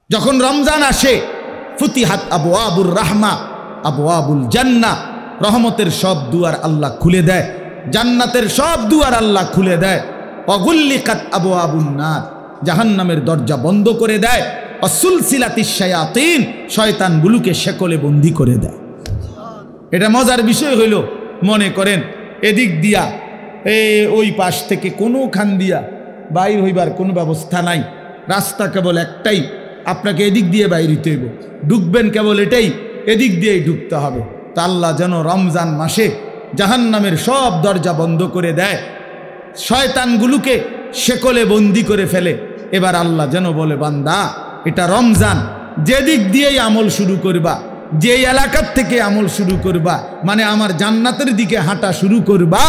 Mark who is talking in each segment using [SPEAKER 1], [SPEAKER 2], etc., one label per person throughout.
[SPEAKER 1] যখন রমজান আসে ফুতিহাত আবওয়াবুর রাহমা আবওয়াবুল জান্নাহ, রহমতের সব দুয়ার আল্লাহ খুলে দেয়, জান্নাতের সব দুয়ার আল্লাহ খুলে দেয়। অগুল্লিকাত আবওয়াবুন নার, জাহান্নামের দরজা বন্ধ করে দেয়। অসুলসিলাতিশ শায়াতিন, শয়তানগুলোকে শেকলে বন্দি করে দেয়। এটা মজার বিষয় হইল, মনে করেন এদিক দিয়া ওই পাশ থেকে কোনোখান দিয়া বাইর হইবার কোনো ব্যবস্থা নাই, রাস্তা কেবল একটাই, আপনাকে এদিক দিয়ে বাইর হইতে হইব, ঢুকবেন কেবল এটাই, এদিক দিয়েই ঢুকতে হবে। তা আল্লাহ যেন রমজান মাসে জাহান্নামের সব দরজা বন্ধ করে দেয়, শয়তানগুলোকে শেকলে বন্দি করে ফেলে। এবার আল্লাহ যেন বলে, বান্দা এটা রমজান, যেদিক দিয়েই আমল শুরু করবা, যে এলাকার থেকে আমল শুরু করবা, মানে আমার জান্নাতের দিকে হাঁটা শুরু করবা,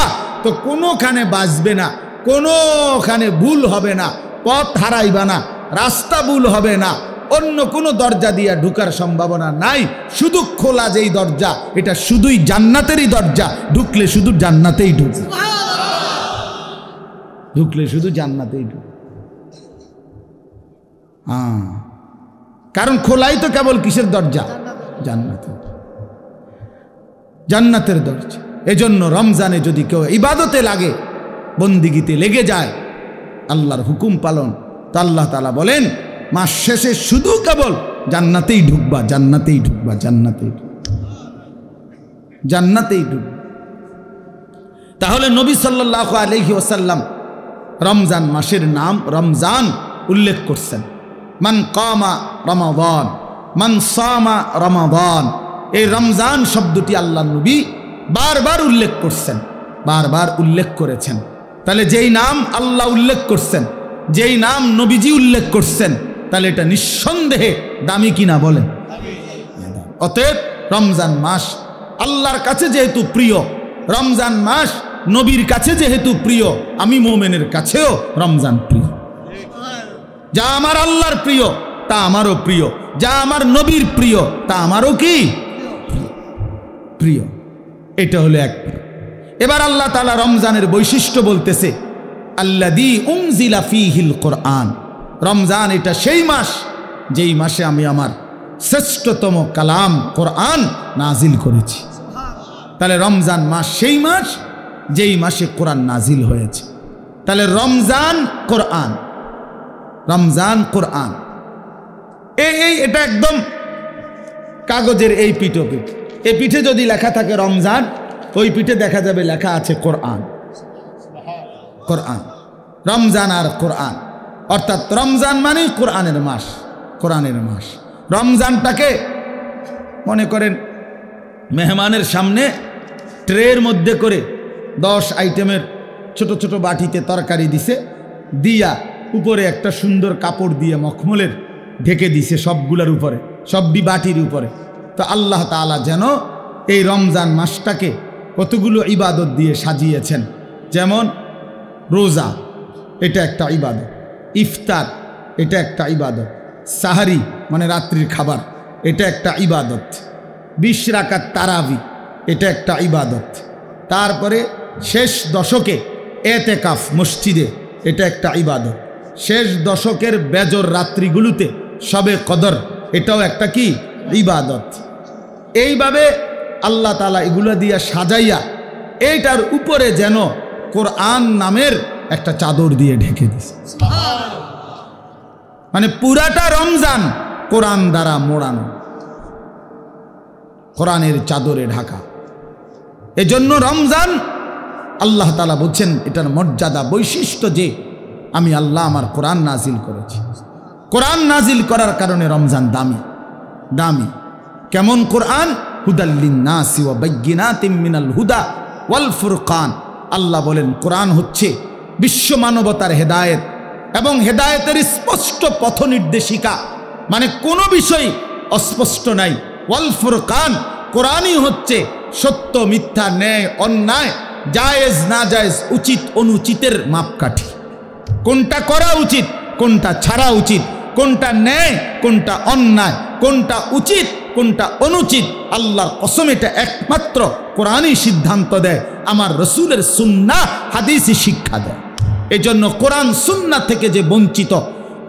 [SPEAKER 1] তো কোনোখানে বাঁচবে না, কোনোখানে ভুল হবে না, পথ হারাইবা না, রাস্তা ভুল হবে না, অন্য কোনো দরজা দিয়ে ঢুকার সম্ভাবনা নাই। শুধু খোলা যেই দরজা, এটা শুধুই জান্নাতেরই দরজা, ঢুকলে শুধু জান্নাতেই ঢুকবে, ঢুকলে শুধু জান্নাতেই ঢুকবে। কারণ খোলাই তো কেবল কিসের দরজা? জান্নাতের, জান্নাতের দরজা। এজন্য রমজানে যদি কেউ ইবাদতে লাগে, বন্দিগিতে লেগে যায়, আল্লাহর হুকুম পালন, তা আল্লাহ তাআলা বলেন মাস শেষে শুধু কেবল জান্নাতেই ঢুকবা, জান্নাতেই ঢুকবা, জান্নাতেই ঢুকবা, জান্নাতেই ঢুকবা। তাহলে নবী সাল্লাল্লাহু আলাইহি ওয়াসাল্লাম রমজান মাসের নাম রমজান উল্লেখ করছেন। মান কামা রমাদান, মান সামা রমাদান, এই রমজান শব্দটি আল্লাহ নবী বারবার উল্লেখ করছেন, বারবার উল্লেখ করেছেন। তাহলে যেই নাম আল্লাহ উল্লেখ করছেন, যেই নাম নবীজি উল্লেখ করছেন, তাহলে এটা নিঃসন্দেহে দামি কিনা বলেন? অতএব রমজান মাস আল্লাহর কাছে যেহেতু প্রিয়, রমজান মাস নবীর কাছে যেহেতু প্রিয়, আমি মুমিনের কাছেও রমজান প্রিয়। যা আমার আল্লাহর প্রিয় তা আমারও প্রিয়, যা আমার নবীর প্রিয় তা আমারও কি প্রিয়। এটা হলো এক। এবার আল্লাহ তাআলা রমজানের বৈশিষ্ট্য বলতেছে, আল্লাযী উনজিলা ফীহিল কোরআন। রমজান এটা সেই মাস যেই মাসে আমি আমার শ্রেষ্ঠতম কালাম কোরআন নাজিল করেছি। তাহলে রমজান মাস সেই মাস যেই মাসে কোরআন নাজিল হয়েছে। তাহলে রমজান কোরআন, রমজান কোরআন, এটা একদম কাগজের এই পিঠোপিঠ, এই পিঠে যদি লেখা থাকে রমজান, ওই পিঠে দেখা যাবে লেখা আছে কোরআন। কোরআন, রমজান আর কোরআন, অর্থাৎ রমজান মানে কোরআনের মাস, কোরআনের মাস। রমজানটাকে মনে করেন মেহমানের সামনে ট্রের মধ্যে করে 10 আইটেমের ছোট ছোট বাটিতে তরকারি দিছে, দিয়া উপরে একটা সুন্দর কাপড় দিয়ে মখমলের ঢেকে দিছে সবগুলোর উপরে, সবটি বাটির উপরে। তো আল্লাহ তাআলা যেন এই রমজান মাসটাকে কতগুলো ইবাদত দিয়ে সাজিয়েছেন। যেমন রোজা, এটা একটা ইবাদত, ইফতার এটা একটা ইবাদত, সাহারি মানে রাত্রির খাবার এটা একটা ইবাদত, 20 রাকাত তারাবি এটা একটা ইবাদত, তারপরে শেষ দশকে এতেকাফ মসজিদে এটা একটা ইবাদত, শেষ দশকের বেজর রাত্রিগুলোতে শবে কদর এটাও একটা কি ইবাদত। এইভাবে আল্লাহ তাআলা এগুলো দিয়া সাজাইয়া এইটার উপরে যেন কোরআন নামের একটা চাদর দিয়ে ঢেকে দিছে। মানে পুরাটা রমজান কোরআন দ্বারা মোড়ানো, কোরআনের চাদরে ঢাকা। এজন্য রমজান আল্লাহ তাআলা বলছেন এটার মর্যাদা বৈশিষ্ট্য যে আমি আল্লাহ আমার কোরআন নাজিল করেছি। কোরআন নাজিল করার কারণে রমজান দামি, দামি। কেমন কোরআন? হুদাল লিন্নাসি ওয়া বাইয়িনাতিম মিনাল হুদা ওয়াল ফুরকান। আল্লাহ বলেন কোরআন হচ্ছে বিশ্ব মানবতার হেদায়েত এবং হেদায়েতের স্পষ্ট পথ নির্দেশিকা, মানে কোনো বিষয় অস্পষ্ট নাই। ওয়াল ফুরকান, কোরআনই হচ্ছে সত্য মিথ্যা, ন্যায় অন্যায়, জায়েজ না জায়েজ, উচিত অনুচিতের মাপকাঠি। কোনটা করা উচিত, কোনটা ছাড়া উচিত, কোনটা ন্যায়, কোনটা অন্যায়, কোনটা উচিত, কোনটা অনুচিত, আল্লাহর কসম এটা একমাত্র কোরআনই সিদ্ধান্ত দেয়, আমার রসুলের সুন্নাহ হাদিসই শিক্ষা দেয়। এজন্য কোরআন সুন্নাহ থেকে যে বঞ্চিত,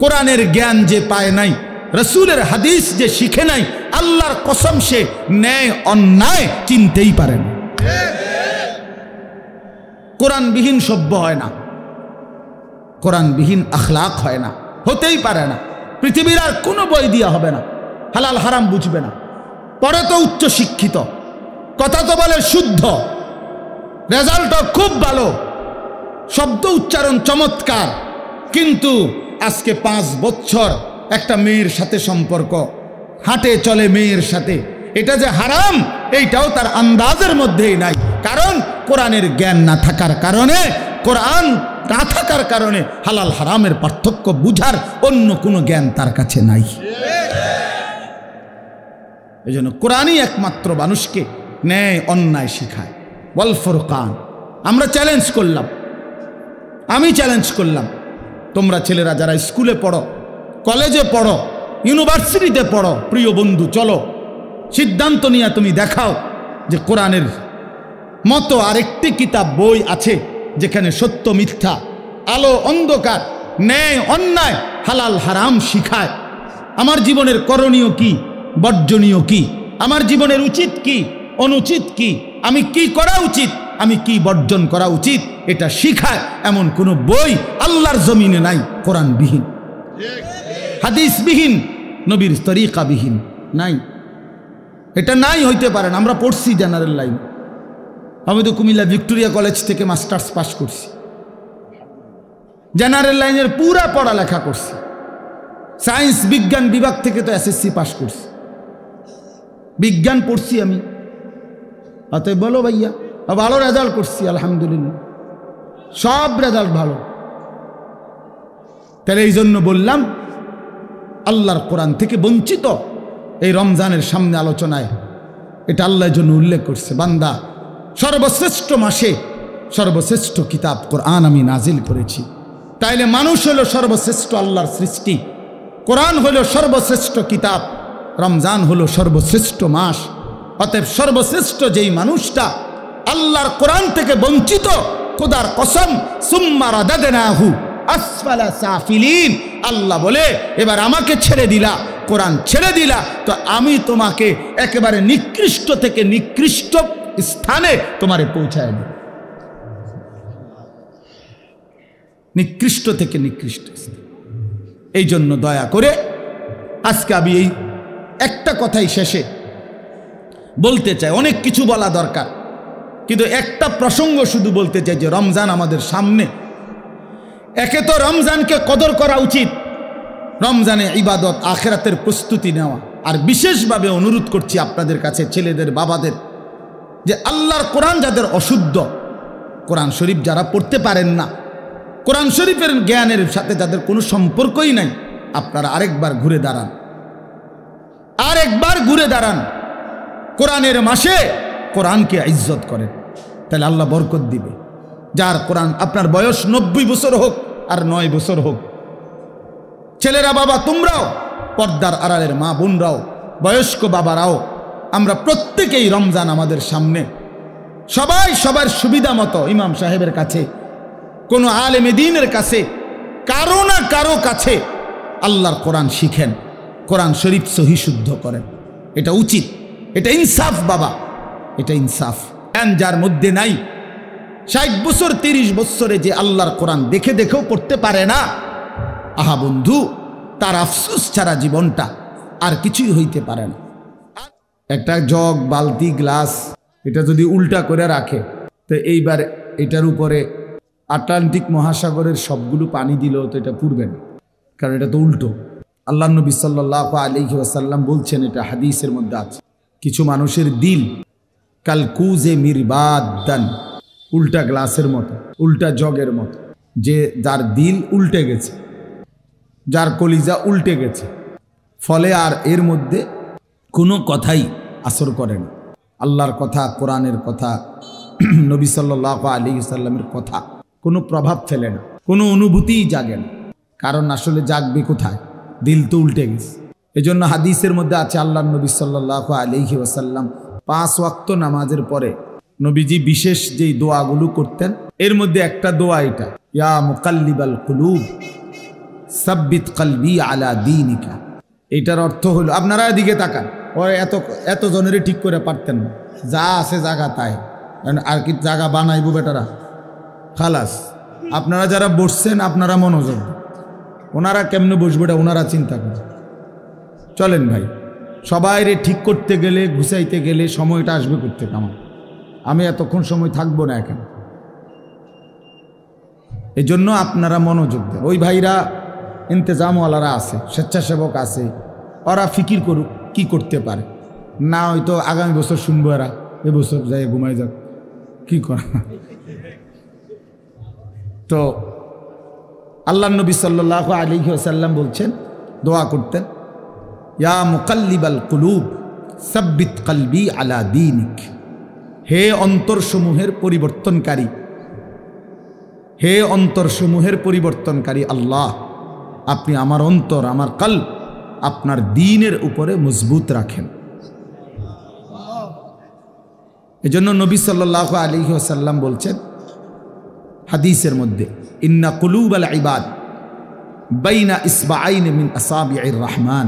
[SPEAKER 1] কোরআনের জ্ঞান যে পায় নাই, রসুলের হাদিস যে শিখে নাই, আল্লাহর কসম সে ন্যায় অন্যায় চিনতেই পারে না। কোরআনবিহীন সভ্য হয় না, কোরআনবিহীন আখলাক হয় না, হতেই পারে না। পৃথিবীর আর কোনো বই দিয়া হবে না, হালাল হারাম বুঝবে না। পরে তো উচ্চ শিক্ষিত, কথা তো বলে শুদ্ধ, রেজাল্টও খুব ভালো, শব্দ উচ্চারণ চমৎকার, কিন্তু আজকে 5 বছর একটা মেয়ের সাথে সম্পর্ক, হাঁটে চলে মেয়ের সাথে, এটা যে হারাম এইটাও তার আন্দাজের মধ্যেই নাই। কারণ কোরআনের জ্ঞান না থাকার কারণে, কোরআন না থাকার কারণে হালাল হারামের পার্থক্য বুঝার অন্য কোনো জ্ঞান তার কাছে নাই। এই জন্য কোরআনই একমাত্র মানুষকে ন্যায় অন্যায় শিখায়। ওয়াল ফুরকান। আমরা চ্যালেঞ্জ করলাম, আমি চ্যালেঞ্জ করলাম, তোমরা ছেলেরা যারা স্কুলে পড়ো, কলেজে পড়ো, ইউনিভার্সিটিতে পড়ো, প্রিয় বন্ধু চলো সিদ্ধান্ত নিয়ে তুমি দেখাও যে কোরআনের মতো আরেকটি কিতাব বই আছে যেখানে সত্য মিথ্যা, আলো অন্ধকার, ন্যায় অন্যায়, হালাল হারাম শিখায়। আমার জীবনের করণীয় কি, বর্জনীয় কি, আমার জীবনের উচিত কি, অনুচিত কি, আমি কি করা উচিত, আমি কি বর্জন করা উচিত, এটা শিখায় এমন কোনো বই আল্লাহর জমিনে নাই কোরআনবিহীন, হাদিসবিহীন, নবীর তরিকাবিহীন নাই। এটা নাই হইতে পারে না। আমরা পড়ছি জেনারেল লাইন, আমি তো কুমিল্লা ভিক্টোরিয়া কলেজ থেকে মাস্টার্স পাস করছি, জেনারেল লাইনের পুরা পড়ালেখা করছি, সায়েন্স বিজ্ঞান বিভাগ থেকে তো এসএসসি পাস করছি, বিজ্ঞান পড়ছি আমি। অতএব বলো ভাইয়া, ভালো রেজাল্ট করছি আলহামদুলিল্লাহ, সব রেজাল্ট ভালো। তাহলে এই জন্য বললাম আল্লাহর কোরআন থেকে বঞ্চিত। এই রমজানের সামনে আলোচনায় এটা আল্লাহর জন্য উল্লেখ করছে, বান্দা সর্বশ্রেষ্ঠ মাসে সর্বশ্রেষ্ঠ কিতাব কোরআন আমি নাজিল করেছি। তাইলে মানুষ হলো সর্বশ্রেষ্ঠ আল্লাহর সৃষ্টি, কোরআন হলো সর্বশ্রেষ্ঠ কিতাব, রমজান হলো সর্বশ্রেষ্ঠ মাস। অতএব সর্বশ্রেষ্ঠ যেই মানুষটা আল্লাহর কোরআন থেকে বঞ্চিত, খোদার কসম সুম্মা রাদাদনাহু আসফালা সাফিলিন, আল্লাহ বলে এবার আমাকে ছেড়ে দিলা, কোরআন ছেড়ে দিলা, তো আমি তোমাকে একেবারে নিকৃষ্ট থেকে নিকৃষ্ট স্থানে তোমারে পৌঁছায় দেব, নিকৃষ্ট থেকে নিকৃষ্ট স্থানে। এই জন্য দয়া করে আজকে আমি এই একটা কথাই শেষে বলতে চাই, অনেক কিছু বলা দরকার, কিন্তু একটা প্রসঙ্গ শুধু বলতে চাই যে রমজান আমাদের সামনে। একে তো রমজানকে কদর করা উচিত, রমজানে ইবাদত আখিরাতের প্রস্তুতি নেওয়া। আর বিশেষভাবে অনুরোধ করছি আপনাদের কাছে, ছেলেদের বাবাদের, যে আল্লাহর কোরআন যাদের অশুদ্ধ, কোরআন শরীফ যারা পড়তে পারেন না, কোরআন শরীফের জ্ঞানের সাথে যাদের কোনো সম্পর্কই নাই, আপনারা আরেকবার ঘুরে দাঁড়ান, আরেকবার ঘুরে দাঁড়ান। কোরআনের মাসে কোরআনকে ইজ্জত করেন, তাহলে আল্লাহ বরকত দিবে। যার কোরআন, আপনার বয়স 90 বছর হোক আর 9 বছর হোক, ছেলেরা বাবা তোমরাও, পর্দার আড়ালের মা বোনরাও, বয়স্ক বাবারাও, আমরা প্রত্যেকেই রমজান আমাদের সামনে, সবাই সবার সুবিধা মতো ইমাম সাহেবের কাছে, কোনো আলেমে দ্বীনের কাছে, কারো না কারো কাছে আল্লাহর কোরআন শিখেন, কোরআন শরীফ সহি শুদ্ধ করেন। এটা উচিত, এটা ইনসাফ বাবা, এটা ইনসাফ। যার মধ্যে নাই, 60 বছর 30 বছরে যে আল্লাহর কোরআন দেখে দেখেও পড়তে পারে না, আহা বন্ধু, তার আফসোস ছাড়া জীবনটা আর কিছুই হইতে পারে না। একটা জগ, বালতি, গ্লাস, এটা যদি উল্টা করে রাখে, তো এইবার এটার উপরে আটলান্টিক মহাসাগরের সবগুলো পানি দিলেও তো এটা পুড়বে না, কারণ এটা তো উল্টো। আল্লাহ নবী সাল্লাল্লাহু আলাইহি ওয়াসাল্লাম বলছেন, এটা হাদিসের মধ্যে আছে, কিছু মানুষের দিল কালকুজে মিরবাদান, উল্টা গ্লাসের মতো, উল্টা জগের মতো, যে যার দিল উল্টে গেছে, যার কলিজা উল্টে গেছে, ফলে আর এর মধ্যে কোনো কথাই আসর করে না। আল্লাহর কথা, কোরআনের কথা, নবী সাল্লাল্লাহু আলাইহি ওয়াসাল্লামের কথা কোনো প্রভাব ফেলে না, কোনো অনুভূতিই জাগে না। কারণ আসলে জাগবে কোথায়, দিল তো উল্টে গেছে। এজন্য হাদিসের মধ্যে আছে, আল্লাহর নবী সাল্লাল্লাহু আলাইহি ওয়াসাল্লাম 5 ওয়াক্ত নামাজের পরে নবীজি বিশেষ যেই দোয়াগুলো করতেন, এর মধ্যে একটা দোয়া এটা, ইয়া মুকাল্লিবাল কুলুব সাব্বিত কলবি আলা দীনিকা। এইটার অর্থ হলো, আপনারা এদিকে তাকান, ওরা এত জনেরই ঠিক করে পারতেন না, যা আছে জায়গা তাই, আর কি জায়গা বানাইবো বেটারা, খালাস। আপনারা যারা বসছেন আপনারা মনোযোগ, ওনারা কেমনে বসবে এটা ওনারা চিন্তা করেন। চলেন ভাই, সবাই ঠিক করতে গেলে, গুছাইতে গেলে সময়টা আসবে করতে, আমি এতক্ষণ সময় থাকবো না এখানে। এই জন্য আপনারা মনোযোগ দেন। ওই ভাইরা ইন্তেজামওয়ালারা আছে, স্বেচ্ছাসেবক আছে, ওরা ফিকির করুক কি করতে পারে, না হয়তো আগামী বছর শুনবো এরা এবছর যাই ঘুমাই যাক, কি করা। তো আল্লাহ নবী সাল্লাল্লাহু আলাইহি ওয়াসাল্লাম বলছেন, দোয়া করতেন, ইয়া মুকাল্লিবাল কুলুব সাব্বিত কলবি আলা দীনিক। হে অন্তরসমূহের পরিবর্তনকারী, হে অন্তরসমূহের পরিবর্তনকারী আল্লাহ, আপনি আমার অন্তর, আমার কলব আপনার দ্বীনের উপরে মজবুত রাখেন। এজন্য নবী সাল্লাল্লাহু আলাইহি ওয়াসাল্লাম বলছেন হাদিসের মধ্যে, ইন্না কুলুবাল ইবাদ বাইনা ইসবাআইন মিন আসাবিইর রহমান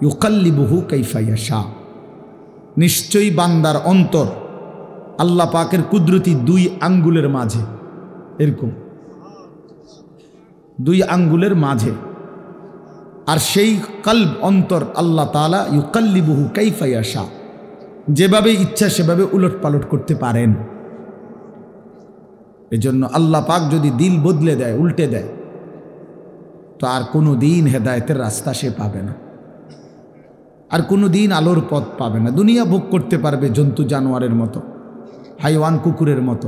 [SPEAKER 1] ইউকাল্লিবুহু কাইফা ইয়াশা। নিশ্চয়ই বান্দার অন্তর আল্লাহ পাকের কুদরতি 2 আঙ্গুলের মাঝে, এরকম 2 আঙ্গুলের মাঝে, আর সেই কলব অন্তর আল্লাহ তাআলা ইউকাল্লিবুহু কাইফা ইয়াশা, যেভাবে ইচ্ছা সেভাবে উলট পালট করতে পারেন। এজন্য আল্লাহ পাক যদি দিল বদলে দেয়, উল্টে দেয়, তো আর কোনো দিন হেদায়েতের রাস্তা সে পাবে না, আর কোনো দিন আলোর পথ পাবে না। দুনিয়া ভোগ করতে পারবে জন্তু জানোয়ারের মতো, হাইওয়ান কুকুরের মতো,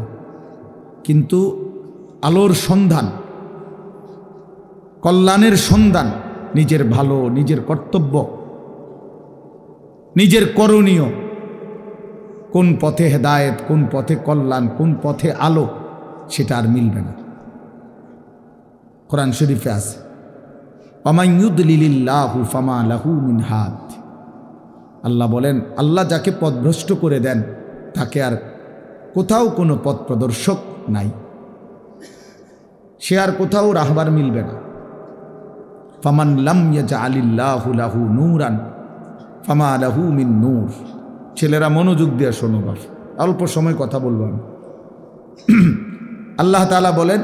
[SPEAKER 1] কিন্তু আলোর সন্ধান, কল্যাণের সন্ধান, নিজের ভালো, নিজের কর্তব্য, নিজের করণীয়, কোন পথে হেদায়েত, কোন পথে কল্যাণ, কোন পথে আলো, সেটা আর মিলবে না। কোরআন শরীফে আছে, ওয়ামান ইউদলিলিল্লাহু ফামা লাহু মিন হাদ। আল্লাহ বলেন, আল্লাহ যাকে পথভ্রষ্ট করে দেন তাকে আর কোথাও কোনো পথ প্রদর্শক নাই, সে আর কোথাও রাহবার মিলবে না। ফামান লাম ইয়াজআলিল্লাহু লাহু নূরান ফামা লাহু মিন নূর। ছেলেরা মনোযোগ দিয়ে শোনো, বাপ অল্প সময় কথা বলবো আমি। আল্লাহ তাআলা বলেন,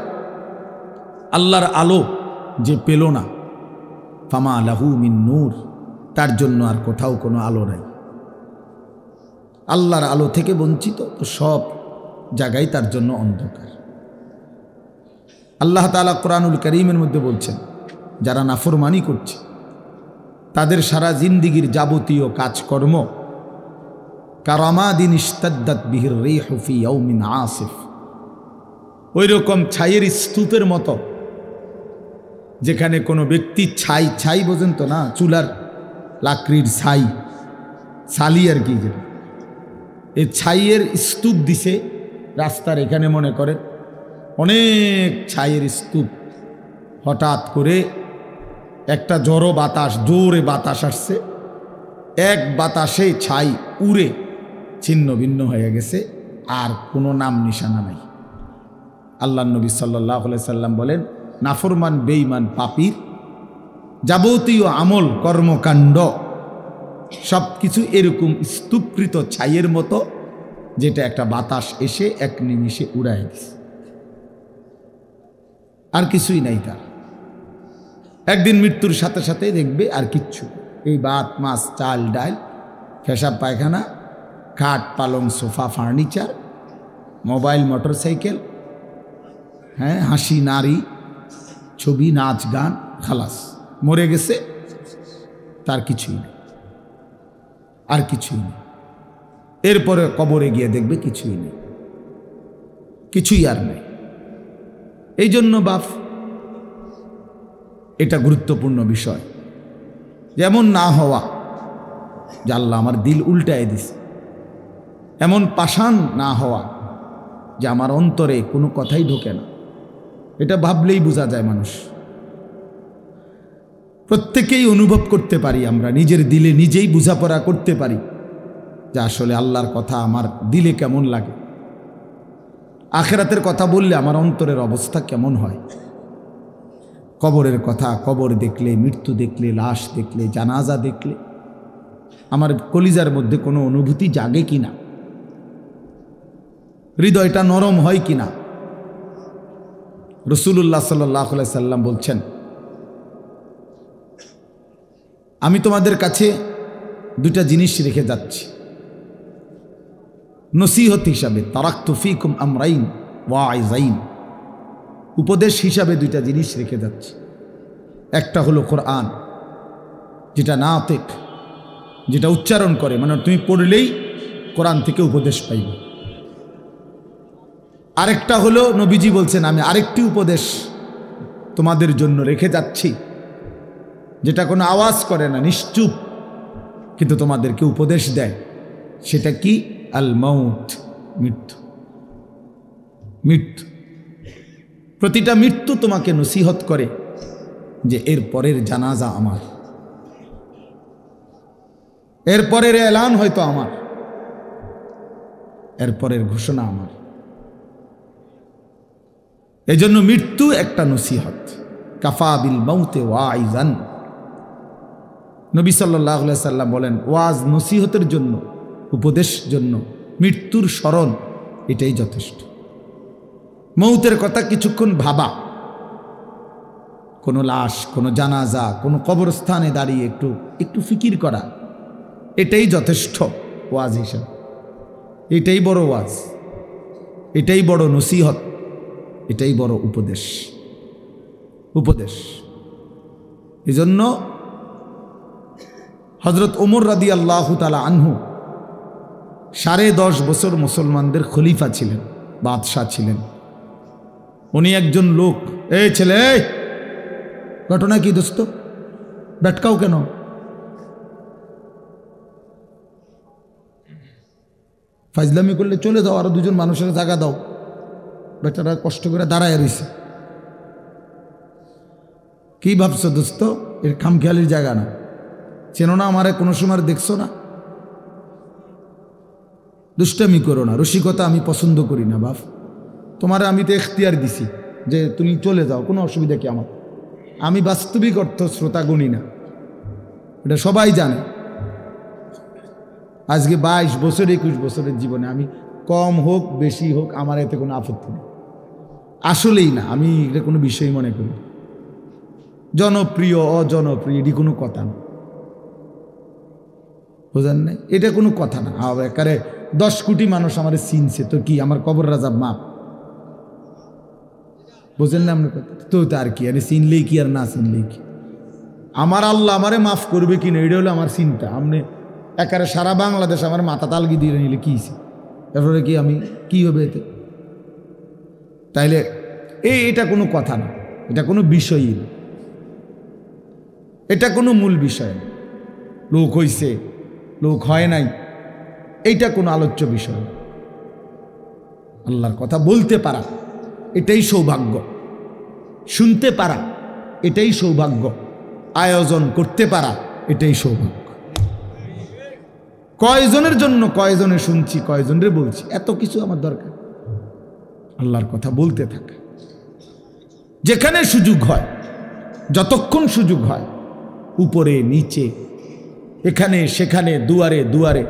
[SPEAKER 1] আল্লাহর আলো যে পেল না, ফামা লাহু মিন নূর, তার জন্য আর কোথাও কোনো আলো নাই। আল্লাহর আলো থেকে বঞ্চিত, তো সব জায়গায় তার জন্য অন্ধকার। আল্লাহ তাআলা কোরআনুল কারীমের মধ্যে বলছেন, যারা নাফরমানি করছে তাদের সারা জিন্দিগির যাবতীয় কাজকর্ম কারামাদিন ইশতাদ্দাত বিহির রিহু ফি ইয়াউমিন আসিফ, ওই রকম ছাইয়ের স্তূপের মতো, যেখানে কোনো ব্যক্তি ছাই বোঝেন তো না, চুলার লাকড়ির ছালি আর কি, যেটা এই ছাইয়ের স্তূপ দিছে রাস্তার এখানে, মনে করেন অনেক ছাইয়ের স্তূপ, হঠাৎ করে একটা জোরে বাতাস আসছে, এক বাতাসে ছাই উড়ে ছিন্ন ভিন্ন হয়ে গেছে, আর কোনো নাম নিশানা নাই। আল্লাহ নবী সাল্লাল্লাহু আলাইহি সাল্লাম বলেন, নাফরমান বেঈমান পাপীর যাবতীয় আমল কর্মকাণ্ড সব কিছু এরকম স্তূপকৃত ছাইয়ের মতো, যেটা একটা বাতাস এসে এক নিমিষে উড়ায় দিছে, আর কিছুই নাই তার। একদিন মৃত্যুর সাথে সাথে দেখবে আর কিচ্ছু, এই ভাত মাছ চাল ডাল, পেশাব পায়খানা, খাট পালং সোফা ফার্নিচার, মোবাইল মোটরসাইকেল, হ্যাঁ হাসি নারী ছবি নাচ গান, খালাস, মরে গেছে, তার কিছুই নেই, আর কিছুই নেই। এরপরে কবরে গিয়ে দেখবে কিছুই নেই, কিছুই আর নেই। এই জন্য বাপ, এটা গুরুত্বপূর্ণ বিষয়, যেমন না হওয়া যে আল্লাহ আমার দিল উল্টায় দিছে, এমন পাষাণ না হওয়া যে আমার অন্তরে কোনো কথাই ঢোকে না। এটা ভাবলেই বোঝা যায় মানুষ, প্রত্যেকেই অনুভব করতে পারি, আমরা নিজের দিলে নিজেই বোঝাপড়া করতে পারি যে আসলে আল্লাহর কথা আমার দিলে কেমন লাগে, আখিরাতের কথা বললে আমার অন্তরের অবস্থা কেমন হয়। কবরের কথা, কবর দেখলে, মৃত্যু দেখলে, লাশ দেখলে, জানাজা দেখলে আমার কলিজার মধ্যে কোনো অনুভূতি জাগে কিনা, হৃদয়টা নরম হয় কিনা। রাসূলুল্লাহ সাল্লাল্লাহু আলাইহি সাল্লাম বলছেন, আমি তোমাদের কাছে দুইটা জিনিস রেখে যাচ্ছি নসিহত হিসাবে। তারাকতু ফীকুম আমরাইন ওয়াইজাইন, উপদেশ হিসাবে দুইটা জিনিস রেখে যাচ্ছি। একটা হলো কোরআন, যেটা নাতিক, যেটা উচ্চারণ করে, মানে তুমি পড়লেই কোরআন থেকে উপদেশ পাইবে। আরেকটা হলো নবীজি বলছেন, আমি আরেকটি উপদেশ তোমাদের জন্য রেখে যাচ্ছি, যেটা কোনো আওয়াজ করে না, নিশ্চুপ, কিন্তু তোমাদেরকে উপদেশ দেয়। সেটা কি? আল মাউত, মৃত্যু। মৃত্যু, প্রতিটা মৃত্যু তোমাকে নসিহত করে যে এর পরের জানাজা আমার, এর পরের এলান হয়তো আমার, এর পরের ঘোষণা আমার। এজন্য মৃত্যু একটা নসিহত। কাফা বিল মাউতে ওয়াইজান, নবী সাল্লাল্লাহু আলাইহি সাল্লাম বলেন, ওয়াজ নসিহতের জন্য, উপদেশ জন্য মৃত্যুর স্মরণ এটাই যথেষ্ট। মৌতের কথা কিছুক্ষণ ভাবা, কোনো লাশ, কোনো জানাজা, কোনো কবরস্থানে দাঁড়িয়ে একটু একটু ফিকির করা, এটাই যথেষ্ট ওয়াজ হিসাবে। এটাই বড় ওয়াজ, এটাই বড় নসিহত, এটাই বড় উপদেশ। উপদেশ এজন্য হযরত ওমর রাদিয়াল্লাহু তাআলা আনহু 10.5 বছর মুসলমানদের খলিফা ছিলেন, বাদশাহ ছিলেন। উনি একজন লোক, এই ছেলে, ঘটনা কি দোস্ত, ব্যাটকাও কেন? ফাজলামি করলে চলে যাও, আরো দুজন মানুষের জায়গা দাও, বেচারা কষ্ট করে দাঁড়ায় রয়েছে। কি ভাবছো দোস্ত? এর খামখেয়ালির জায়গা না। চেনো না আমারে? কোনো সময় দেখছো না? দুষ্টামি করো না, রসিকতা আমি পছন্দ করি না বাপ। তোমারে আমি তো এখতিয়ার দিছি যে তুমি চলে যাও, কোনো অসুবিধা কি আমার? আমি বাস্তবিক অর্থ শ্রোতা গুণী না, এটা সবাই জানে। আজকে 22 বছর 21 বছরের জীবনে আমি কম হোক বেশি হোক আমার এতে কোনো আপত্তি নেই, আসলেই না। আমি এটা কোনো বিষয় মনে করি, জনপ্রিয় অজনপ্রিয় এটি কোনো কথা না, বুঝেন নাই? এটা কোনো কথা না। একারে 10 কোটি মানুষ আমার চিনছে, তো কি আমার কবর রাজাব মাপ? বুঝেন না আপনার কথা? তো আর কি, আরে চিনলেই কি আর না চিনলেই কি? আমার আল্লাহ আমারে মাফ করবে কিনা এটা হলো আমার চিন্তা। আপনি একারে সারা বাংলাদেশ আমার মাথা তালগি দিয়ে নিলে কি তারপরে কি আমি কি হবে এতে? তাইলে এটা কোনো কথা না, এটা কোনো বিষয়ই না, এটা কোনো মূল বিষয় না। লোক হইছে, লোক হয় নাই, এইটা কোনো আলোচ্য বিষয় না। আল্লাহর কথা বলতে পারা এটাই সৌভাগ্য, শুনতে পারা এটাই সৌভাগ্য, আয়োজন করতে পারা এটাই সৌভাগ্য। কয়জনের জন্য কয়জনে শুনছি, কয়জনের বলছি, এত কিছু আমার দরকার। আল্লাহর কথা বলতে থাকা, যেখানে সুযোগ হয়, যতক্ষণ সুযোগ হয়, উপরে নিচে, এখানে সেখানে, দুয়ারে দুয়ারে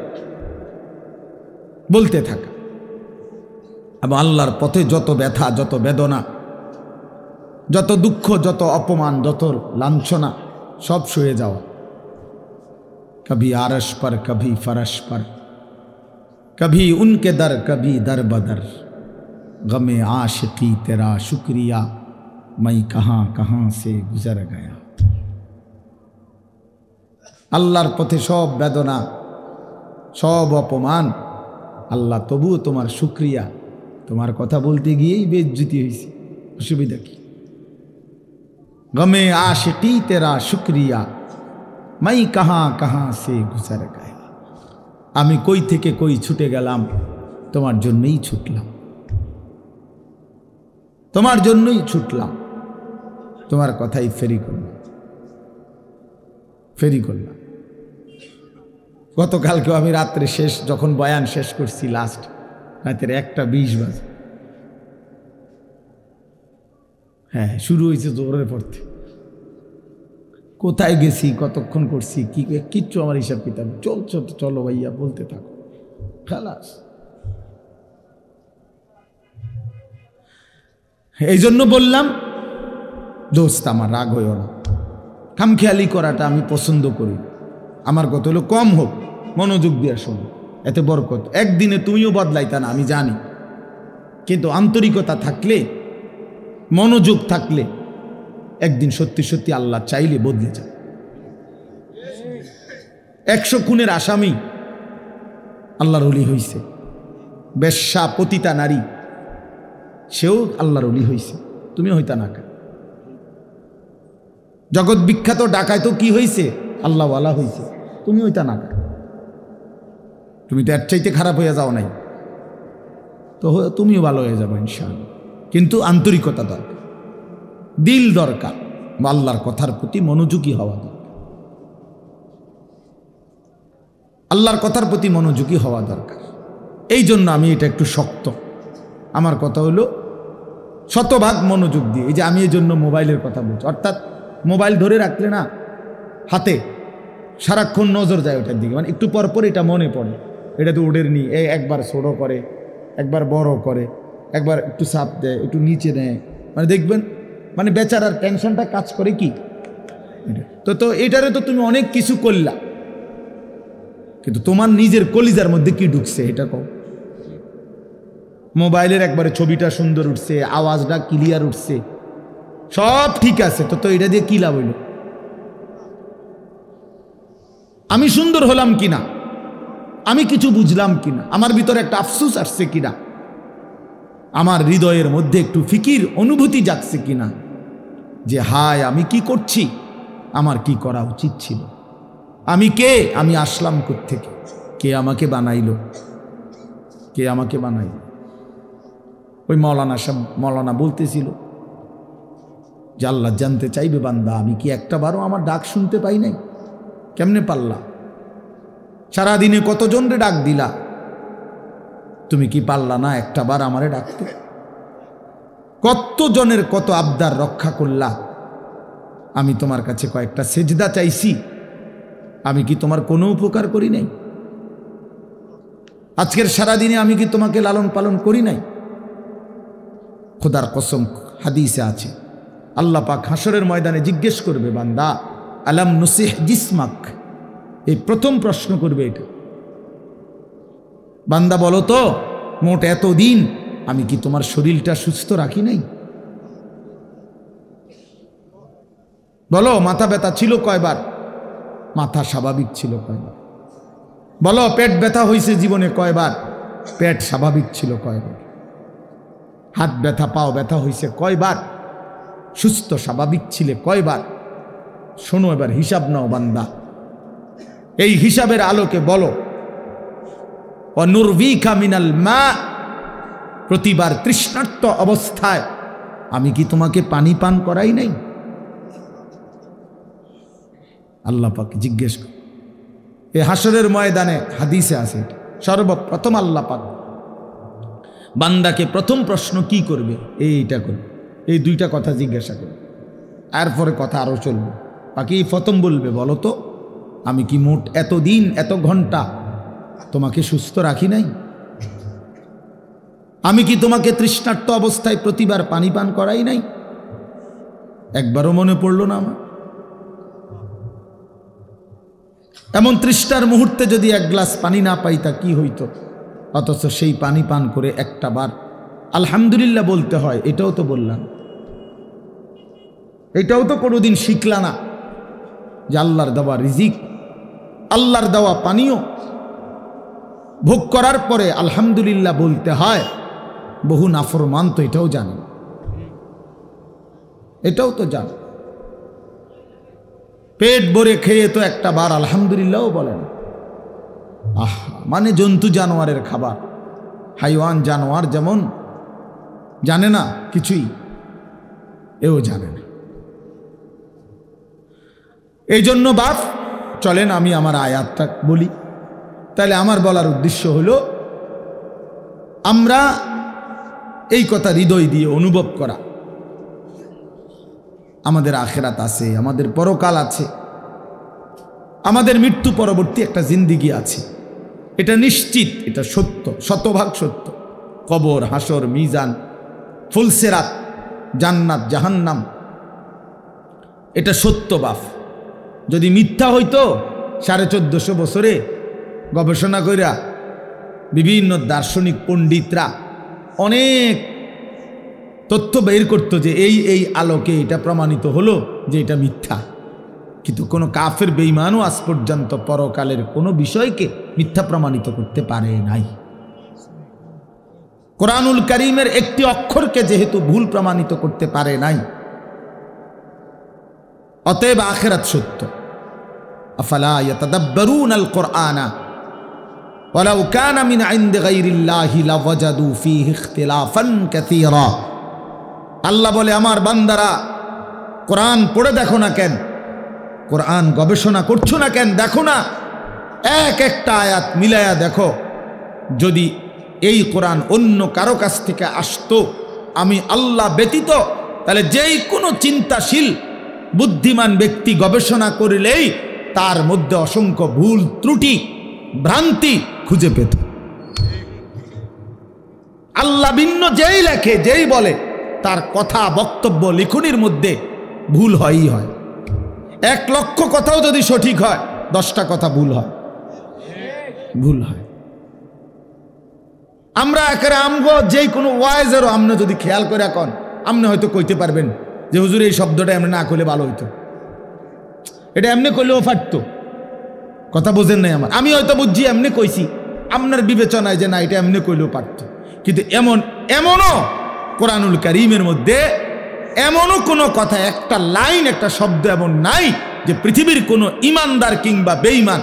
[SPEAKER 1] বলতে থাকা। এবং আল্লাহর পথে যত ব্যথা, যত বেদনা, যত দুঃখ, যত অপমান, যত লাঞ্ছনা, সব সয়ে যাওয়া। कभी आरश पर, कभी फरश पर, कभी उनके दर, कभी दर बदर, गमे आशिकी तेरा शुक्रिया, मैं कहाँ कहाँ से गुजर गया। আল্লাহর পথে সব বেদনা, সব অপমান, আল্লাহ তবুও তোমার শুকরিয়া, তোমার কথা বলতে গিয়েই বেইজ্জতি হয়েছে, অসুবিধা কি? গমে আশিকি তেরা শুক্রিয়া, মাই কাহা কাহা সে গুজার গায়া, আমি কই থেকে কই ছুটে গেলাম, তোমার জন্যই ছুটলাম, তোমার জন্যই ছুটলাম, তোমার কথাই ফেরি করলাম, ফেরি করলাম। গতকালকেও আমি রাত্রে শেষ যখন বয়ান শেষ করছি, লাস্ট রাতের 1:20 বাজে, হ্যাঁ শুরু হয়েছে জোরের পড়তে, কোথায় গেছি, কতক্ষণ করছি, কি কিচ্ছু আমার হিসাব কিতাব। চলছো তো চলো ভাইয়া, বলতে থাকো, খালাস। এই জন্য বললাম দোস্ত আমার রাগ হইও না, খামখেয়ালি করাটা আমি পছন্দ করি। আমার কথা হলো কম হোক, মনোযোগ দিয়ে শোনো, এতে বরকত। একদিনে তুমিও বদলাইতা না আমি জানি, কিন্তু আন্তরিকতা থাকলে, মনোযোগ থাকলে একদিন সত্যি সত্যি আল্লাহ চাইলে বদলে যায়। 100 খুনের আসামি আল্লাহর ওলি হইছে, বেশ্যা পতিতা নারী সেও আল্লাহর ওলি হইছে, তুমি হইতা না কেন? জগৎ বিখ্যাত ডাকায় তো কি হইছে, আল্লাহওয়ালা হইছে, তুমি হইতা না কেন? তুমি তো এর চাইতে খারাপ হয়ে যাও নাই, তো তুমিও ভালো হয়ে যাবো ইনশাআল্লাহ। কিন্তু আন্তরিকতা দরকার, দিল দরকার, আল্লাহর কথার প্রতি মনোযোগী হওয়া দরকার, আল্লাহর কথার প্রতি মনোযোগী হওয়া দরকার। এই জন্য আমি এটা একটু শক্ত। আমার কথা হলো শতভাগ মনোযোগ দিয়ে। এই যে আমি এই জন্য মোবাইলের কথা বলছি, অর্থাৎ মোবাইল ধরে রাখলে না হাতে সারাক্ষণ নজর যায় ওটার দিকে, মানে একটু পরপর এটা মনে পড়ে, এটা তো ওডের নি, একবার ছোট করে, একবার বড় করে, একবার একটু চাপ দেয়, একটু নিচে নেয়, মানে দেখবেন মানে বেচারার টেনশনটা কাজ করে কি তো এটারে তো তুমি অনেক কিছু করলা, কিন্তু তোমার নিজের কলিজার মধ্যে কি ঢুকছে এটা কও। মোবাইলের একবারে ছবিটা সুন্দর উঠছে, আওয়াজটা ক্লিয়ার উঠছে, সব ঠিক আছে, তো এটা দিয়ে কি লাভ হইল? আমি সুন্দর হলাম কিনা, আমি কিছু বুঝলাম কিনা, আমার ভিতরে একটা আফসোস আসছে কিনা, আমার হৃদয়ের মধ্যে একটু ফিকির অনুভূতি জাগছে কিনা, যে হায় আমি কি করছি, আমার কি করা উচিত ছিল, আমি কে, আমি আসলাম কোত্থেকে, কে আমাকে বানাইল, কে আমাকে বানাইল। ওই মৌলানা বলতেছিল যে আল্লাহ জানতে চাইবে বান্দা আমি কি একটা বারও আমার ডাক শুনতে পাই নাই? কেমনে পারলা? সারাদিনে কতজনরে ডাক দিলা, তুমি কি পারলা না একটা বার আমারে ডাকতে? কতজনের কত আবদার রক্ষা করলা, আমি তোমার কাছে কয়েকটা সেজদা চাইছি, আমি কি তোমার কোনো উপকার করি নাই? আজকের সারাদিনে আমি কি তোমাকে লালন পালন করি নাই? খোদার কসম হাদিসে আছে, আল্লাহ পাক হাসরের ময়দানে জিজ্ঞেস করবে, বান্দা আলাম নুসিহ জিসমাক, এই প্রথম প্রশ্ন করবে এটা। বান্দা বলো তো, মোট এতদিন আমি কি তোমার শরীরটা সুস্থ রাখি নাই? বলো মাথা ব্যথা ছিল কয়বার? মাথা স্বাভাবিক ছিল কয়বার? বলো পেট ব্যথা হয়েছে জীবনে কয়বার? পেট স্বাভাবিক ছিল কয়বার? হাত ব্যথা পাও ব্যথা হয়েছে কয়বার? সুস্থ স্বাভাবিক ছিলে কয়বার? শোনো এবার হিসাব নাও বান্দা, এই হিসাবের আলোকে বলো, অনুরভিকা মিনাল মা, প্রতিবার তৃষ্ণার্ত অবস্থায় আমি কি তোমাকে পানি পান করাই নাই? আল্লাহ পাক জিজ্ঞেস কর। এই হাসরের ময়দানে হাদিসে আছে, সর্বপ্রথম আল্লাহ পাক বান্দাকে প্রথম প্রশ্ন কি করবে? এইটা করবে, এই দুইটা কথা জিজ্ঞাসা করবে, এরপরে কথা আরো চলবে। বাকি প্রথম বলবে, বলো তো আমি কি মোট এতদিন এত ঘন্টা তোমাকে সুস্থ রাখি নাই? আমি কি তোমাকে তৃষ্ণার্ত অবস্থায় প্রতিবার পানি পান করাই নাই? একবারও মনে পড়লো না আমার? এমন তৃষ্ণার মুহূর্তে যদি এক গ্লাস পানি না পাইতা কি হইতো? অথচ সেই পানি পান করে একটা বার আলহামদুলিল্লাহ বলতে হয়, এটাও তো বললাম, এটাও তো কোনোদিন শিখলা না যে আল্লাহর দেওয়া রিজিক, আল্লাহর দেওয়া পানীয় ভোগ করার পরে আলহামদুলিল্লাহ বলতে হয়। বহু নাফরমান তো এটাও জানে, এটাও তো জানে। পেট ভরে খেয়ে তো একটা বার আলহামদুলিল্লাহও বলে না। মানে জন্তু জানোয়ারের খাবার, হাইওয়ান জানোয়ার যেমন জানে না কিছুই, এও জানে না। এই জন্য বাপ চলেন আমি আমার আয়াতটা বলি। তাহলে আমার বলার উদ্দেশ্য হলো আমরা এই কথা হৃদয় দিয়ে অনুভব করা, আমাদের আখেরাত আছে, আমাদের পরকাল আছে, আমাদের মৃত্যু পরবর্তী একটা জিন্দিগি আছে। এটা নিশ্চিত, এটা সত্য, শতভাগ সত্য। কবর, হাসর, মিজান, ফুলসেরাত, জান্নাত, জাহান্নাম, এটা সত্য বাপ। যদি মিথ্যা হইতো 1450 বছরে গবেষণা কইরা বিভিন্ন দার্শনিক পণ্ডিতরা অনেক তথ্য বের করতো যে এই আলোকে এটা প্রমাণিত হলো যে এটা মিথ্যা। কিন্তু কোনো কাফের বেঈমানও আজ পর্যন্ত পরকালের কোনো বিষয়কে মিথ্যা প্রমাণিত করতে পারে নাই। কোরআনুল কারীমের একটি অক্ষরকে যেহেতু ভুল প্রমাণিত করতে পারে নাই, অতএব আখিরাত সত্য। আফালা ইয়াতাদাব্বারুনাল কুরআনা ওয়ালাউ কানা মিন ইনদি গায়রিল্লাহি লাওয়াজাদু ফীহি ইখতিলাফান কাসীরা। আল্লাহ বলে, আমার বান্দারা কোরআন পড়ে দেখো না কেন, কোরআন গবেষণা করছো না কেন, দেখো না এক একটা আয়াত মিলায়া দেখো। যদি এই কোরআন অন্য কারো কাছ থেকে আসতো আমি আল্লাহ ব্যতীত, তাহলে যেই কোনো চিন্তাশীল বুদ্ধিমান ব্যক্তি গবেষণা করলেই তার মধ্যে অসংখ্য ভুল ত্রুটি ভ্রান্তি খুঁজে পেত। আল্লাহ ভিন্ন যেই লেখে, যেই বলে, তার কথা বক্তব্য লিখনির মধ্যে ভুল হয়ই হয়। 1 লক্ষ কথাও যদি সঠিক হয়, 10টা কথা ভুল হয়, ভুল হয়। আমরা একেবারে আমগো যেই কোনো ওয়াইজেরও আমনে যদি খেয়াল করে এখন আপনি হয়তো কইতে পারবেন যে হুজুর এই শব্দটা এমনি না করলে ভালো হইতো, এটা এমনি করলেও পারতো। কথা বোঝেন নাই আমার, আমি হয়তো বুঝছি এমনি কইছি, আপনার বিবেচনায় যে না এটা এমনি করলেও পারতো। কিন্তু এমনও কোরআনুল কারীমের মধ্যে এমনও কোনো কথা, একটা লাইন, একটা শব্দ এমন নাই যে পৃথিবীর কোনো ইমানদার কিংবা বেঈমান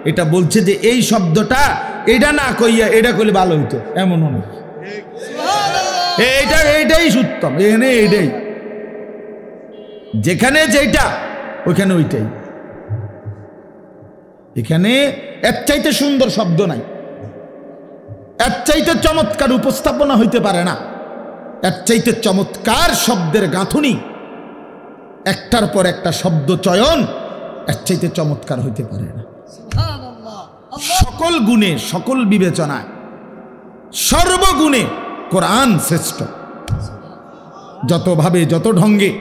[SPEAKER 1] এটা বলছে যে এই শব্দটা এটা না কইয়া এটা করলে ভালো হইতো, এমনও নেই। এইটাই উত্তম, এখানে এইটাই, যেখানে যেটা ওইখানে ওইটাই। এখানে এর চাইতে সুন্দর শব্দ নাই, এর চাইতে চমৎকার উপস্থাপনা হইতে পারে না, এর চাইতে চমৎকার শব্দের গাঁথুনি, একটার পর একটা শব্দ চয়ন এর চাইতে চমৎকার হইতে পারে না। সকল গুণে, সকল বিবেচনায়, সর্বগুণে কোরআন শ্রেষ্ঠ। যত ভাবে, যত ঢঙ্গে,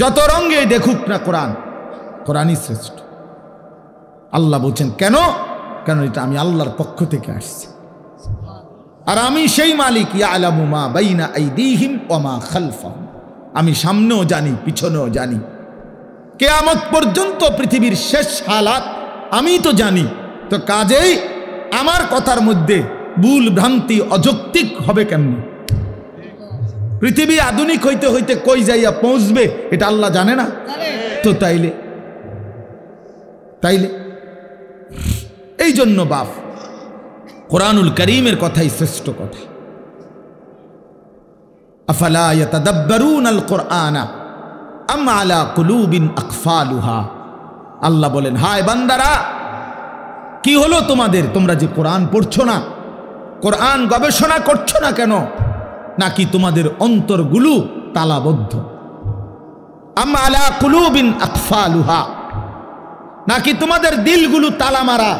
[SPEAKER 1] যত রঙ্গে দেখুক না কোরআন, কোরআনই শ্রেষ্ঠ। আল্লাহ বলছেন কেন? কেন এটা আমি আল্লাহর পক্ষ থেকে আসছে, আর আমি সেই মালিক, ইয়ালামু মা বাইনা আইদিহিম ওয়া মা খালফাহুম। আমি সামনেও জানি, পিছনেও জানি, কিয়ামত পর্যন্ত পৃথিবীর শেষ হালাত আমি তো জানি। তো কাজেই আমার কথার মধ্যে ভুল ভ্রান্তি অযৌক্তিক হবে কেমনি? পৃথিবী আধুনিক হইতে হইতে কই যাইয়া পৌঁছবে এটা আল্লাহ জানে না তো? তাইলে এই জন্য বাপ কোরআনুল কারীমের কথাই শ্রেষ্ঠ কথা। আফালা ইয়াতাদাব্বারুনাল কুরআনা আম আলা কুলুবিন আকফালুহা। আল্লাহ বলেন, হায় বান্দারা, কি হলো তোমাদের? তোমরা যে কোরআন পড়ছো না, কোরআন গবেষণা করছো না কেন? নাকি তোমাদের অন্তরগুলো তালাবদ্ধ? আম আলা কুলুবিন আকফালুহা, নাকি তোমাদের দিলগুলো তালা মারা?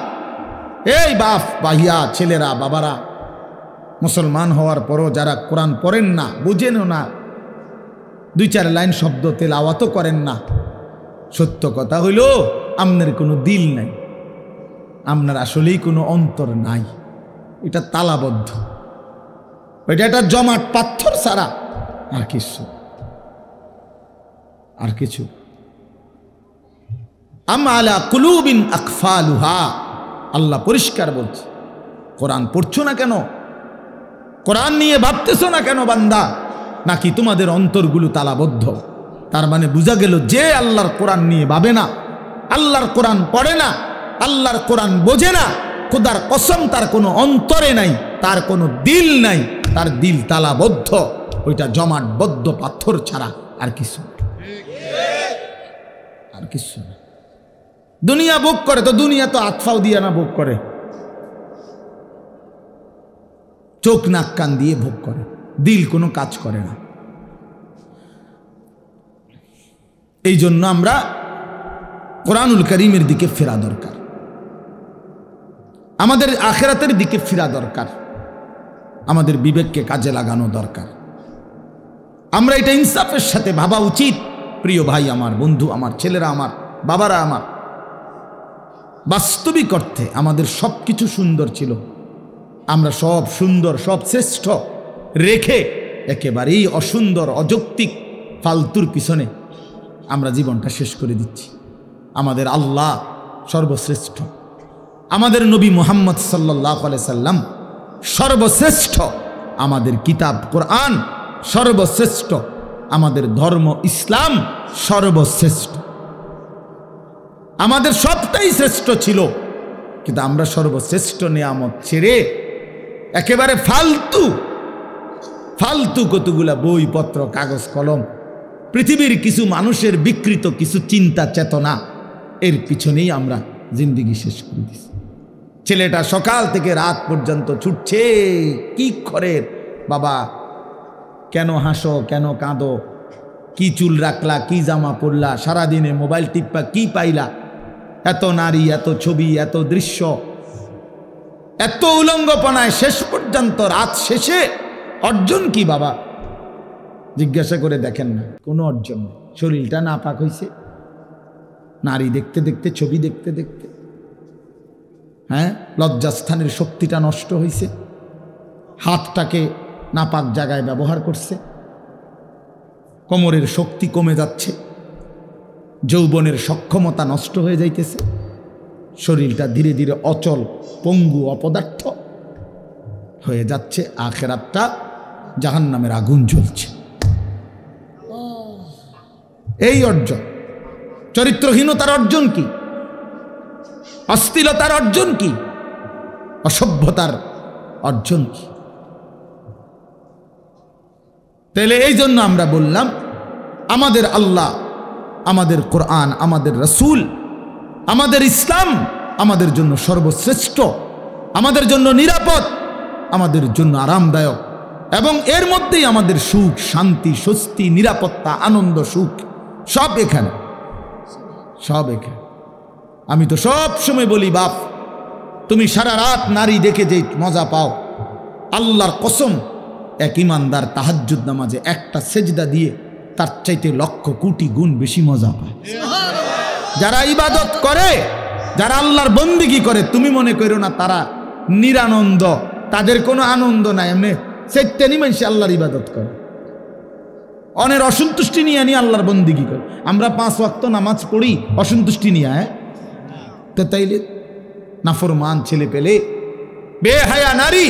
[SPEAKER 1] এই বাপ, ভাইয়া, ছেলেরা, বাবারা, মুসলমান হওয়ার পরও যারা কোরআন পড়েন না, বুঝেনও না, 2-4 লাইন শব্দ তেলাওয়াতও করেন না, সত্য কথা হইল আপনার কোনো দিল নাই, আপনার আসলেই কোনো অন্তর নাই, এটা তালাবদ্ধ, ওইটা একটা জমাট পাথর ছাড়া আর কিছু। আম আলা কুলুবিন আকফালুহা, আল্লাহ পরিষ্কার বলছে। কোরআন পড়ছো না কেন? কোরআন নিয়ে ভাবতেছো না কেন বান্দা? নাকি তোমাদের অন্তরগুলো তালাবদ্ধ? তার মানে বোঝা গেল যে আল্লাহর কোরআন নিয়ে ভাবে না, আল্লাহর কোরআন পড়ে না, আল্লাহর কোরআন বোঝে না, খোদার কসম তার কোনো অন্তরে নাই, তার কোনো দিল নাই, তার দিল তালাবদ্ধ, ওইটা জমাটবদ্ধ পাথর ছাড়া আর কিছু না। দুনিয়া ভোগ করে তো, দুনিয়া তো আতফাও দিয়ে না ভোগ করে, চোখ নাক কান দিয়ে ভোগ করে, দিল কোনো কাজ করে না। এই জন্য আমরা কোরআনুল কারীমের দিকে ফেরা দরকার, আমাদের আখিরাতের দিকে ফেরা দরকার, আমাদের বিবেককে কাজে লাগানো দরকার। আমরা এটা ইনসাফের সাথে ভাবা উচিত। প্রিয় ভাই আমার, বন্ধু আমার, ছেলেরা আমার, বাবারা আমার, বাস্তবিক অর্থে আমাদের সব কিছু সুন্দর ছিল, আমরা সব সুন্দর, সব শ্রেষ্ঠ রেখে একেবারেই অসুন্দর, অযৌক্তিক, ফালতুর পিছনে আমরা জীবনটা শেষ করে দিচ্ছি। আমাদের আল্লাহ সর্বশ্রেষ্ঠ, আমাদের নবী মুহাম্মদ সাল্লাল্লাহু আলাইহি সাল্লাম সর্বশ্রেষ্ঠ, আমাদের কিতাব কোরআন সর্বশ্রেষ্ঠ, আমাদের ধর্ম ইসলাম সর্বশ্রেষ্ঠ, আমাদের সবটাই শ্রেষ্ঠ ছিল। কিন্তু আমরা সর্বশ্রেষ্ঠ নিয়ামত ছেড়ে একেবারে ফালতু ফালতু কতগুলা বইপত্র, কাগজ কলম, পৃথিবীর কিছু মানুষের বিকৃত কিছু চিন্তা চেতনা, এর পিছনেই আমরা জিন্দিগি শেষ করে দিচ্ছি। ছেলেটা সকাল থেকে রাত পর্যন্ত ছুটছে, কি করে বাবা, কেন হাসো, কেন কাঁদো, কি চুল রাখলা, কি জামা পরলা, সারাদিনে মোবাইল টিপ্পা কি পাইলা, এত নারী, এত ছবি, এত দৃশ্য, এত উলঙ্গপনায় শেষ পর্যন্ত রাত শেষে অর্জন কি বাবা? জিজ্ঞাসা করে দেখেন না, কোনো অর্জন নেই। শরীরটা নাপাক হয়েছে নারী দেখতে দেখতে, ছবি দেখতে দেখতে, হ্যাঁ, লজ্জাস্থানের শক্তিটা নষ্ট হয়েছে, হাতটাকে নাপাক জায়গায় ব্যবহার করছে, কোমরের শক্তি কমে যাচ্ছে, যৌবনের সক্ষমতা নষ্ট হয়ে যাইতেছে, শরীরটা ধীরে ধীরে অচল, পঙ্গু, অপদার্থ হয়ে যাচ্ছে, আখিরাতটা জাহান্নামের আগুন জ্বলছে। এই অর্জন, চরিত্রহীনতার অর্জন কি? অশ্লীলতার অর্জন কি? অসভ্যতার অর্জন কি? তাহলে এই জন্য আমরা বললাম, আমাদের আল্লাহ, আমাদের কোরআন, আমাদের রাসূল, আমাদের ইসলাম আমাদের জন্য সর্বশ্রেষ্ঠ, আমাদের জন্য নিরাপদ, আমাদের জন্য আরামদায়ক, এবং এর মধ্যেই আমাদের সুখ, শান্তি, স্বস্তি, নিরাপত্তা, আনন্দ, সুখ সব এখানে, সব এখানে। আমি তো সব সময় বলি, বাপ, তুমি সারা রাত নারী দেখে যে মজা পাও, আল্লাহর কসম, এক ইমানদার তাহাজ্জুদ নামাজে একটা সেজদা দিয়ে তার চাইতে লক্ষ কোটি গুণ বেশি মজা পায়। যারা ইবাদত করে, যারা আল্লাহর বন্দেগী করে, তুমি মনে করো না তারা নিরানন্দ, তাদের কোনো আনন্দ নাই, এমনি সেটানি মানুষ আল্লাহর ইবাদত করে, অনেক অসন্তুষ্টি নিয়ে নিয়ে আল্লাহর বন্দেগী করে। আমরা 5 ওয়াক্ত নামাজ পড়ি অসন্তুষ্টি নিয়ে, হ্যাঁ, তো তাইলে নাফরমান ছেলে পেলে, বেহায়া নারী,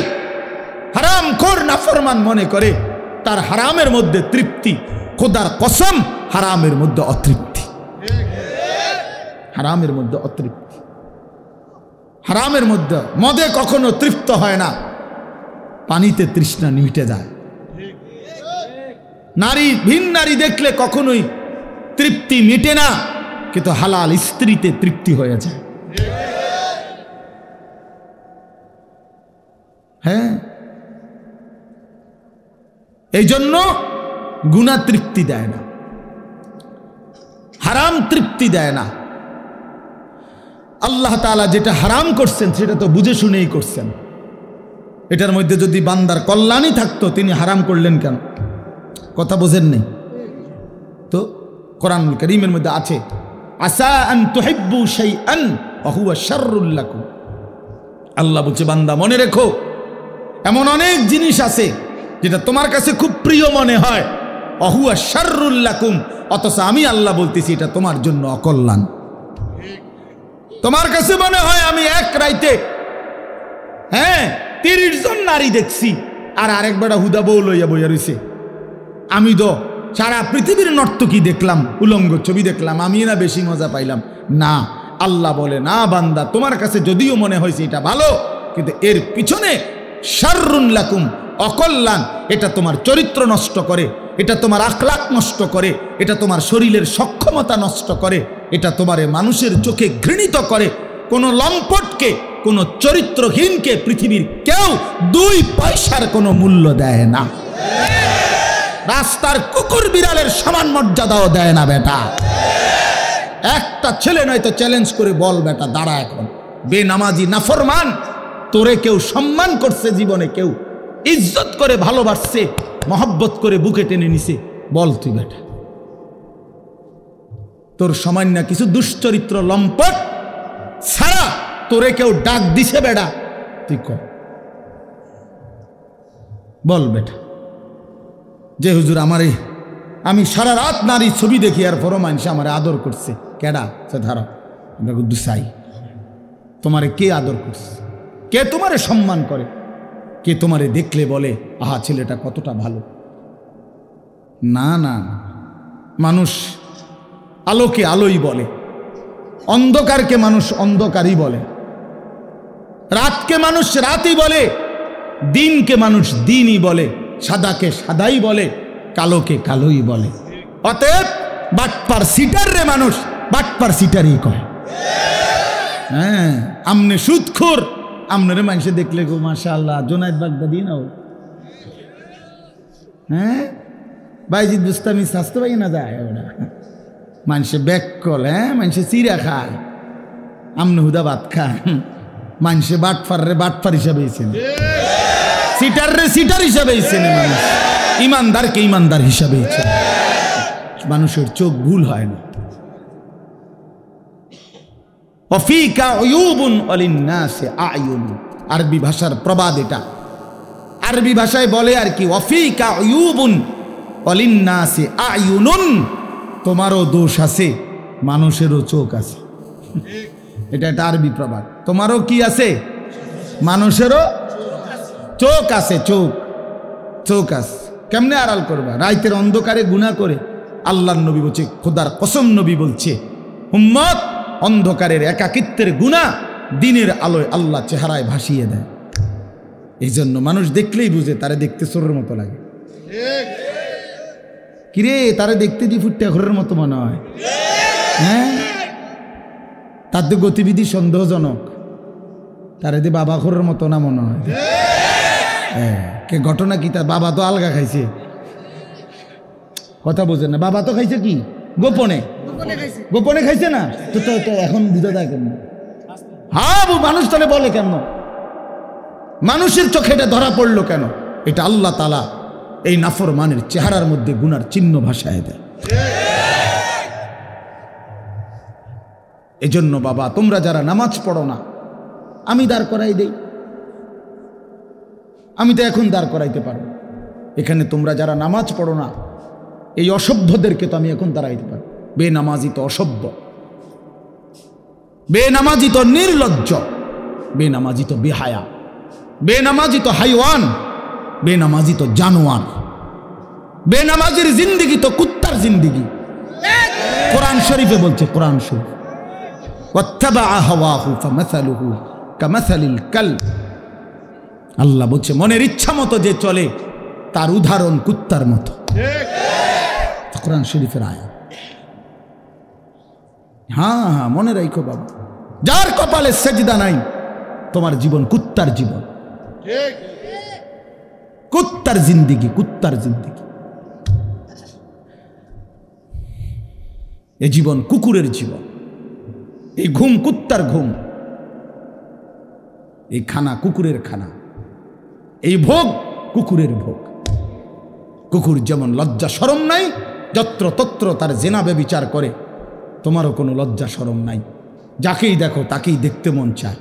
[SPEAKER 1] হারামখোর নাফরমান মনে করে তার হারামের মধ্যে তৃপ্তি, খোদার কসম হারামের মধ্যে অতৃপ্তি, হারামের মধ্যে অতৃপ্তি, হারামের মধ্যে। মদে কখনো তৃপ্ত হয় না, পানিতে তৃষ্ণা মিটে যায়। নারী, ভিন নারী দেখলে কখনোই তৃপ্তি মিটে না, কিন্তু হালাল স্ত্রীতে তৃপ্তি হয়ে যায়। হ্যাঁ, এই জন্য গুনাহ তৃপ্তি দেয় না, হারাম তৃপ্তি দেয় না। আল্লাহ তাআলা যেটা হারাম করছেন সেটা তো বুঝে শুনেই করছেন। এটার মধ্যে যদি বান্দার কল্যাণই থাকতো, তিনি হারাম করলেন কেন? কথা বোঝেন নেই তো? কোরআনুল কারীমের মধ্যে আছে, আসা আন তুহিব্বু শাইআন ওয়া হুয়া শাররুল লাকুম। আল্লাহ বলছে, বান্দা মনে রেখো, এমন অনেক জিনিস আছে যেটা তোমার কাছে খুব প্রিয় মনে হয়, ওয়া হুয়া শাররুল লাকুম, অথচ আমি আল্লাহ বলতেছি এটা তোমার জন্য অকল্যাণ। তোমার কাছে মনে হয় আমি এক রাইতে, হ্যাঁ, 30 জন নারী দেখছি, আর আরেক বেটা হুদা বউ লইয়া বইয়া রইছে। আমি তো সারা পৃথিবীর নর্তকী দেখলাম, উলঙ্গ ছবি দেখলাম, আমি না বেশি মজা পাইলাম? না, আল্লাহ বলে, না বান্দা, তোমার কাছে যদিও মনে হয়েছে এটা ভালো, কিন্তু এর পিছনে শাররুন লাকুম, অকল্যাণ। এটা তোমার চরিত্র নষ্ট করে, এটা তোমার আখলাক নষ্ট করে, এটা তোমার শরীরের সক্ষমতা নষ্ট করে, এটা তোমারে মানুষের চোখে ঘৃণিত করে। কোনো লম্পটকে, কোনো চরিত্রহীনকে পৃথিবীর কেউ 2 পয়সার কোনো মূল্য দেয় না। রাস্তার কুকুর বিড়ালের সমান মর্যাদাও দেয় না বেটা। একটা ছেলে নয়তো চ্যালেঞ্জ করে বল বেটা, দাঁড়া এখন। বেনামাজি নাফরমান, তোরে কেউ সম্মান করছে জীবনে, কেউ ইজ্জত করে ভালোবাসছে, মহব্বত করে বুকে টেনে নিছে, বল তুই বেটা। তোর সামান্য কিছু দুশ্চরিত্র লম্পট ছাড়া তোরে কেউ ডাক দিছে বেটা, তুই কর, বল বেটা। যে হুজুর আমারে, আমি সারা রাত নারী ছবি দেখি আর পরও মানুষ আমারে আদর করছে, কেডা? ধারা আমরা গুদ্দু চাই, তোমারে কে আদর করছে? কে তোমারে সম্মান করে? কে তোমারে দেখলে বলে আহা ছেলেটা কতটা ভালো? না না, মানুষ আলোকে আলোই বলে, অন্ধকারকে মানুষ অন্ধকারই বলে, রাতকে মানুষ রাতই বলে, দিনকে মানুষ দিনই বলে, সাদাকে সাদাই বলে, কালোকে কালোই বলে। অতএব বাটপার সিটার রে মানুষ বাটপার সিটারই কয়। হ্যাঁ, আমনে সুদখোর, আমনে মানুষে দেখলে গো মাশাআল্লাহ জোনায়েদ বাগদাদি নাও। হ্যাঁ, বাইজিদ বুস্তামি স্বাস্থ্য পাই না যায় ওরা, মানুষে ব্যাককল, হ্যাঁ মানুষে চিরা খায়, আমনে হুদা ভাত খায়। মানুষে বাটপার রে বাটপার হিসাবে চেনে, সিটার রে সিটার হিসাবে চেনে, মানুষ ইমানদারকে ইমানদার হিসাবে চেনে। মানুষের চোখ ভুল হয় না। ওয়াফিকা উয়ুবুন ওয়ালিন্নাসি আয়ুন, আরবি ভাষার প্রবাদ এটা। আরবি ভাষায় বলে আর কি, ওয়াফিকা উয়ুবুন ওয়ালিন্নাসি আয়ুনুন, তোমারও দোষ আছে, মানুষেরও চোখ আছে। এটা একটা আরবি প্রবাদ। তোমারও কি আছে? মানুষেরও চোখ আছে, চোখ চোখ আছে। কেমনে আড়াল করবা? রাইতের অন্ধকারে গুনাহ করে। আল্লাহর নবী বলছে, খোদার কসম নবী বলছে, উম্মত অন্ধকারের একাকিত্বের গুনাহ দিনের আলোয় আল্লাহ চেহারায় ভাসিয়ে দেয়। এই জন্য মানুষ দেখলেই বুঝে তারে দেখতে চোরের মতো লাগে। কিরে, তারে দেখতে দি ফুটটা ঘরের মতো মনে হয়। হ্যাঁ, তার তো গতিবিধি সন্দেহজনক, তারে দি বাবা ঘরের মতো না মনে হয়। কে ঘটনা কি? তার বাবা তো আলগা খাইছে, কথা বোঝে না। বাবা তো খাইছে কি গোপনে, গোপনে খাইছে না তো, তো এখন বুঝা যায় কেন? হ্যাঁ, মানুষ তাহলে বলে কেন? মানুষের চোখে এটা ধরা পড়লো কেন? এটা আল্লাহ তাআলা এই নাফরমানের চেহারার মধ্যে গুনার চিহ্ন ভাসায় দেয়। এজন্য বাবা, তোমরা যারা নামাজ পড়ো না, আমি দাঁড় করাই দেই। আমি তো এখন দাঁড় করাইতে পারবো এখানে। তোমরা যারা নামাজ পড়ো না, এই অসভ্যদেরকে তো আমি এখন দাঁড়াইতে পারবো। বেনামাজি তো অসভ্য, বেনামাজি তো নির্লজ্জ, বেনামাজি তো বেহায়া, বেনামাজি তো হাইওয়ান, বেনামাজি তো জানোয়ার, বেনামাজির জিন্দিগি তো কুত্তার জিন্দিগি। কোরআন শরীফে বলছে, কোরআন শরীফ, ওয়াত্তাবাআ হাওয়াহু ফামাসালুহু কামাসালিল কালব। আল্লাহ বলছে, মনের ইচ্ছা মতো যে চলে তার উদাহরণ কুত্তার মতো। কোরআন শরীফের আয়াত। হ্যাঁ হ্যাঁ, মনে রাখো বাবা, যার কপালে সেজদা নাই, তোমার জীবন কুত্তার জীবন, কুত্তার জিন্দিগি, কুত্তার জিন্দিগি। এই জীবন কুকুরের জীবন, এই ঘুম কুত্তার ঘুম, এই খানা কুকুরের খানা, এই ভোগ কুকুরের ভোগ। কুকুর যেমন লজ্জা শরম নাই, যত্র তত্র তার জেনা ব্যভিচার করে, তোমারও কোনো লজ্জা শরম নাই, যাকেই দেখো তাকেই দেখতে মন চায়।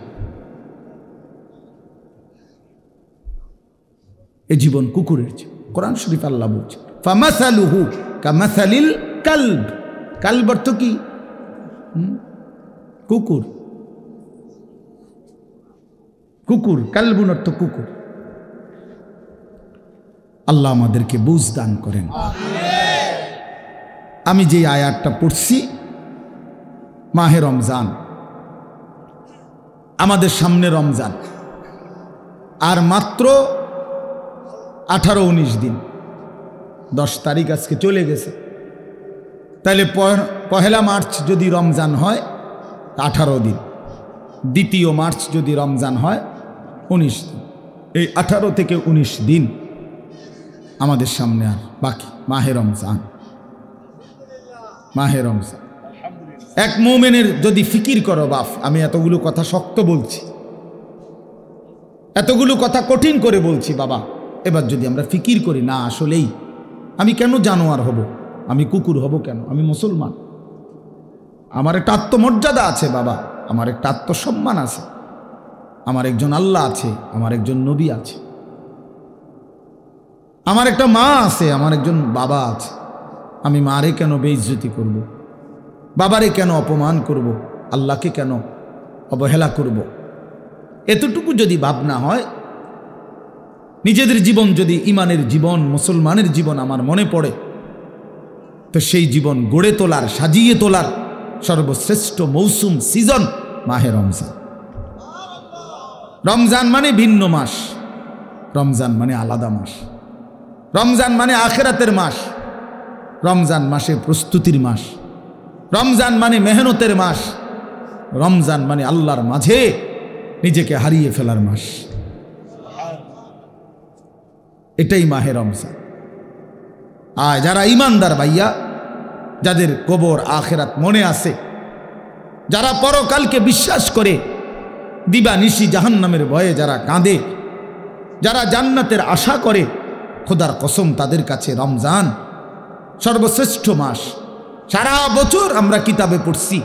[SPEAKER 1] এ জীবন কুকুরের জীবন। কোরআন শরীফ আল্লাহ বলছে, ফামাসালুহু কামাসালিল কালব। কালব অর্থ কি? কুকুর। কুকুর, কালবুন অর্থ কুকুর। আল্লাহ আমাদেরকে বুঝ দান করেন। আমি যে আয়াতটা পড়ছি, মাহে রমজান, আমাদের সামনে রমজান, আর মাত্র 18-19 দিন, 10 তারিখ আজকে চলে গেছে। তাহলে পহেলা মার্চ যদি রমজান হয় 18 দিন, 2 মার্চ যদি রমজান হয় 19 দিন। এই 18 থেকে 19 দিন আমাদের সামনে আর বাকি মাহে রমজান। মাহে রমজান এক মুমিনের যদি ফিকির করো বাপ, আমি এতগুলো কথা শক্ত বলছি, এতগুলো কথা কঠিন করে বলছি বাবা, এবার যদি আমরা ফিকির করি না আসলেই আমি কেন জানোয়ার হব, আমি কুকুর হব কেন, আমি মুসলমান, আমার একটা আত্মমর্যাদা আছে বাবা, আমার একটা আত্মসম্মান আছে, আমার একজন আল্লাহ আছে, আমার একজন নবী আছে, আমার একটা মা আছে, আমার একজন বাবা আছে, আমি মারে কেন বেইজ্জতি করব, বাবারে কেন অপমান করব, আল্লাহকে কেন অবহেলা করব? এতটুকু যদি ভাবনা হয়, নিজেদের জীবন যদি ইমানের জীবন, মুসলমানের জীবন আমার মনে পড়ে, তো সেই জীবন গড়ে তোলার, সাজিয়ে তোলার সর্বশ্রেষ্ঠ মৌসুম, সিজন মাহে রমজান। রমজান মানে ভিন্ন মাস, রমজান মানে আলাদা মাস, রমজান মানে আখিরাতের মাস, রমজান মাসে প্রস্তুতির মাস, রমজান মানে মেহনতের মাস, রমজান মানে আল্লাহর মাঝে নিজেকে হারিয়ে ফেলার মাস। এটাই মাহে রমজান। আর যারা ইমানদার ভাইয়া, যাদের কবর আখিরাত মনে আছে, যারা পরকালকে বিশ্বাস করে, দিবানিশি জাহান্নামের ভয়ে যারা কাঁদে, যারা জান্নাতের আশা করে, খোদার কসম তাদের কাছে রমজান সর্বশ্রেষ্ঠ মাস। সারা বছর আমরা কিতাবে পড়ছি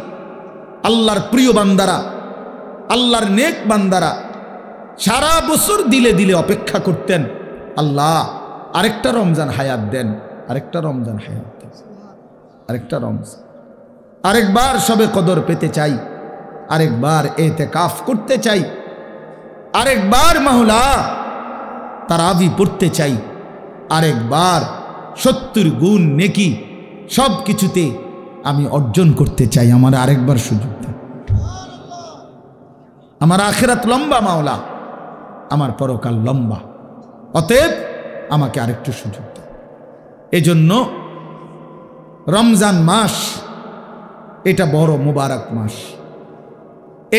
[SPEAKER 1] আল্লাহর প্রিয় বান্দারা, আল্লাহর নেক বান্দারা সারা বছর দিলে দিলে অপেক্ষা করতেন, আল্লাহ আরেকটা রমজান হায়াত দেন, আরেকটা রমজান হায়াত দেন, আরেকটা রমজান, আরেকবার সবে কদর পেতে চাই, আরেকবার ইতিকাফ করতে চাই, আরেকবার মাওলা তারাবি পড়তে চাই, আরেকবার 70 গুণ নেকি সব কিছুতে আমি অর্জন করতে চাই, আমার আরেকবার সুযোগ দেন। আমার আখিরাত লম্বা মাওলা, আমার পরকাল লম্বা, অতএব আমাকে আরেকটু সুযোগ দেন। এজন্য রমজান মাস এটা বড় মুবারক মাস,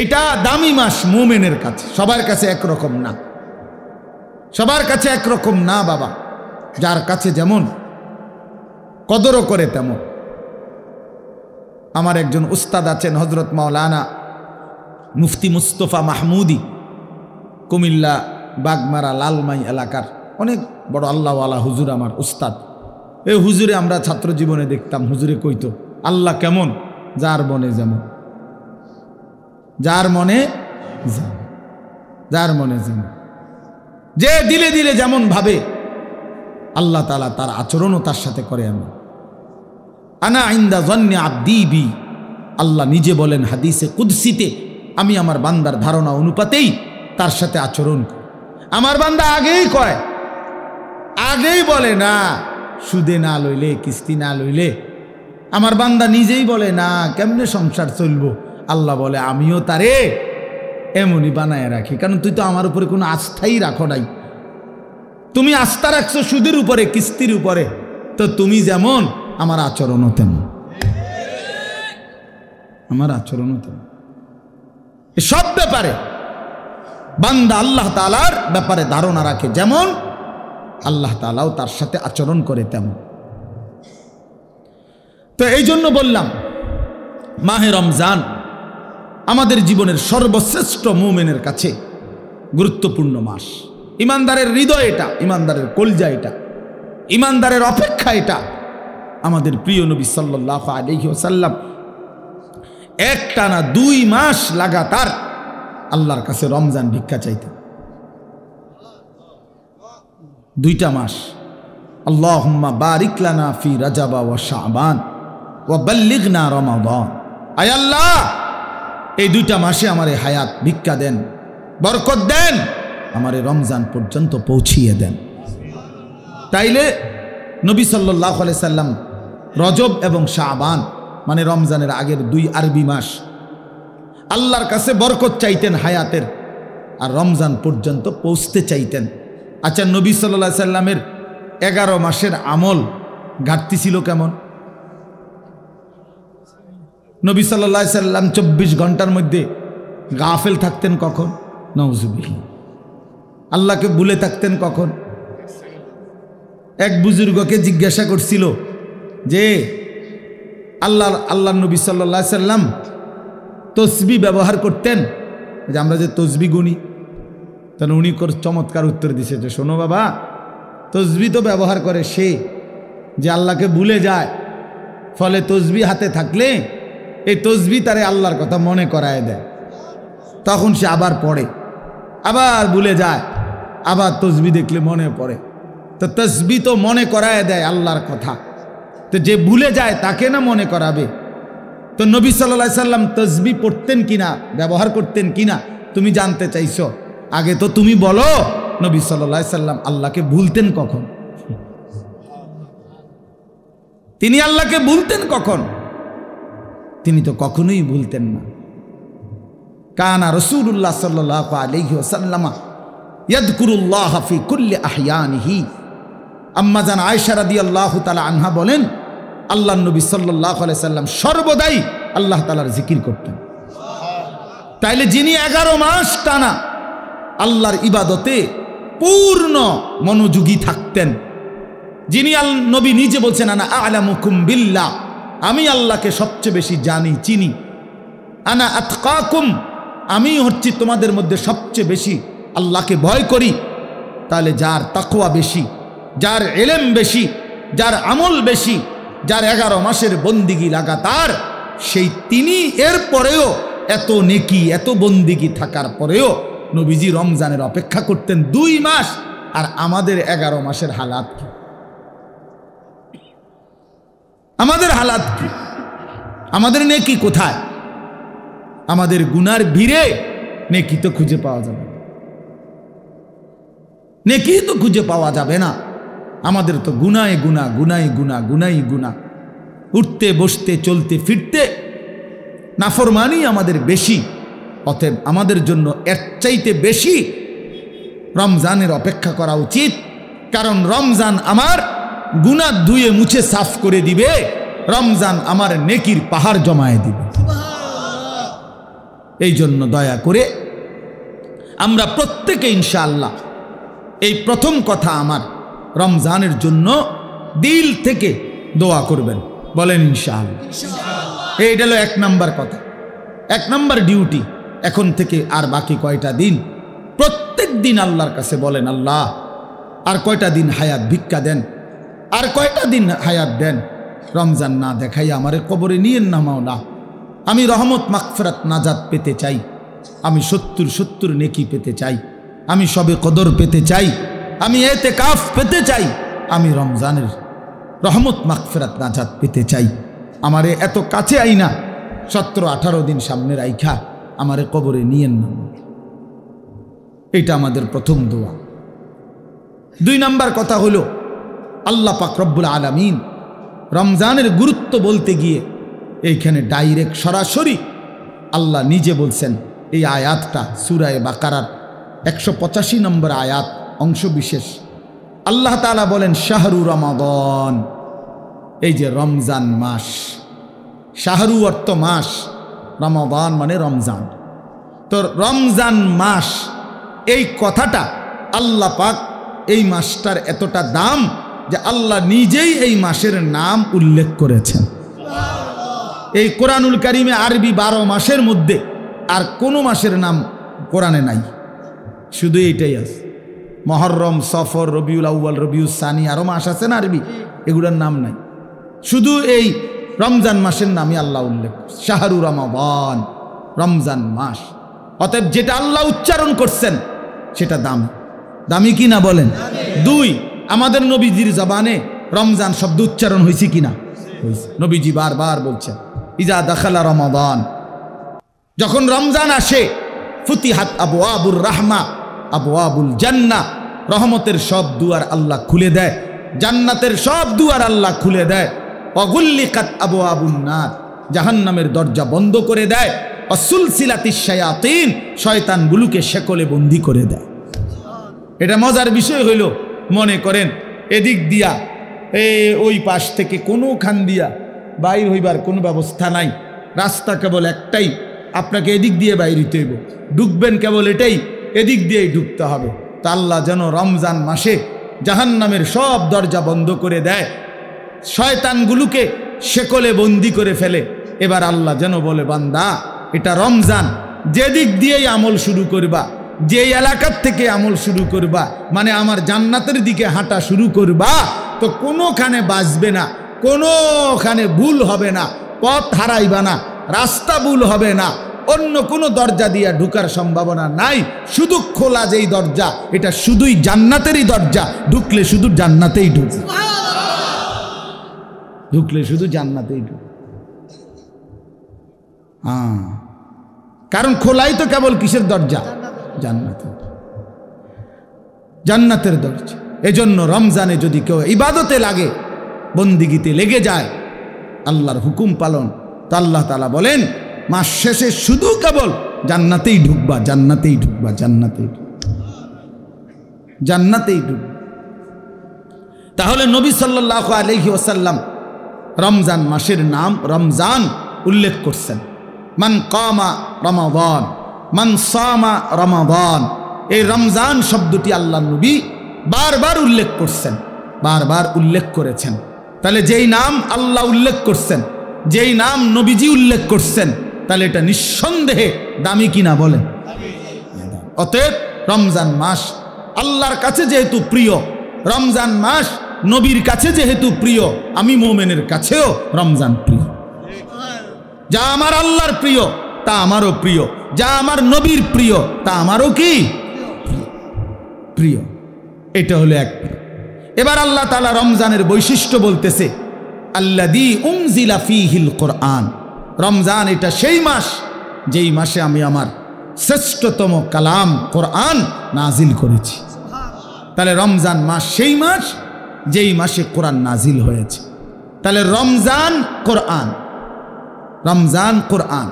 [SPEAKER 1] এটা দামি মাস মুমিনের কাছে। সবার কাছে একরকম না, সবার কাছে একরকম না বাবা, যার কাছে যেমন কদরও করে তেমন। আমার একজন উস্তাদ আছেন হজরত মাওলানা মুফতি মুস্তফা মাহমুদি, কুমিল্লা বাগমারা লালমাই এলাকার অনেক বড় আল্লাহওয়ালা হুজুর, আমার উস্তাদ। এই হুজুরে আমরা ছাত্র জীবনে দেখতাম, হুজুরে কইতো আল্লাহ কেমন, যার মনে যেমন, যার মনে যেমন, যার মনে যেমন, যে দিলে দিলে যেমন ভাবে আল্লাহ তাআলা তার আচরণও তার সাথে করে। এমন আনা ইনদা যন্নি আবদি বি, আল্লাহ নিজে বলেন হাদিসে কুদসিতে, আমি আমার বান্দার ধারণা অনুপাতেই তার সাথে আচরণ করি। আমার বান্দা আগেই কয়, আগেই বলে না সুদে না লইলে, কিস্তি না লইলে। আমার বান্দা নিজেই বলে না কেমনে সংসার চলবো, আল্লাহ বলে আমিও তারে এমনই বানায় রাখি, কারণ তুই তো আমার উপরে কোনো আস্থাই রাখো নাই। তুমি আস্থা রাখছো সুদের উপরে, কিস্তির উপরে, তো তুমি যেমন আমার আচরণও তেমন, আমার আচরণও তেমন। সব ব্যাপারে বান্দা আল্লাহ তাআলার ব্যাপারে ধারণা রাখে যেমন, আল্লাহ তাআলাও তার সাথে আচরণ করে তেমন। তো এই জন্য বললাম মাহে রমজান আমাদের জীবনের সর্বশ্রেষ্ঠ মুমিনের কাছে গুরুত্বপূর্ণ মাস। ইমানদারের হৃদয় এটা, ইমানদারের কলজা এটা, ইমানদারের অপেক্ষা এটা। আমাদের প্রিয় নবী সাল্লাল্লাহু আলাইহি ওয়াসাল্লাম একটানা 2 মাস লাগাতার আল্লাহর কাছে রমজান ভিক্ষা চাইতেন। 2টা মাস, আল্লাহুম্মা বারিক লানা ফি রাজাবা ওয়া শাবান ওয়া বাল্লিগনা রমাদান। আয় আল্লাহ, এই 2টা মাসে আমারে হায়াত ভিক্ষা দেন, বরকত দেন, আমারে রমজান পর্যন্ত পৌঁছিয়ে দেন। তাইলে নবী সাল্লাল্লাহু আলাইহি সাল্লাম রজব এবং শাবান মানে রমজানের আগের 2 আরবি মাস আল্লাহর কাছে বরকত চাইতেন হায়াতের, আর রমজান পর্যন্ত পৌঁছতে চাইতেন। আচ্ছা, নবী সাল্লাল্লাহু আলাইহি সাল্লামের 11 মাসের আমল ঘাটতি ছিল কেমন? নবী সাল্লাল্লাহু আলাইহি সাল্লাম 24 ঘন্টার মধ্যে গাফেল থাকতেন কখন? নাউজুবিল্লাহ। আল্লাহকে ভুলে থাকতেন কখন? এক বুজুর্গকে জিজ্ঞাসা করছিল যে আল্লাহ নবী সাল্লাল্লাহু আলাইহি সাল্লাম তসবিহ ব্যবহার করতেন, যে আমরা যে তসবিহ গুনি। তাহলে উনি চমৎকার উত্তর দিছে যে শোনো বাবা, তসবিহ তো ব্যবহার করে সে যে আল্লাহকে ভুলে যায়, ফলে তসবিহ হাতে থাকলে এই তসবিহ তারে আল্লাহর কথা মনে করায় দেয়, তখন সে আবার পড়ে, আবার ভুলে যায়, আবার তসবিহ দেখলে মনে পড়ে। তো তসবিহ তো মনে করায় দেয় আল্লাহর কথা, তো যে ভুলে যায় তাকে না মনে করাবে। তো নবী সাল্লাল্লাহু আলাইহি সাল্লাম তসবিহ পড়তেন কিনা, ব্যবহার করতেন কিনা তুমি জানতে চাইছো, আগে তো তুমি বলো নবী সাল্লাল্লাহু আলাইহি সাল্লাম আল্লাহকে ভুলতেন কখন? তিনি আল্লাহকে ভুলতেন কখন? তিনি তো কখনোই ভুলতেন না। কানা রাসূলুল্লাহ সাল্লাল্লাহু আলাইহি ওয়াসাল্লাম ইয়াযকুরুল্লাহ ফি কুল্লি আহয়ানিহি। আম্মা জান আয়েশা রাদিয়াল্লাহু তাআলা আনহা বলেন, আল্লাহর নবী সাল্লাল্লাহু আলাইহি সাল্লাম সর্বদাই আল্লাহ তাআলার জিকির করতেন। তাইলে যিনি 11 মাস টানা আল্লাহর ইবাদতে পূর্ণ মনোযোগী থাকতেন, যিনি নবী নিজে বলছেন আনা আ'লামুকুম বিল্লাহ, আমি আল্লাহকে সবচেয়ে বেশি জানি চিনি, আনা আতকাকুম, আমি হচ্ছি তোমাদের মধ্যে সবচেয়ে বেশি আল্লাহকে ভয় করি। তাহলে যার তাকওয়া বেশি, যার ইলম বেশি, যার আমল বেশি, যার 11 মাসের বন্দিগি লাগাতার, সেই তিনি এর পরেও এত নেকি এত বন্দিগি থাকার পরেও নবীজি রমজানের অপেক্ষা করতেন 2 মাস। আর আমাদের 11 মাসের হালাত কি? আমাদের হালাত কি? আমাদের নেকি কোথায়? আমাদের গুনার ভিড়ে নেকি তো খুঁজে পাওয়া যাবে, নেকি তো খুঁজে পাওয়া যাবে না। আমাদের তো গুনায় গুনাহ, গুনাই গুনাহ, গুনাই গুনাহ, উঠতে বসতে চলতে ফিরতে নাফরমানি আমাদের বেশি। অতএব আমাদের জন্য এর চাইতে বেশি রমজানের অপেক্ষা করা উচিত, কারণ রমজান আমার গুনাহ ধুয়ে মুছে সাফ করে দিবে, রমজান আমার নেকির পাহাড় জমায়ে দিবে। এই জন্য দয়া করে আমরা প্রত্যেকে ইনশাআল্লাহ এই প্রথম কথা আমার রমজানের জন্য দিল থেকে দোয়া করবেন, বলেন ইনশাআল্লাহ। এইটা হলো 1 নাম্বার কথা, 1 নাম্বার ডিউটি। এখন থেকে আর বাকি কয়টা দিন প্রত্যেক দিন আল্লাহর কাছে বলেন, আল্লাহ আর কয়টা দিন হায়াত ভিক্ষা দেন, আর কয়টা দিন হায়াত দেন, রমজান না দেখাই আমারে কবরে নিয়েন না মাওলা। আমি রহমত মাগফিরাত নাজাত পেতে চাই, আমি 70 নেকি পেতে চাই, আমি সবে কদর পেতে চাই, আমি এতেকাফ পেতে চাই, আমি রমজানের রহমত মাগফিরাত নাজাত পেতে চাই। আমারে এত কাছে আইনা 17-18 দিন সামনে রাইখা আমারে কবরে নিয়েন না। এটা আমাদের প্রথম দোয়া। 2 নাম্বার কথা হলো, আল্লাহ পাক রব্বুল আলামিন রমজানের গুরুত্ব বলতে গিয়ে এইখানে ডাইরেক্ট সরাসরি আল্লাহ নিজে বলছেন। এই আয়াতটা সূরা বাকারার 185 নম্বর আয়াত অংশ বিশেষ। আল্লাহ তাআলা বলেন শাহরু রমাদান, এই যে রমজান মাস, শাহরু অর্থ মাস, রমাদান মানে রমজান। তো রমজান মাস এই কথাটা আল্লাহ পাক এই মাসটার এতটা দাম যে আল্লাহ নিজেই এই মাসের নাম উল্লেখ করেছেন। এই কোরআনুল কারিমে আরবি 12 মাসের মধ্যে আর কোনো মাসের নাম কোরআনে নাই, শুধু এইটাই আছে। মহররম, সফর, রবিউল আউয়াল, রবিউল সানি, আরও মাস আছে না আরবি, এগুলোর নাম নাই। শুধু এই রমজান মাসের নামই আল্লাহ উল্লেখ, শাহরু রমাদান, রমজান মাস। অতএব যেটা আল্লাহ উচ্চারণ করছেন সেটা দামি, দামি কি না বলেন? 2, আমাদের নবীজির জবানে রমজান শব্দ উচ্চারণ হয়েছে কিনা? হয়েছে। নবীজি বারবার বলছেন ইজা দাখালা রমাদান, যখন রমজান আসে, ফুতিহাত আবওয়াবুর রাহমা আবওয়াবুল জান্নাহ, রহমতের সব দুয়ার আল্লাহ খুলে দেয়, জান্নাতের সব দুয়ার আল্লাহ খুলে দেয়। অগুল্লিকাত আবওয়াবুন নার, জাহান্নামের দরজা বন্ধ করে দেয়। অসুলসিলাতিশ শায়াতিন, শয়তানগুলোকে শেকলে বন্দি করে দেয়। এটা মজার বিষয় হইল, মনে করেন এদিক দিয়া ওই পাশ থেকে কোনোখান দিয়া বাইর হইবার কোনো ব্যবস্থা নাই, রাস্তা কেবল একটাই, আপনাকে এদিক দিয়ে বাইর হইতে হইব, ঢুকবেন কেবল এটাই, এদিক দিয়েই ঢুকতে হবে। তা আল্লাহ যেন রমজান মাসে জাহান্নামের সব দরজা বন্ধ করে দেয়, শয়তানগুলোকে শেকলে বন্দি করে ফেলে। এবার আল্লাহ যেন বলে, বান্দা এটা রমজান, যেদিক দিয়েই আমল শুরু করবা, যে এলাকার থেকে আমল শুরু করবা, মানে আমার জান্নাতের দিকে হাঁটা শুরু করবা, তো কোনোখানে বাঁচবে না, কোনোখানে ভুল হবে না, পথ হারাইবা না, রাস্তা ভুল হবে না, অন্য কোনো দরজা দিয়ে ঢুকার সম্ভাবনা নাই। শুধু খোলা যেই দরজা, এটা শুধুই জান্নাতেরই দরজা, ঢুকলে শুধু জান্নাতেই ঢুকবে, ঢুকলে শুধু জান্নাতেই ঢুকবে। কারণ খোলাই তো কেবল কিসের দরজা? জান্নাতের, জান্নাতের দরজা। এজন্য রমজানে যদি কেউ ইবাদতে লাগে, বন্দিগিতে লেগে যায়, আল্লাহর হুকুম পালন, তো আল্লাহ তাআলা বলেন মাস শেষে শুধু কেবল জান্নাতেই ঢুকবা, জান্নাতেই ঢুকবা, জান্নাতেই জান্নাতেই ঢুকবা। তাহলে নবী সাল্লাল্লাহু আলাইহি ওয়াসাল্লাম রমজান মাসের নাম রমজান উল্লেখ করছেন। মান কামা রমাদান, মান সামা রমাদান, এই রমজান শব্দটি আল্লাহ নবী বারবার উল্লেখ করছেন, বারবার উল্লেখ করেছেন। তাহলে যেই নাম আল্লাহ উল্লেখ করছেন, যেই নাম নবীজি উল্লেখ করছেন, তাহলে এটা নিঃসন্দেহে দামি কিনা বলেন? অতএব রমজান মাস আল্লাহর কাছে যেহেতু প্রিয়, রমজান মাস নবীর কাছে যেহেতু প্রিয়, আমি মোমেনের কাছেও রমজান প্রিয়। যা আমার আল্লাহর প্রিয় তা আমারও প্রিয়, যা আমার নবীর প্রিয় তা আমারও কি প্রিয়। এটা হলো এক। এবার আল্লাহ তাআলা রমজানের বৈশিষ্ট্য বলতেছে, আল্লাযী উনজিলা ফীহিল কোরআন। রমজান এটা সেই মাস যেই মাসে আমি আমার শ্রেষ্ঠতম কালাম কোরআন নাজিল করেছি। তাহলে রমজান মাস সেই মাস যেই মাসে কোরআন নাজিল হয়েছে। তাহলে রমজান কোরআন, রমজান কোরআন,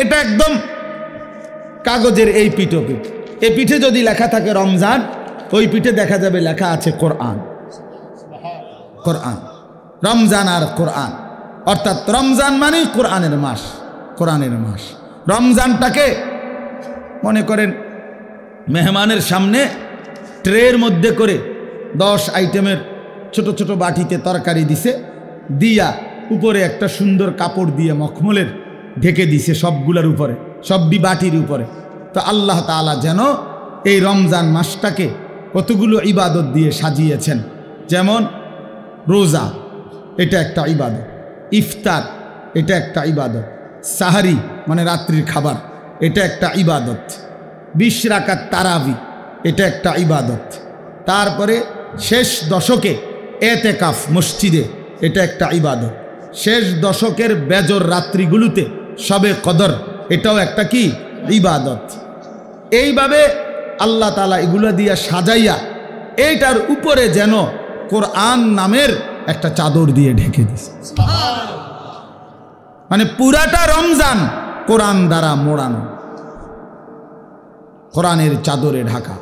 [SPEAKER 1] এটা একদম কাগজের এই পিঠোপিঠ। এই পিঠে যদি লেখা থাকে রমজান, ওই পিঠে দেখা যাবে লেখা আছে কোরআন। কোরআন, রমজান আর কোরআন, অর্থাৎ রমজান মানে কোরআনের মাস, কোরআনের মাস। রমজানটাকে মনে করেন মেহমানের সামনে ট্রের মধ্যে করে 10 আইটেমের ছোট ছোট বাটিতে তরকারি দিছে, দিয়া উপরে একটা সুন্দর কাপড় দিয়ে মখমলের ঢেকে দিছে সবগুলোর উপরে, সবটি বাটির উপরে। তো আল্লাহ তাআলা যেন এই রমজান মাসটাকে কতগুলো ইবাদত দিয়ে সাজিয়েছেন। যেমন রোজা, এটা একটা ইবাদত, ইফতার এটা একটা ইবাদত, সাহারি মানে রাত্রির খাবার এটা একটা ইবাদত, 20 রাকাত তারাবি এটা একটা ইবাদত, তারপরে শেষ দশকে এতেকাফ মসজিদে এটা একটা ইবাদত, শেষ দশকের বেজর রাত্রিগুলোতে শবে কদর এটাও একটা কি ইবাদত। এইভাবে আল্লাহ তাআলা এগুলো দিয়া সাজাইয়া এইটার উপরে যেন কোরআন নামের একটা চাদর দিয়ে ঢেকে দিছে। মানে পুরাটা রমজান কোরআন দ্বারা মোড়ানো, কোরআনের চাদরে ঢাকা।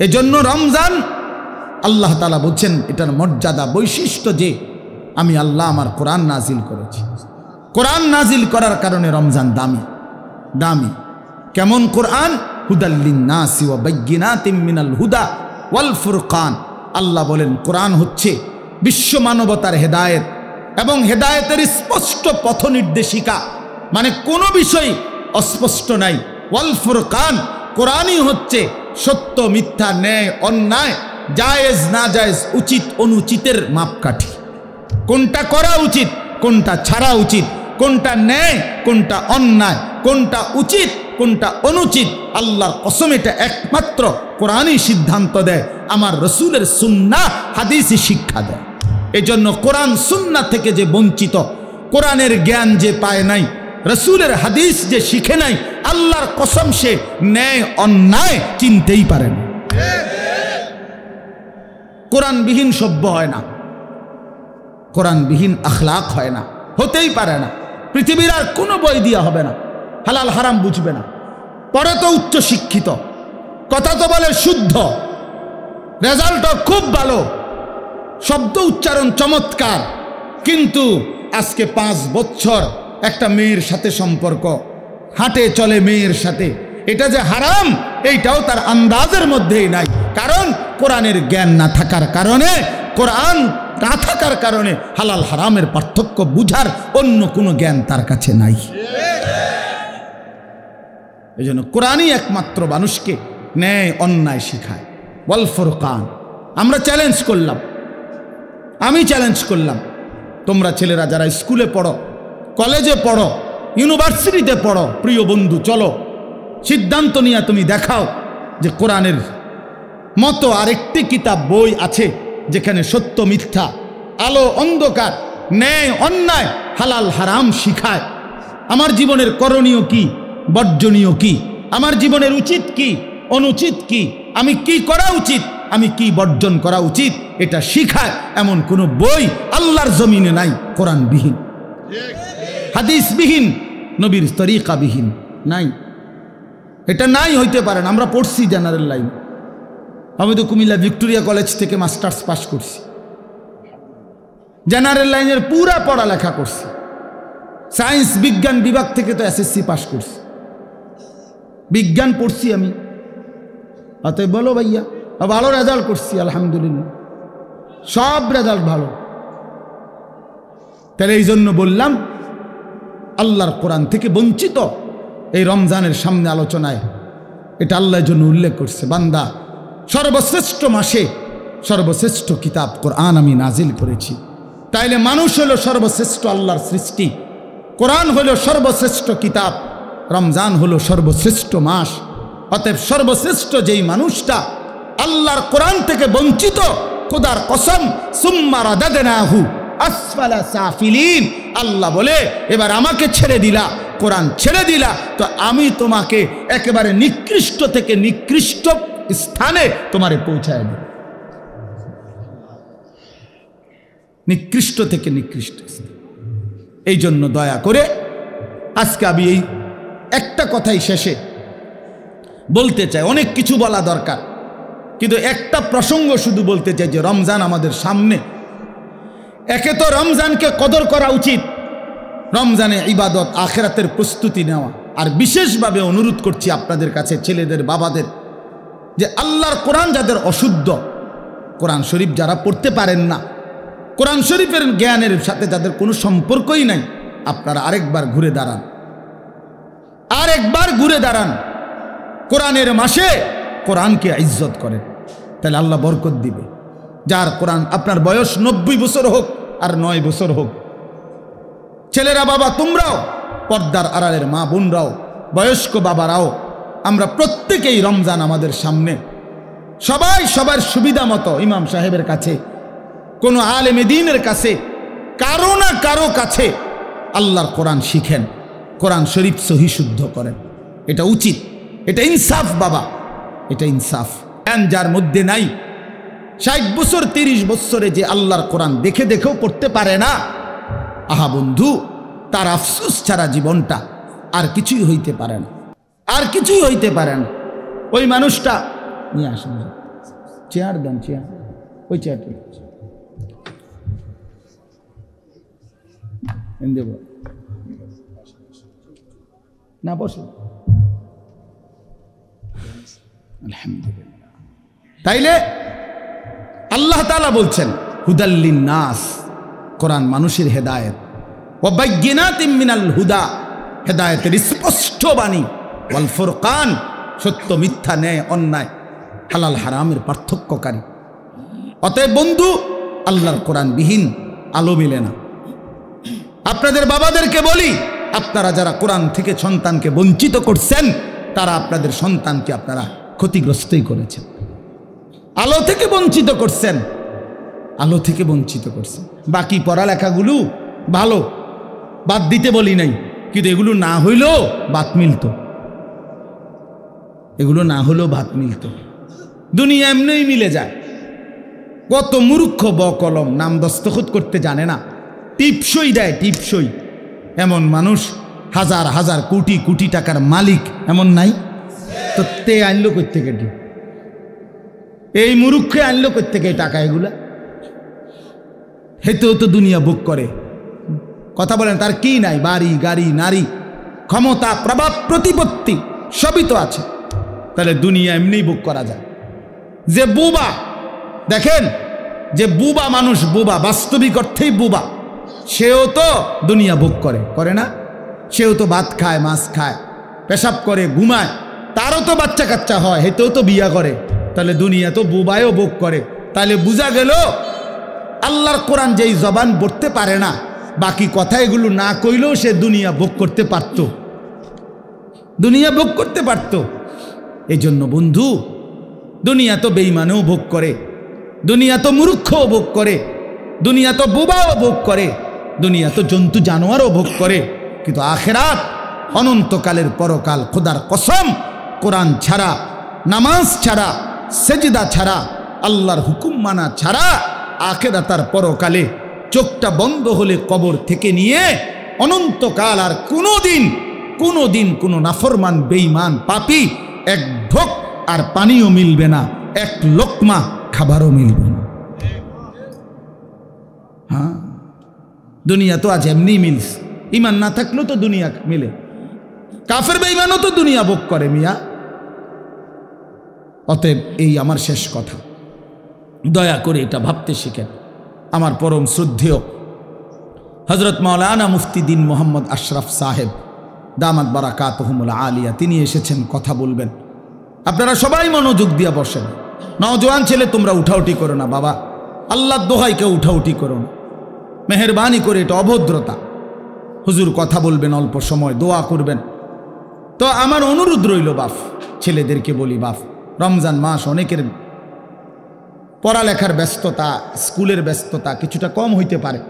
[SPEAKER 1] এজন্য রমজান আল্লাহ তাআলা বলছেন এটার মর্যাদা বৈশিষ্ট্য যে আমি আল্লাহ আমার কোরআন নাজিল করেছি। কোরআন নাজিল করার কারণে রমজান দামি, দামি। কেমন কোরআন? হুদাল লিন্নাসি ওয়া বাইয়িনাতিম মিনাল হুদা ওয়াল ফুরকান। আল্লাহ বলেন কোরআন হচ্ছে বিশ্ব মানবতার হেদায়েত এবং হেদায়েতের স্পষ্ট পথ নির্দেশিকা, মানে কোনো বিষয় অস্পষ্ট নাই। ওয়াল ফুরকান, কোরআনই হচ্ছে সত্য মিথ্যা, ন্যায় অন্যায়, জায়েজ না জায়েজ, উচিত অনুচিতের মাপকাঠি। কোনটা করা উচিত, কোনটা ছাড়া উচিত, কোনটা ন্যায়, কোনটা অন্যায়, কোনটা উচিত, কোনটা অনুচিত, আল্লাহর কসম এটা একমাত্র কোরআনই সিদ্ধান্ত দেয়। আমার রসুলের সুন্নাহ হাদিসই শিক্ষা দেয়। এজন্য কোরআন সুন্নাহ থেকে যে বঞ্চিত, কোরআনের জ্ঞান যে পায় নাই, রসুলের হাদিস যে শিখে নাই, আল্লাহর কসম সে ন্যায় অন্যায় চিনতেই পারে না। কোরআনবিহীন সভ্য হয় না, কোরআনবিহীন আখলাক হয় না, হতেই পারে না। পৃথিবীর আর কোনো বই দিয়া হবে না, হালাল হারাম বুঝবে না। পরে তো উচ্চ শিক্ষিত, কথা তো বলে শুদ্ধ, রেজাল্টও খুব ভালো, শব্দ উচ্চারণ চমৎকার, কিন্তু আজকে 5 বছর একটা মেয়ের সাথে সম্পর্ক, হাঁটে চলে মেয়ের সাথে, এটা যে হারাম এইটাও তার আন্দাজের মধ্যেই নাই, কারণ কোরআনের জ্ঞান না থাকার কারণে, কোরআন না থাকার কারণে হালাল হারামের পার্থক্য বুঝার অন্য কোনো জ্ঞান তার কাছে নাই। এই জন্য কোরআনই একমাত্র মানুষকে ন্যায় অন্যায় শিখায়। ওয়াল ফুরকান। আমরা চ্যালেঞ্জ করলাম, আমি চ্যালেঞ্জ করলাম, তোমরা ছেলেরা যারা স্কুলে পড়ো, কলেজে পড়ো, ইউনিভার্সিটিতে পড়ো, প্রিয় বন্ধু চলো সিদ্ধান্ত নিয়ে তুমি দেখাও যে কোরআনের মতো আরেকটি কিতাব বই আছে যেখানে সত্য মিথ্যা, আলো অন্ধকার, ন্যায় অন্যায়, হালাল হারাম শিখায়। আমার জীবনের করণীয় কি, বর্জনীয় কি, আমার জীবনের উচিত কি, অনুচিত কি, আমি কি করা উচিত, আমি কি বর্জন করা উচিত, এটা শিখায় এমন কোনো বই আল্লাহর জমিনে নাই কোরআনবিহীন, হাদিসবিহীন, নবীর তরিকাবিহীন নাই। এটা নাই হইতে পারে না। আমরা পড়ছি জেনারেল লাইন, আমি তো কুমিল্লা ভিক্টোরিয়া কলেজ থেকে মাস্টার্স পাস করছি, জেনারেল লাইনের পুরা পড়ালেখা করছি, সায়েন্স বিজ্ঞান বিভাগ থেকে তো এসএসসি পাস করছি, বিজ্ঞান পড়ছি আমি। অতএব বলো ভাইয়া, ভালো রেজাল্ট করছি আলহামদুলিল্লাহ, সব রেজাল্ট ভালো। তাহলে এই জন্য বললাম আল্লাহর কোরআন থেকে বঞ্চিত এই রমজানের সামনে আলোচনায় এটা আল্লাহর জন্য উল্লেখ করছে, বান্দা সর্বশ্রেষ্ঠ মাসে সর্বশ্রেষ্ঠ কিতাব কোরআন আমি নাজিল করেছি। তাইলে মানুষ হলো সর্বশ্রেষ্ঠ আল্লাহর সৃষ্টি, কোরআন হলো সর্বশ্রেষ্ঠ কিতাব, রমজান হলো সর্বশ্রেষ্ঠ মাস। অতএব সর্বশ্রেষ্ঠ যেই মানুষটা আল্লাহর কোরআন থেকে বঞ্চিত, খোদার কসম সুম্মা রাদাদনাহু আসফালা সাফিলিন, আল্লাহ বলে এবার আমাকে ছেড়ে দিলা, কোরআন ছেড়ে দিলা, তো আমি তোমাকে একেবারে নিকৃষ্ট থেকে নিকৃষ্ট স্থানে তোমারে পৌঁছায় দেব, নিকৃষ্ট থেকে নিকৃষ্ট। এই জন্য দয়া করে আজকে আমি এই একটা কথাই শেষে বলতে চাই, অনেক কিছু বলা দরকার, কিন্তু একটা প্রসঙ্গ শুধু বলতে চাই যে রমজান আমাদের সামনে। একে তো রমজানকে কদর করা উচিত, রমজানে ইবাদত আখিরাতের প্রস্তুতি নেওয়া। আর বিশেষভাবে অনুরোধ করছি আপনাদের কাছে, ছেলেদের বাবাদের, যে আল্লাহর কোরআন যাদের অশুদ্ধ, কোরআন শরীফ যারা পড়তে পারেন না, কোরআন শরীফের জ্ঞানের সাথে যাদের কোনো সম্পর্কই নাই, আপনারা আরেকবার ঘুরে দাঁড়ান, আরেকবার ঘুরে দাঁড়ান। কোরআনের মাসে কোরআনকে ইজ্জত করেন, তাহলে আল্লাহ বরকত দিবে। যার কোরআন, আপনার বয়স 90 বছর হোক আর 9 বছর হোক, ছেলেরা বাবা তোমরাও, পর্দার আড়ালের মা বোনরাও, বয়স্ক বাবারাও, আমরা প্রত্যেকেই রমজান আমাদের সামনে, সবাই সবার সুবিধা মতো ইমাম সাহেবের কাছে, কোনো আলেমে দ্বীনের কাছে, কারো না কারো কাছে আল্লাহর কোরআন শিখেন, কোরআন শরীফ সহি শুদ্ধ করেন। এটা উচিত, এটা ইনসাফ বাবা, এটা ইনসাফ। জ্ঞান যার মধ্যে নাই, 60 বছর 30 বছরে যে আল্লাহর কোরআন দেখে দেখেও পড়তে পারে না, আহা বন্ধু, তার আফসোস ছাড়া জীবনটা আর কিছুই হইতে পারে না, আর কিছুই হইতে পারে না। ওই মানুষটা নিয়ে আসেন, চেয়ার দেন, চেয়ার, ওই চেয়ারটি দেব না, বসে। আলহামদুলিল্লাহ। তাইলে আল্লাহ তাআলা বলছেন হুদাল্লিন নাস, কোরআন মানুষের হেদায়েত, ওয়া বাইয়িনাতিম মিনাল হুদা, হেদায়েতের স্পষ্ট বাণী, ওয়াল ফুরকান, সত্য মিথ্যা, ন্যায় অন্যায়, হালাল হারামের পার্থক্যকারী। অতএব বন্ধু, আল্লাহর কোরআন বিহীন আলো মেলে না। আপনাদের বাবাদেরকে বলি, আপনারা যারা কোরআন থেকে সন্তানকে বঞ্চিত করছেন, তারা আপনাদের সন্তানকে আপনারা ক্ষতিগ্রস্তই করেছেন। আলো থেকে বঞ্চিত করছেন, আলো থেকে বঞ্চিত করছেন। বাকি পড়ালেখাগুলো ভালো, বাদ দিতে বলি নাই, কিন্তু এগুলো না হইলেও বাত মিলত, এগুলো না হলেও ভাত মিলত। দুনিয়া এমনিই মিলে যায়। কত মূর্খ বকলম, নাম দস্তখত করতে জানে না, টিপসই দেয়, টিপসই। এমন মানুষ হাজার হাজার কোটি কোটি টাকার মালিক এমন নাই? তো তে আনলো করতে কেটে, এই মূর্খে আনলো করতে কে টাকা এগুলা? হেতেও তো দুনিয়া বুক করে। কথা বলেন, তার কি নাই? বাড়ি গাড়ি, নারী, ক্ষমতা, প্রভাব, প্রতিপত্তি সবই তো আছে। তাহলে দুনিয়া এমনি বুক করা যায়। যে বুবা, দেখেন যে বুবা মানুষ, বুবা বাস্তবিক অর্থেই বুবা, সেও তো দুনিয়া ভোগ করে, করে না? সেও তো ভাত খায়, মাছ খায়, পেশাব করে, ঘুমায়, তারও তো বাচ্চা কাচ্চা হয়, হেতেও তো বিয়া করে, তাহলে দুনিয়া তো বুবায়ও ভোগ করে। তাহলে বোঝা গেল আল্লাহর কোরআন যেই জবান পড়তে পারে না, বাকি কথা এগুলো না কইলেও সে দুনিয়া ভোগ করতে পারত, দুনিয়া ভোগ করতে পারত। এই জন্য বন্ধু, দুনিয়া তো বেঈমানেও ভোগ করে, দুনিয়া তো মূর্খও ভোগ করে, দুনিয়া তো বোবাও ভোগ করে, দুনিয়া তো জন্তু জানোয়ারও ভোগ করে, কিন্তু আখেরাত অনন্তকালের পরকাল, খোদার কসম, কোরআন ছাড়া, নামাজ ছাড়া, সেজদা ছাড়া, আল্লাহর হুকুম মানা ছাড়া আখেরাতার পরকালে চোখটা বন্ধ হলে কবর থেকে নিয়ে অনন্তকাল আর কোনোদিন কোনো নাফরমান বেঈমান পাপী এক ঢোক আর পানিও মিলবে না, এক লোকমা খাবারও মিলবে না। হ্যাঁ, দুনিয়া তো আজ এমনি মিলস, ইমান না থাকলেও তো দুনিয়া মিলে, কাফের বেঈমানও তো দুনিয়া ভোগ করে মিয়া। অতএব এই আমার শেষ কথা, দয়া করে এটা ভাবতে শিখেন। আমার পরম শ্রদ্ধেয় হযরত মাওলানা মুফতি দ্বীন মোহাম্মদ আশরাফ সাহেব দামাত বারাকাতুহুমুল আলিয়া, তিনি এসেছেন, কথা বলবেন। আপনারা সবাই মনোযোগ দিয়া বসেন। নওজোয়ান ছেলে তোমরা উঠাউঠি করো না বাবা, আল্লাহর দোহাই কেউ উঠাউঠি করো না, মেহেরবানি করে, এটা অভদ্রতা। হুজুর কথা বলবেন, অল্প সময় দোয়া করবেন। তো আমার অনুরোধ রইল বাপ, ছেলেদেরকে বলি বাপ, রমজান মাস, অনেকের পড়ালেখার ব্যস্ততা, স্কুলের ব্যস্ততা কিছুটা কম হইতে পারে,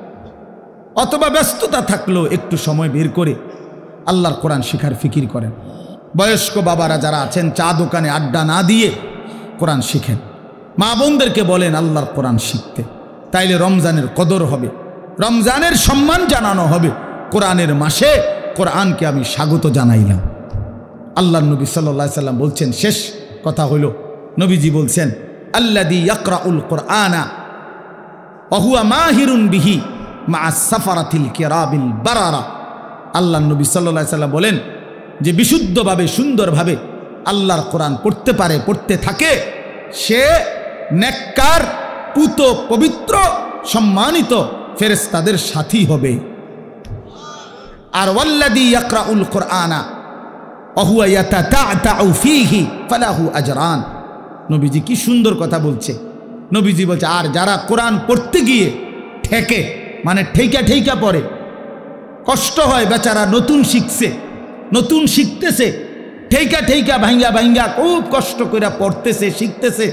[SPEAKER 1] অথবা ব্যস্ততা থাকলেও একটু সময় বের করে আল্লাহর কোরআন শিখার ফিকির করেন। বয়স্ক বাবারা যারা আছেন, চা দোকানে আড্ডা না দিয়ে কোরআন শিখেন। মা বোনদেরকে বলেন আল্লাহর কোরআন শিখতে, তাইলে রমজানের কদর হবে, রমজানের সম্মান জানানো হবে। কোরআনের মাসে কোরআনকে আমি স্বাগত জানাইলাম। আল্লাহর নবী সাল্লাল্লাহু আলাইহি সাল্লাম বলছেন, শেষ কথা হইল, নবীজি বলছেন, আল্লাযী ইয়াকরাউল কুরআনা ওয়া হুয়া মাহিরুন বিহি মা'আস সাফারাতিল কিরামিল বারারা। আল্লাহর নবী সাল্লাল্লাহু আলাইহি সাল্লাম বলেন যে বিশুদ্ধভাবে, সুন্দরভাবে আল্লাহর কোরআন পড়তে পারে, পড়তে থাকে, সে নেককার, পুত, পবিত্র, সম্মানিত ফেরেশতাদের সাথী হবে। আর ওয়াল্লাযী ইয়াকরাউল কুরআনা ওয়া হুয়া ইয়াতাতা'তাউ ফীহি ফালাহু আজরান। নবীজি কি সুন্দর কথা বলছে। নবীজি বলছে, আর যারা কোরআন পড়তে গিয়ে ঠেকে, মানে ঠেইকা পড়ে, কষ্ট হয় বেচারা, নতুন শিখছে, নতুন শিখতেছে, ঠেইকা ভাঙ্গা খুব কষ্ট করে পড়তেছে, শিখতেছে,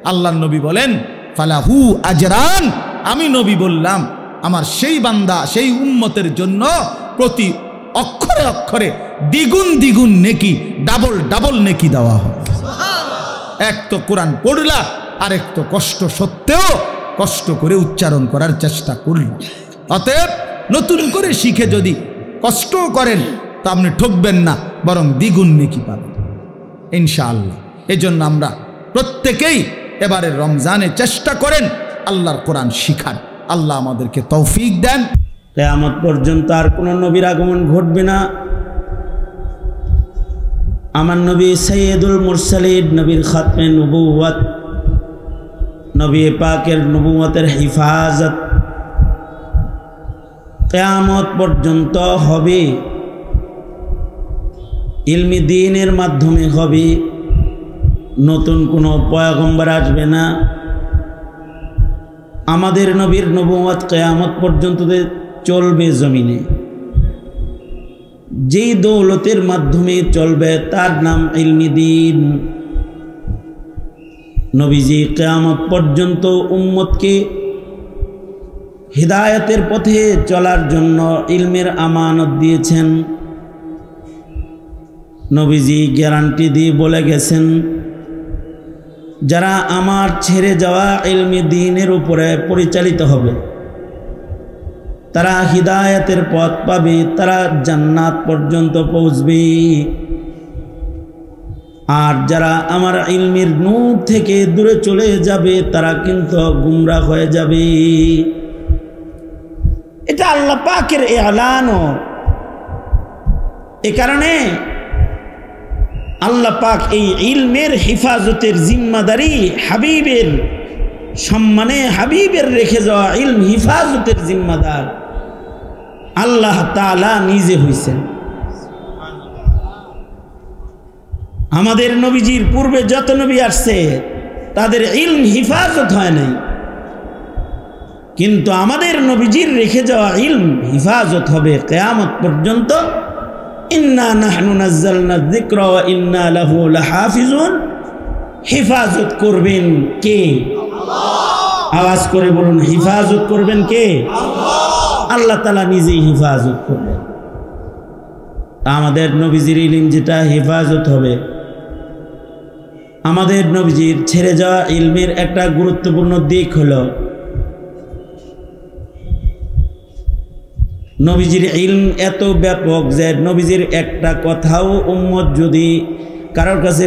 [SPEAKER 1] আল্লাহর নবী বলেন ফালাহু আজরান, আমি নবী বললাম আমার সেই বান্দা, সেই উম্মতের জন্য প্রতি অক্ষরে অক্ষরে দ্বিগুণ নেকি, ডাবল নেকি দেওয়া হয়। এক তো কোরআন পড়লা, আরেক তো কষ্ট সত্ত্বেও কষ্ট করে উচ্চারণ করার চেষ্টা করল। অতএব নতুন করে শিখে যদি কষ্ট করেন তা আপনি ঠকবেন না, বরং দ্বিগুণ নেকি পাবেন ইনশাআল্লাহ। এজন্য আমরা প্রত্যেকেই এবারের রমজানে চেষ্টা করেন আল্লাহর কোরআন শিখার। আল্লাহ আমাদেরকে তৌফিক দেন।
[SPEAKER 2] কিয়ামত পর্যন্ত আর কোন নবীর আগমন ঘটবে না। আমার নবী সাইয়্যিদুল মুরসালিন, নবীর খাতমে নবুওয়াত, নবী পাকের নবুওয়াতের হিফাজত কিয়ামত পর্যন্ত হবে, ইলমি দ্বীনের মাধ্যমে হবে। নতুন কোনো পয়গম্বর আসবে না। আমাদের নবীর নবুওয়াত কিয়ামত পর্যন্ত চলবে জমিনে। যেই দৌলতের মাধ্যমে চলবে তার নাম ইলমি দ্বীন। নবীজি কিয়ামত পর্যন্ত উম্মতকে হিদায়াতের পথে চলার জন্য ইলমের আমানত দিয়েছেন। নবীজি গ্যারান্টি দিয়ে বলে গেছেন, যারা আমার ছেড়ে যাওয়া ইলমি দ্বীনের উপরে পরিচালিত হবে তারা হিদায়াতের পথ পাবে, তারা জান্নাত পর্যন্ত পৌঁছবে। আর যারা আমার ইলমের নূর থেকে দূরে চলে যাবে তারা কিন্তু গুমরাহ হয়ে যাবে। এটা আল্লাহ পাকের এলান। এ কারণে আল্লাহ পাক এই ইলমের হেফাজতের জিম্মাদারি হাবিবের সম্মানে, হাবিবের রেখে যাওয়া ইলম হেফাজতের জিম্মাদার আল্লাহ তাআলা নিজে হইছেন। আমাদের নবীজির পূর্বে যত নবী আসছে তাদের ইলম হেফাজত হয় নাই, কিন্তু আমাদের নবীজির রেখে যাওয়া ইলম হেফাজত হবে কিয়ামত পর্যন্ত। ইন্না নাহনু নাযালনা যিকরা ওয়া ইন্না লাহু লাহাফিজুন। হেফাজত করবেন কে? আল্লাহ। আওয়াজ করে বলুন, হেফাজত করবেন কে? আল্লাহ। আল্লাহ তাআলা নিজেই হেফাজত করবেন। আমাদের নবীজির ইলম যেটা হেফাজত হবে, আমাদের নবীজির ছেড়ে যাওয়া ইলমের একটা গুরুত্বপূর্ণ দিক হলো নবীজির ইলম এত ব্যাপক যে নবীজির একটা কথাও উম্মত যদি কারোর কাছে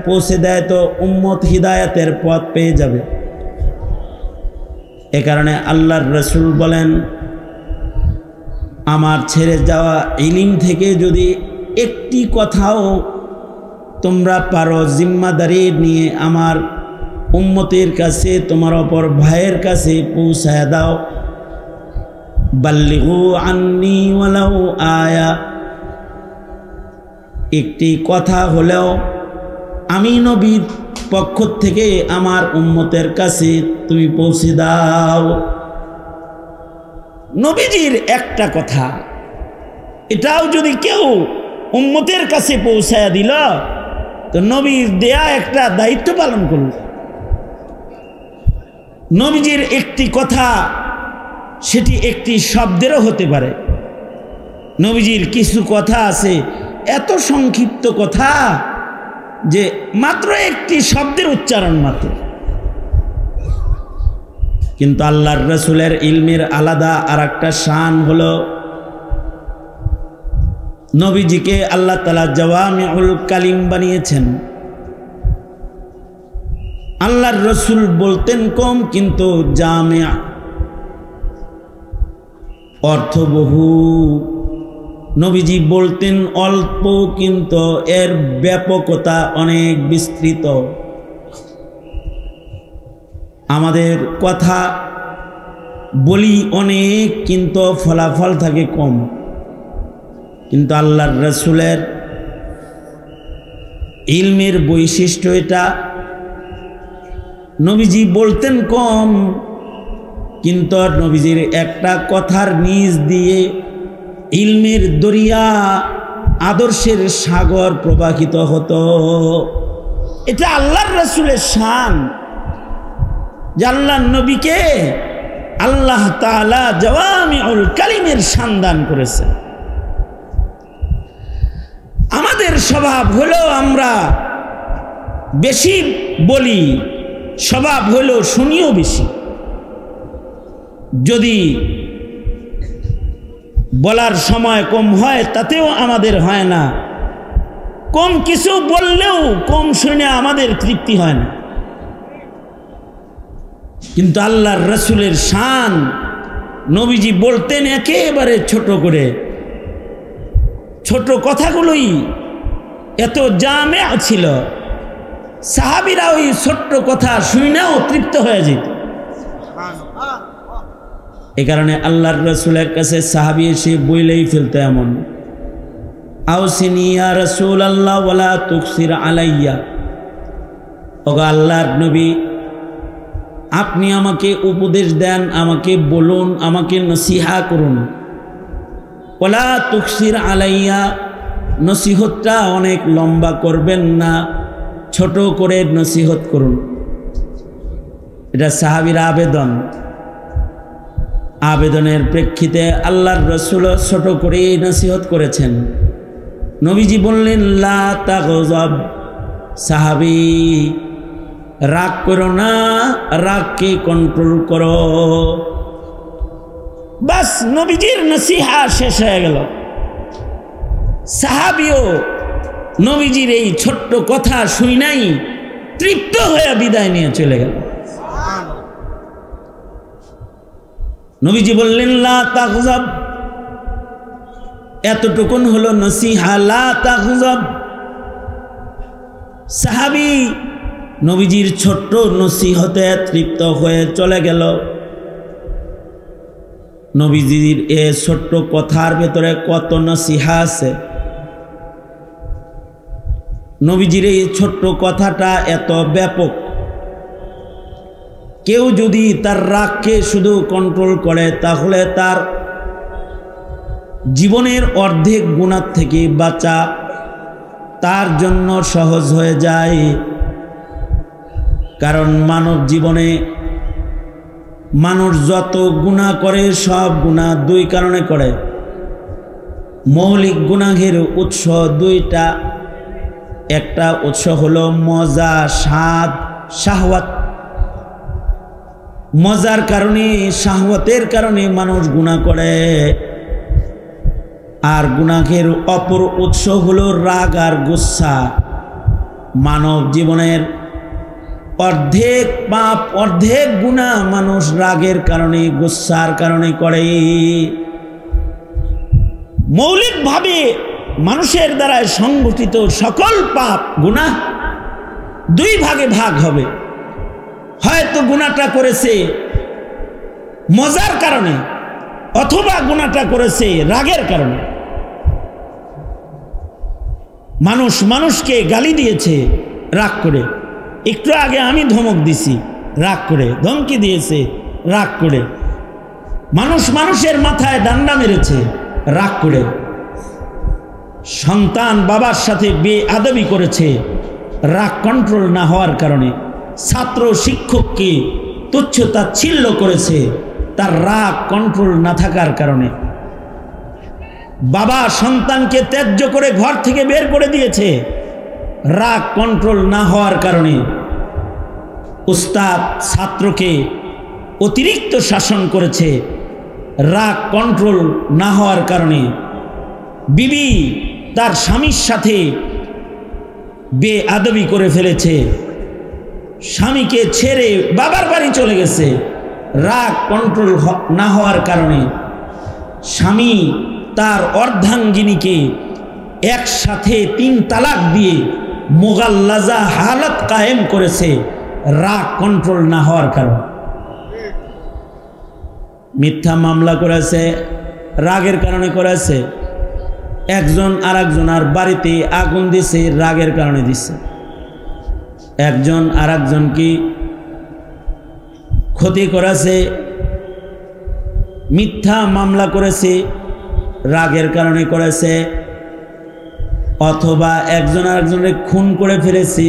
[SPEAKER 2] পৌঁছে দেয় তো উম্মত হিদায়াতের পথ পেয়ে যাবে। এ কারণে আল্লাহর রাসূল বলেন, আমার ছেড়ে যাওয়া ইলম থেকে যদি একটি কথাও তোমরা পারো জিম্মাদারি নিয়ে আমার উম্মতের কাছে, তোমার অপর ভাইয়ের কাছে পৌঁছায় দাও, বাল্লিগু আন্নি ওয়ালাউ আয়া, একটি কথা হলেও আমি নবীর পক্ষ থেকে আমার উম্মতের কাছে তুমি পৌঁছে দাও। নবীজির একটা কথা, এটাও যদি কেউ উম্মতের কাছে পৌঁছায় দিল তো নবীর দেয়া একটা দায়িত্ব পালন করল। নবীজির একটি কথা সেটি একটি শব্দেরও হতে পারে। নবীজির কিছু কথা আছে এত সংক্ষিপ্ত কথা যে মাত্র একটি শব্দের উচ্চারণ মাত্র, কিন্তু আল্লাহর রাসূলের ইলমের আলাদা আর একটা শান হলো নবীজিকে আল্লাহ তাআলা জাওয়ামিউল কালিম বানিয়েছেন। আল্লাহর রাসূল বলতেন কম কিন্তু জামিয়া, অর্থবহু। নবীজি বলতেন অল্প কিন্তু এর ব্যাপকতা অনেক বিস্তৃত। আমাদের কথা বলি অনেক কিন্তু ফলাফল থাকে কম, কিন্তু আল্লাহর রাসূলের ইলমের বৈশিষ্ট্য এটা, নবীজি বলতেন কম কিন্তু নবীজির একটা কথার নিজ দিয়ে ইলমের দরিয়া, আদর্শের সাগর প্রবাহিত হতো। এটা আল্লাহর রাসূলের শান যে আল্লাহর নবীকে আল্লাহ তাআলা জাওয়ামিউল কালিমের শান দান করেছে। আমাদের স্বভাব হলো আমরা বেশি বলি, স্বভাব হলো শুনিও বেশি। যদি বলার সময় কম হয় তাতেও আমাদের হয় না, কম কিছু বললেও কম শুনে আমাদের তৃপ্তি হয় না। কিন্তু আল্লাহর রাসূলের শান, নবীজি বলতেন একেবারে ছোট করে, ছোট কথাগুলোই এত জামে ছিল, সাহাবীরা ওই ছোট্ট কথা শুনেও তৃপ্ত হয়ে যেত। এই কারণে আল্লাহর রাসূলের কাছে সাহাবী এসে বইলেই ফেলতে এমন, আউসিনি ইয়া রাসূলুল্লাহ ওয়ালা তুকসির আলাইয়া, ওগো আল্লাহর নবী আপনি আমাকে উপদেশ দেন, আমাকে বলুন, আমাকে নসিহা করুন। ওয়ালা তুকসির আলাইয়া, নসিহতটা অনেক লম্বা করবেন না, ছোট করে নসিহত করুন। এটা সাহাবীর আবেদন। আবেদনের প্রেক্ষিতে আল্লাহর রাসূল ছোট করে নসিহত করেছেন। নবীজি বললেন লা তাগযাব, সাহাবী রাগ করো না, রাগকে কন্ট্রোল করো। বাস নবীজির নসিহা শেষ হয়ে গেল। সাহাবীও নবীজির এই ছোট্ট কথা শুই নাই তৃপ্ত হয়ে বিদায় নিয়ে চলে গেল। নবীজি বললেন লা তাগযাব, এতটুকুন হলো নসিহা। লা তাগযাব, সাহাবী নবীজির ছোট্ট নসিহতে তৃপ্ত হয়ে চলে গেল। নবীজির এ ছোট্ট কথার ভেতরে কত নসিহা আছে। নবীজির এই ছোট্ট কথাটা এত ব্যাপক, কেউ যদি তার রাগকে শুধু কন্ট্রোল করে তাহলে তার জীবনের অর্ধেক গুনাহ থেকে বাঁচা তার জন্য সহজ হয়ে যায়। কারণ মানব জীবনে মানুষ যত গুনাহ করে সব গুনাহ দুই কারণে করে। মৌলিক গুনাহের উৎস দুইটা। একটা উৎস হলো মজা, স্বাদ, শাহওয়াত। মজার কারণে, শাহওয়াতের কারণে মানুষ গুনাহ করে। আর গুনাহের অপর উৎস হলো রাগ আর গুসা। মানব জীবনের অর্ধেক পাপ, অর্ধেক গুনাহ মানুষ রাগের কারণে, গুসার কারণে করে। মৌলিকভাবে মানুষের দ্বারা সংগঠিত সকল পাপ গুনাহ দুই ভাগে ভাগ হবে। হয়তো গুনাহটা করেছে মজার কারণে, অথবা গুনাহটা করেছে রাগের কারণে। মানুষ মানুষকে গালি দিয়েছে রাগ করে। একটু আগে আমি ধমক দিছি রাগ করে, ধমকি দিয়েছে রাগ করে। মানুষ মানুষের মাথায় ডান্ডা মেরেছে রাগ করে। সন্তান বাবার সাথে বেআদবি করেছে রাগ কন্ট্রোল না হওয়ার কারণে। ছাত্র শিক্ষককে তুচ্ছ-তাচ্ছিল্য করেছে তার রাগ কন্ট্রোল না থাকার কারণে। বাবা সন্তানকে ত্যায্য করে ঘর থেকে বের করে দিয়েছে রাগ কন্ট্রোল না হওয়ার কারণে। উস্তাদ ছাত্রকে অতিরিক্ত শাসন করেছে রাগ কন্ট্রোল না হওয়ার কারণে। বিবি তার স্বামীর সাথে বেআদবি করে ফেলেছে, স্বামীকে ছেড়ে বাবার বাড়ি চলে গেছে রাগ কন্ট্রোল না হওয়ার কারণে। স্বামী তার অর্ধাঙ্গিনীকে একসাথে 3 তালাক দিয়ে মোগাল্লাজা হালত কায়েম করেছে রাগ কন্ট্রোল না হওয়ার কারণে। মিথ্যা মামলা করেছে রাগের কারণে করেছে। একজন আর একজনের বাড়িতে আগুন দিছে রাগের কারণে দিছে। একজন আর একজনকে ক্ষতি করেছে, মিথ্যা মামলা করেছে রাগের কারণে করেছে। অথবা একজন আর একজনের খুন করে ফেলেছে,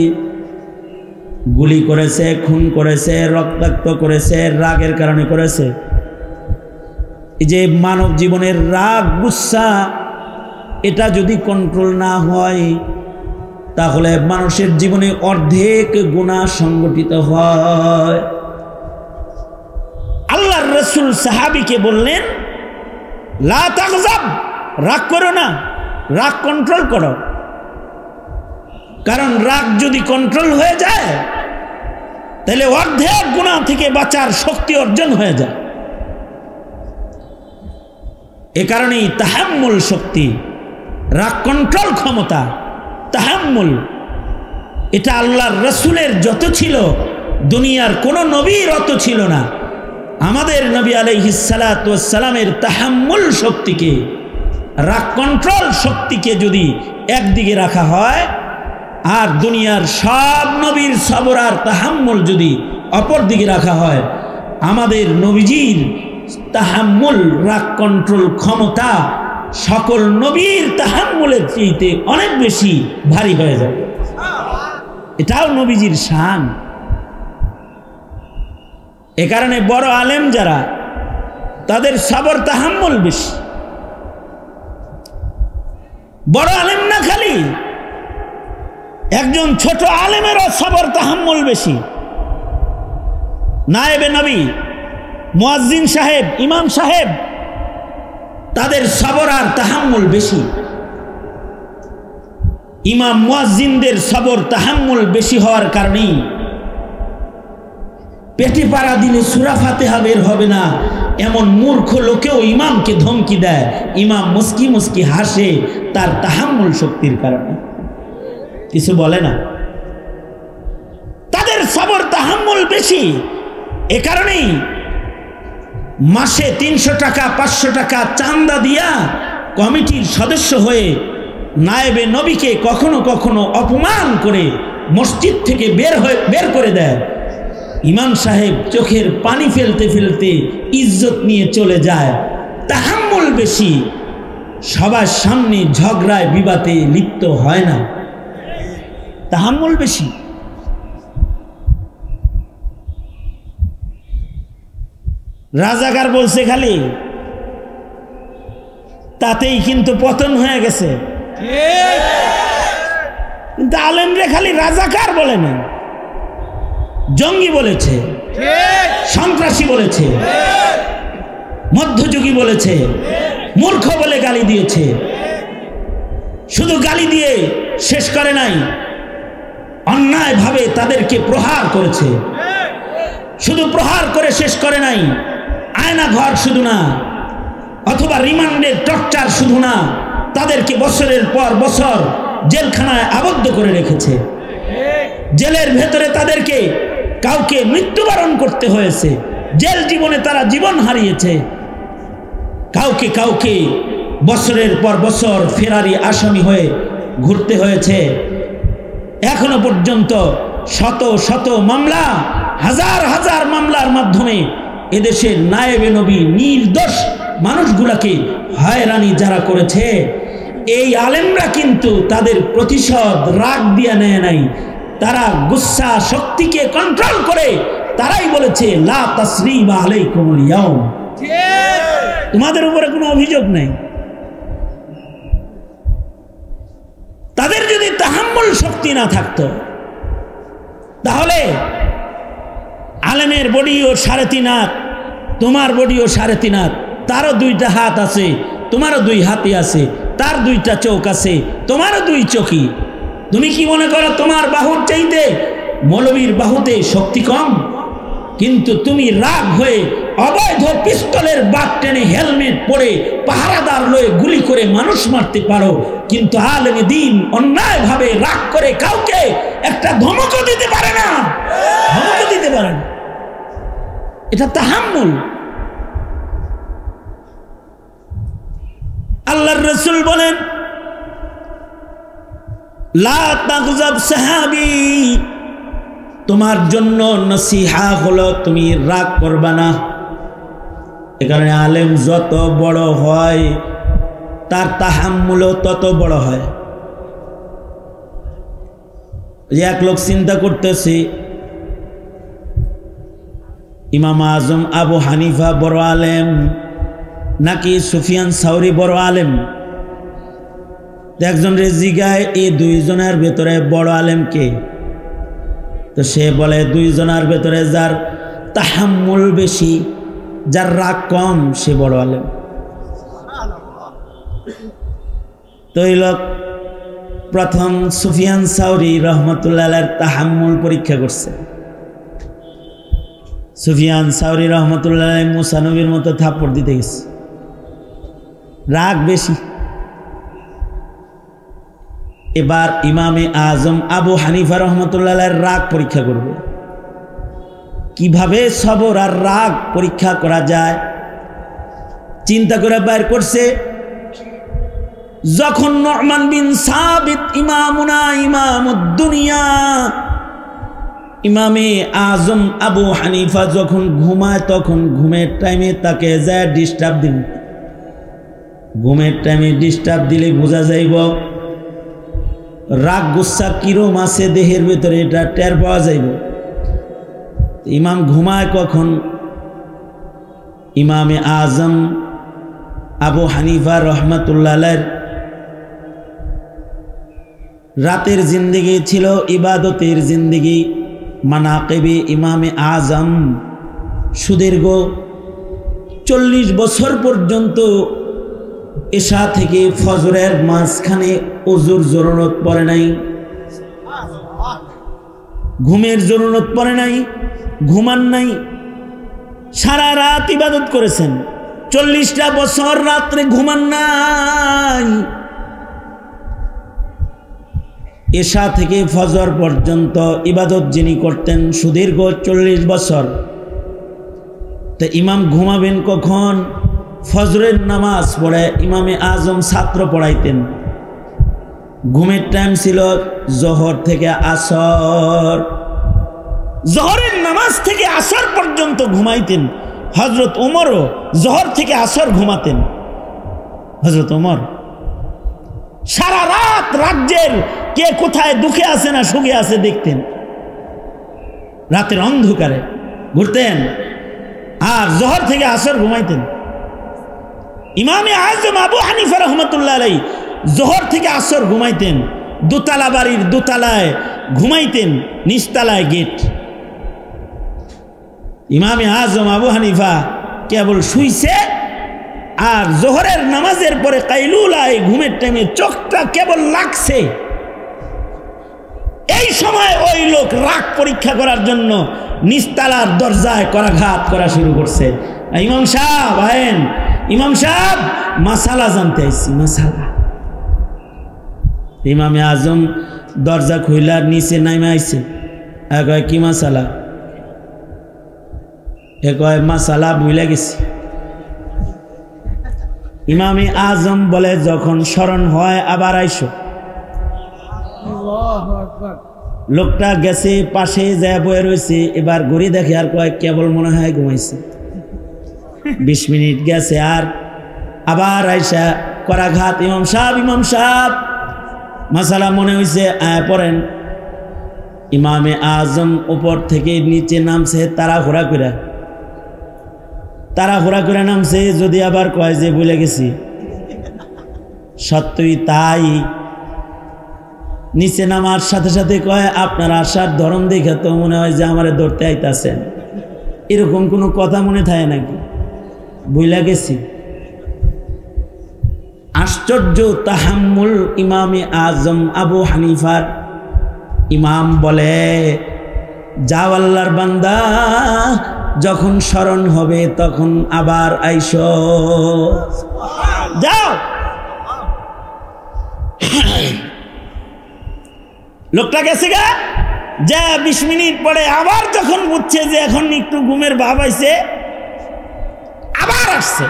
[SPEAKER 2] গুলি করেছে, খুন করেছে, রক্তাক্ত করেছে রাগের কারণে করেছে। এই যে মানব জীবনের রাগ গুসা, এটা যদি কন্ট্রোল না হয় তাহলে মানুষের জীবনে অর্ধেক গুনাহ সংগঠিত হয়। আল্লাহর রাসূল সাহাবীকে বললেন, লা তাগজাব, রাগ করো না, রাগ কন্ট্রোল করো। কারণ রাগ যদি কন্ট্রোল হয়ে যায় তাহলে অর্ধেক গুনাহ থেকে বাঁচার শক্তি অর্জন হয়ে যায়। এ কারণেই তাহাম্মুল শক্তি, রাগ কন্ট্রোল ক্ষমতা, তাহাম্মুল, এটা আল্লাহর রাসূলের যত ছিল দুনিয়ার কোন নবীর অত ছিল না। আমাদের নবী আলাইহিস সালাতু ওয়াস সালামের তাহাম্মুল শক্তিকে, রাগ কন্ট্রোল শক্তিকে যদি একদিকে রাখা হয় আর দুনিয়ার সব নবীর সবর আর তাহাম্মুল যদি অপর দিকে রাখা হয়, আমাদের নবীজির তাহাম্মুল, রাগ কন্ট্রোল ক্ষমতা সকল নবীর তাহাম্মুলের চাইতে অনেক বেশি ভারী হয়ে যাবে। এটাও নবীজির শান। এ কারণে বড় আলেম যারা, তাদের সবর তাহাম্মুল বেশি। বড় আলেম না, খালি একজন ছোট আলেমেরও সবর তাহাম্মুল বেশি। নায়েবে নবী, মুয়াজ্জিন সাহেব, ইমাম সাহেব, তাদের সবর আর তাহাম্মুল বেশি। ইমাম মুয়াজ্জিনদের সবর তাহাম্মুল বেশি হওয়ার কারণেই পেটে পাড়া দিলে সূরা ফাতিহা বের হবে না এমন মূর্খ লোকেও ইমামকে ধমকি দেয়। ইমাম মুস্কি মুস্কি হাসে তার তাহাম্মুল শক্তির কারণে, কিছু বলে না। বেশি। এ কারণেই মাসে 300 টাকা 500 টাকা চাঁদা দিয়া কমিটির সদস্য হয়ে নায়েবে নবীকে কখনো কখনো অপমান করে মসজিদ থেকে বের করে দেয়। ইমাম সাহেব চোখের পানি ফেলতে ফেলতে ইজ্জত নিয়ে চলে যায়। তাহাম্মুল বেশি, সবার সামনে ঝগড়ায় বিবাদে লিপ্ত হয় না। তাহাম্মুল বেশি। রাজাকার বলছে খালি, তাতেই কিন্তু পতন হয়ে গেছে। কিন্তু আলেমরে খালি রাজাকার বলে না, জঙ্গি বলেছে, সন্ত্রাসী বলেছে, মধ্যযুগী বলেছে, মূর্খ বলে গালি দিয়েছে। শুধু গালি দিয়ে শেষ করে নাই, অন্যায়ভাবে তাদেরকে প্রহার করেছে। শুধু প্রহার করে শেষ করে নাই, আয়না ঘর শুধু না, অথবা রিমান্ডের টর্চার শুধু না, তাদেরকে বছরের পর বছর জেলখানায় আবদ্ধ করে রেখেছে। জেলের ভেতরে তাদেরকে কাউকে মৃত্যুবরণ করতে হয়েছে, জেল জীবনে তারা জীবন হারিয়েছে। কাউকে কাউকে বছরের পর বছর ফেরারি আসামি হয়ে ঘুরতে হয়েছে। এখনো পর্যন্ত শত শত মামলা, হাজার হাজার মামলার মাধ্যমে এদেশের নায়েবে নবী নির্দোষ মানুষগুলাকে হয়রানি যারা করেছে, এই আলেমরা কিন্তু তাদের প্রতিশোধ রাগ দিয়ে নেয় নাই। তারা গুসা শক্তিকে কন্ট্রোল করে তারাই বলেছে লা তাসরিবা আলাইকুমুল ইয়াউম, তোমাদের উপরে কোনো অভিযোগ নেই। তাদের যদি তাহাম্মুল শক্তি না থাকতো, তাহলে আলেমের বডিও 3.5 হাত, তোমার বডিও 3.5 হাত, তারও 2টা হাত আছে, তোমারও 2 হাতই আছে, তার 2টা চোখ আছে, তোমারও 2 চোখই। তুমি কি মনে করো তোমার বাহুর চাইতে মৌলবীর বাহুতে শক্তি কম? কিন্তু তুমি রাগ হয়ে অবৈধ পিস্তলের বাট টেনে হেলমেট পরে পাহারাদার লয়ে গুলি করে মানুষ মারতে পারো, কিন্তু আলেমে দ্বীন অন্যায়ভাবে রাগ করে কাউকে একটা ধমকও দিতে পারে না, ধমকও দিতে পারে না। এটা তাহাম্মুল। আল্লাহর রাসূল বলেন লা তাগজাব সাহাবী, তোমার জন্য নসিহা হলো তুমি রাগ করবা না। এ কারণে আলেম যত বড় হয় তার তাহাম্মুলও তত বড় হয়। যে এক লোক চিন্তা করতেছে ইমাম আজম আবু হানিফা বড় আলেম নাকি সুফিয়ান সাউরি বড় আলেম? একজন রে জিগায় এই 2 জনের ভেতরে বড় আলেম কে? তো সে বলে 2 জনের ভেতরে যার তাহাম্মুল বেশি, যার রাগ কম, সে বড় আলেম। তো এই লোক প্রথম সুফিয়ান সাউরি রহমতুল্লাহ আলাইহির তাহাম্মুল পরীক্ষা করছে। সুফিয়ান সাউরি রহমতুল্লাহ আলাইহি মুসা নবীর মতো থাপ্পড় দিতে গেছে, রাগ বেশি। এবার ইমামে আজম আবু হানিফা রহমতুল্লাহ আলাইহির রাগ পরীক্ষা করবে। কিভাবে সবর আর রাগ পরীক্ষা করা যায় চিন্তা করে বাইর করছে। যখন নু'মান বিন সাবিত ইমামুনা ইমামুদ দুনিয়া, ইমামে আজম আবু হানিফা যখন ঘুমায় তখন ঘুমের টাইমে তাকে যায় ডিস্টার্ব দিন। ঘুমের টাইমে ডিস্টার্ব দিলে বোঝা যাইব রাগ গুসা কিরম আছে দেহের ভেতরে, এটা টের পাওয়া যাইব। ইমাম ঘুমায় কখন? ইমামে আজম আবু হানিফা রহমতুল্লাহ আলাইহির রাতের জিন্দেগি ছিল ইবাদতের জিন্দেগি। মানাকিবে ইমামে আজম সুদীর্ঘ 40 বছর পর্যন্ত এশা থেকে ফজরের মাঝখানে ওযুর জরুরত পড়ে নাই, ঘুমের জরুরত পড়ে নাই, ঘুমান নাই, সারা রাত ইবাদত করেছেন। 40টা বছর রাত্রে ঘুমান নাই। এশা থেকে ফজর পর্যন্ত ইবাদত যিনি করতেন সুদীর্ঘ 40 বছর, তো ইমাম ঘুমাবেন কখন? ফজরের নামাজ পড়ে ইমামে আজম ছাত্র পড়াইতেন। ঘুমের টাইম ছিল জোহর থেকে আসর, জোহরের নামাজ থেকে আসর পর্যন্ত ঘুমাইতেন। হযরত ওমরও জোহর থেকে আসর ঘুমাতেন। হযরত ওমর সারা রাত রাজ্যের কে কোথায় দুঃখে আছে না সুখে আছে দেখতেন, রাতের অন্ধকারে ঘুরতেন আর জোহর থেকে আসর ঘুমাইতেন। ইমামে আজম আবু হানিফা রহমতুল্লাহ আলাইহি জোহর থেকে আসর ঘুমাইতেন, দোতলা বাড়ির দোতলায় ঘুমাইতেন, নিচতলায় গেট। ইমামে আজম আবু হানিফা কেবল শুইছে আর জোহরের নামাজের পরে কাইলুলায় ঘুমের টাইমে চোখটা কেবল লাগছে, এই সময় ওই লোক রাগ পরীক্ষা করার জন্য নিচতলার দরজায় করাঘাত করা শুরু করছে। ইমাম সাহেব আয়েন, ইমাম সাহেব মাসালা জানতে আইছি, মাসালা। ইমামে আজম দরজা খুইলার নিচে নাইমে আইছে। কয় কি মাসালা? কয় মাসালা ভুলে গেছি। ইমামে আজম বলে যখন স্মরণ হয় আবার আইসো। লোকটা গেছে, পাশে যায় বয়ে রয়েছে, এবার ঘুরে দেখে আর কয় কেবল মনে হয় ঘুমাইছে। 20 মিনিট গেছে আর আবার আইসা করাঘাত। ইমাম সাহেব মাসালা মনে হয়েছে, পড়েন। ইমামে আজম উপর থেকে নিচে নামছে তাড়াহুড়া করে নামছে। যদি আবার কয় যে ভুলে গেছি, সত্যই তাই। নিচে নামার সাথে সাথে কয় আপনার আসার ধরন দেখে তো মনে হয় যে আমারে ধরতে আইতাছেন। এরকম কোনো কথা মনে থাকে নাকি? ভুলে গেছি। আশ্চর্য তাহাম্মুল ইমামে আজম আবু হানিফার। ইমাম বলে যাও আল্লাহর বান্দা, যখন স্মরণ হবে তখন আবার আইসো, যাও। লোকটা গেছে গা, যা 20 মিনিট পরে আবার যখন বুঝছে যে এখন একটু ঘুমের ভাব আইছে, আবার আসছে।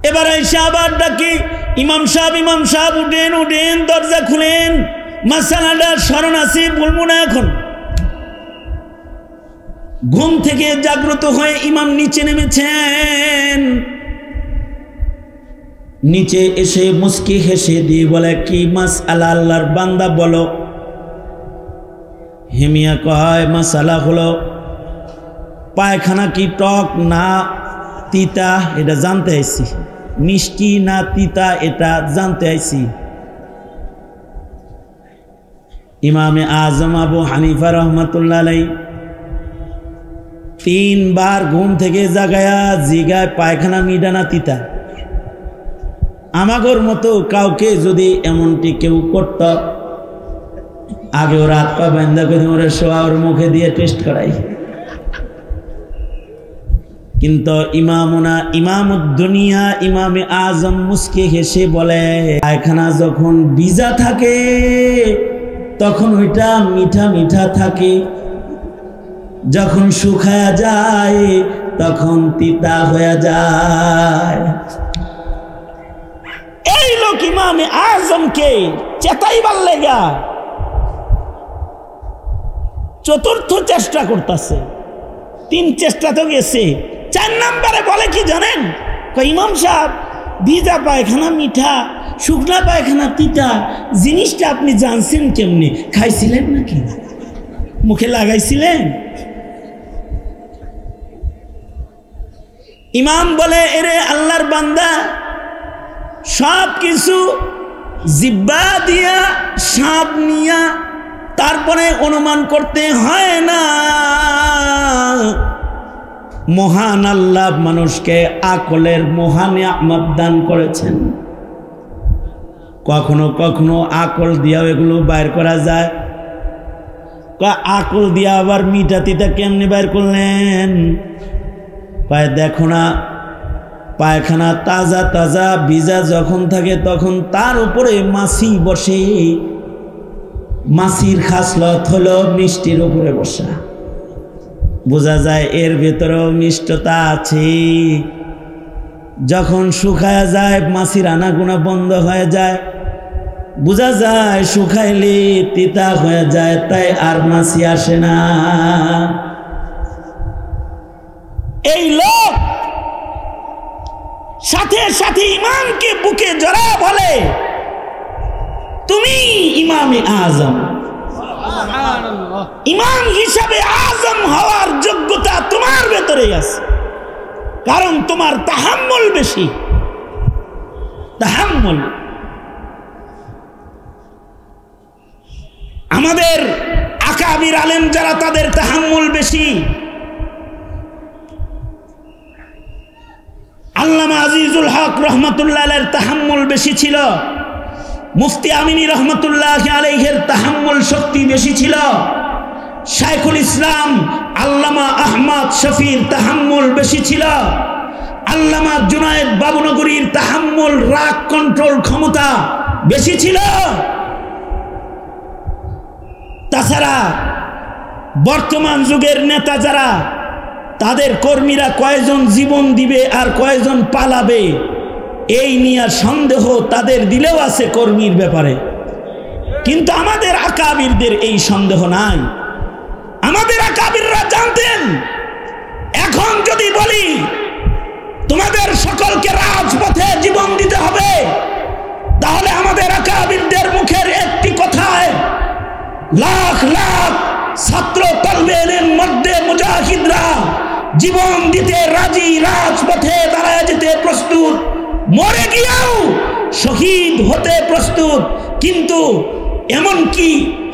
[SPEAKER 2] এবার আইসা আবার ডাকি ইমাম সাহেব উঠেন, দরজা খুলেন, মাসালাটা স্মরণ আছে, বলবো না এখন। ঘুম থেকে জাগ্রত হয়ে ইমাম নিচে নেমেছেন। নিচে এসে মুস্কি হেসে দিয়ে বলে কি মাসআলা আল্লাহর বান্দা বলো। হেমিয়া কয় মাসালা হলো পায়খানা কি টক না তিতা এটা জানতে আইছি, মিষ্টি না তিতা এটা জানতে আইছি। ইমামে আজম আবু হানিফা রহমতুল্লাহ আলাইহি 3 বার ঘুম থেকে জাগায়া জিগায় পায়খানা মিডা না তিতা। আমাগর মতো কাউকে যদি এমনটি কেউ করত, আগে ওর হাত পা বান্ধা করে ওরা শোয়া ওর মুখে দিয়ে টেস্ট করাই। কিন্তু ইমামুদ্দুনিয়া ইমামে আজম মুস্কি হেসে বলে পায়খানা যখন ভিজা থাকে তখন ওইটা মিঠা মিঠা থাকে, যখন শুকায়া যায় তখন তিতা হয়ে যায়। এই লোক ইমামে আজমকে চেতাইবার লেগা 4র্থ চেষ্টা করতেছে। 3 চেষ্টা তো গেছে, 4 নম্বরে বলে কি জানেন? ইমাম সাহেব ভিজা পায়খানা মিঠা, শুকনা পায়খানা তিতা, জিনিসটা আপনি জানছেন কেমনে? খাইছিলেন নাকি? মুখে লাগাইছিলেন? ইমাম বলে এরে আল্লাহর বান্দা, সব কিছু জিব্বা দিয়া স্বাদ নিয়া তারপরে অনুমান করতে হয় না। মহান আল্লাহ মানুষকে আকলের মহান নিয়ামত দান করেছেন। কখনো কখনো আকল দিয়া এগুলো বাইর করা যায়। আকল দিয়া আবার মিঠা তিতা কেমনে বাইর করলেন? দেখো না পায়খানা তাজা তাজা ভিজা যখন থাকে তখন তার উপরে মাছি বসে। মাছির খাসলত হলো মিষ্টির উপরে বসা। বোঝা যায় এর ভেতরেও মিষ্টতা আছে। যখন শুকায় যায় মাছির আনাগোনা বন্ধ হয়ে যায়, বোঝা যায় শুকাইলে তিতা হয়ে যায়, তাই আর মাছি আসে না। এই লোক সাথে সাথে ইমামকে বুকে জড়া বলে, তুমি ইমামে আজম, ইমাম হিসাবে আজম হওয়ার যোগ্যতা তোমার ভেতরে আছে, কারণ তোমার তাহাম্মুল বেশি। তাহাম্মুল আমাদের আকাবির আলেম যারা, তাদের তাহাম্মুল বেশি। আল্লামা আজিজুল হক রহমতুল্লাহ আলাইহির তাহাম্মুল বেশি ছিল। মুফতি আমিনী রহমতুল্লাহ আলাইহির তাহাম্মুল শক্তি বেশি ছিল। শাইখুল ইসলাম আল্লামা আহমদ শফির তাহাম্মুল বেশি ছিল। আল্লামা জুনায়েদ বাবুনগরীর তাহাম্মুল, রাগ কন্ট্রোল ক্ষমতা বেশি ছিল। তাছাড়া বর্তমান যুগের নেতা যারা, তাদের কর্মীরা কয়জন জীবন দিবে আর কয়জন পালাবে, এই নিয়ে সন্দেহ তাদের দিলেও আছে কর্মীর ব্যাপারে। কিন্তু আমাদের আকাবিরদের এই সন্দেহ নাই। আমাদের আকাবিররা জানতেন, এখন যদি বলি তোমাদের সকলকে রাজপথে জীবন দিতে হবে, তাহলে আমাদের আকাবিরদের মুখের একটি কথায় লাখ লাখ ছাত্র তলবের মধ্যে মুজাহিদরা জীবন দিতে রাজি, রাজপথে দাঁড়ায় যেতে প্রস্তুত, মরে গিয়েও শহীদ হতে প্রস্তুত। কিন্তু এমনকি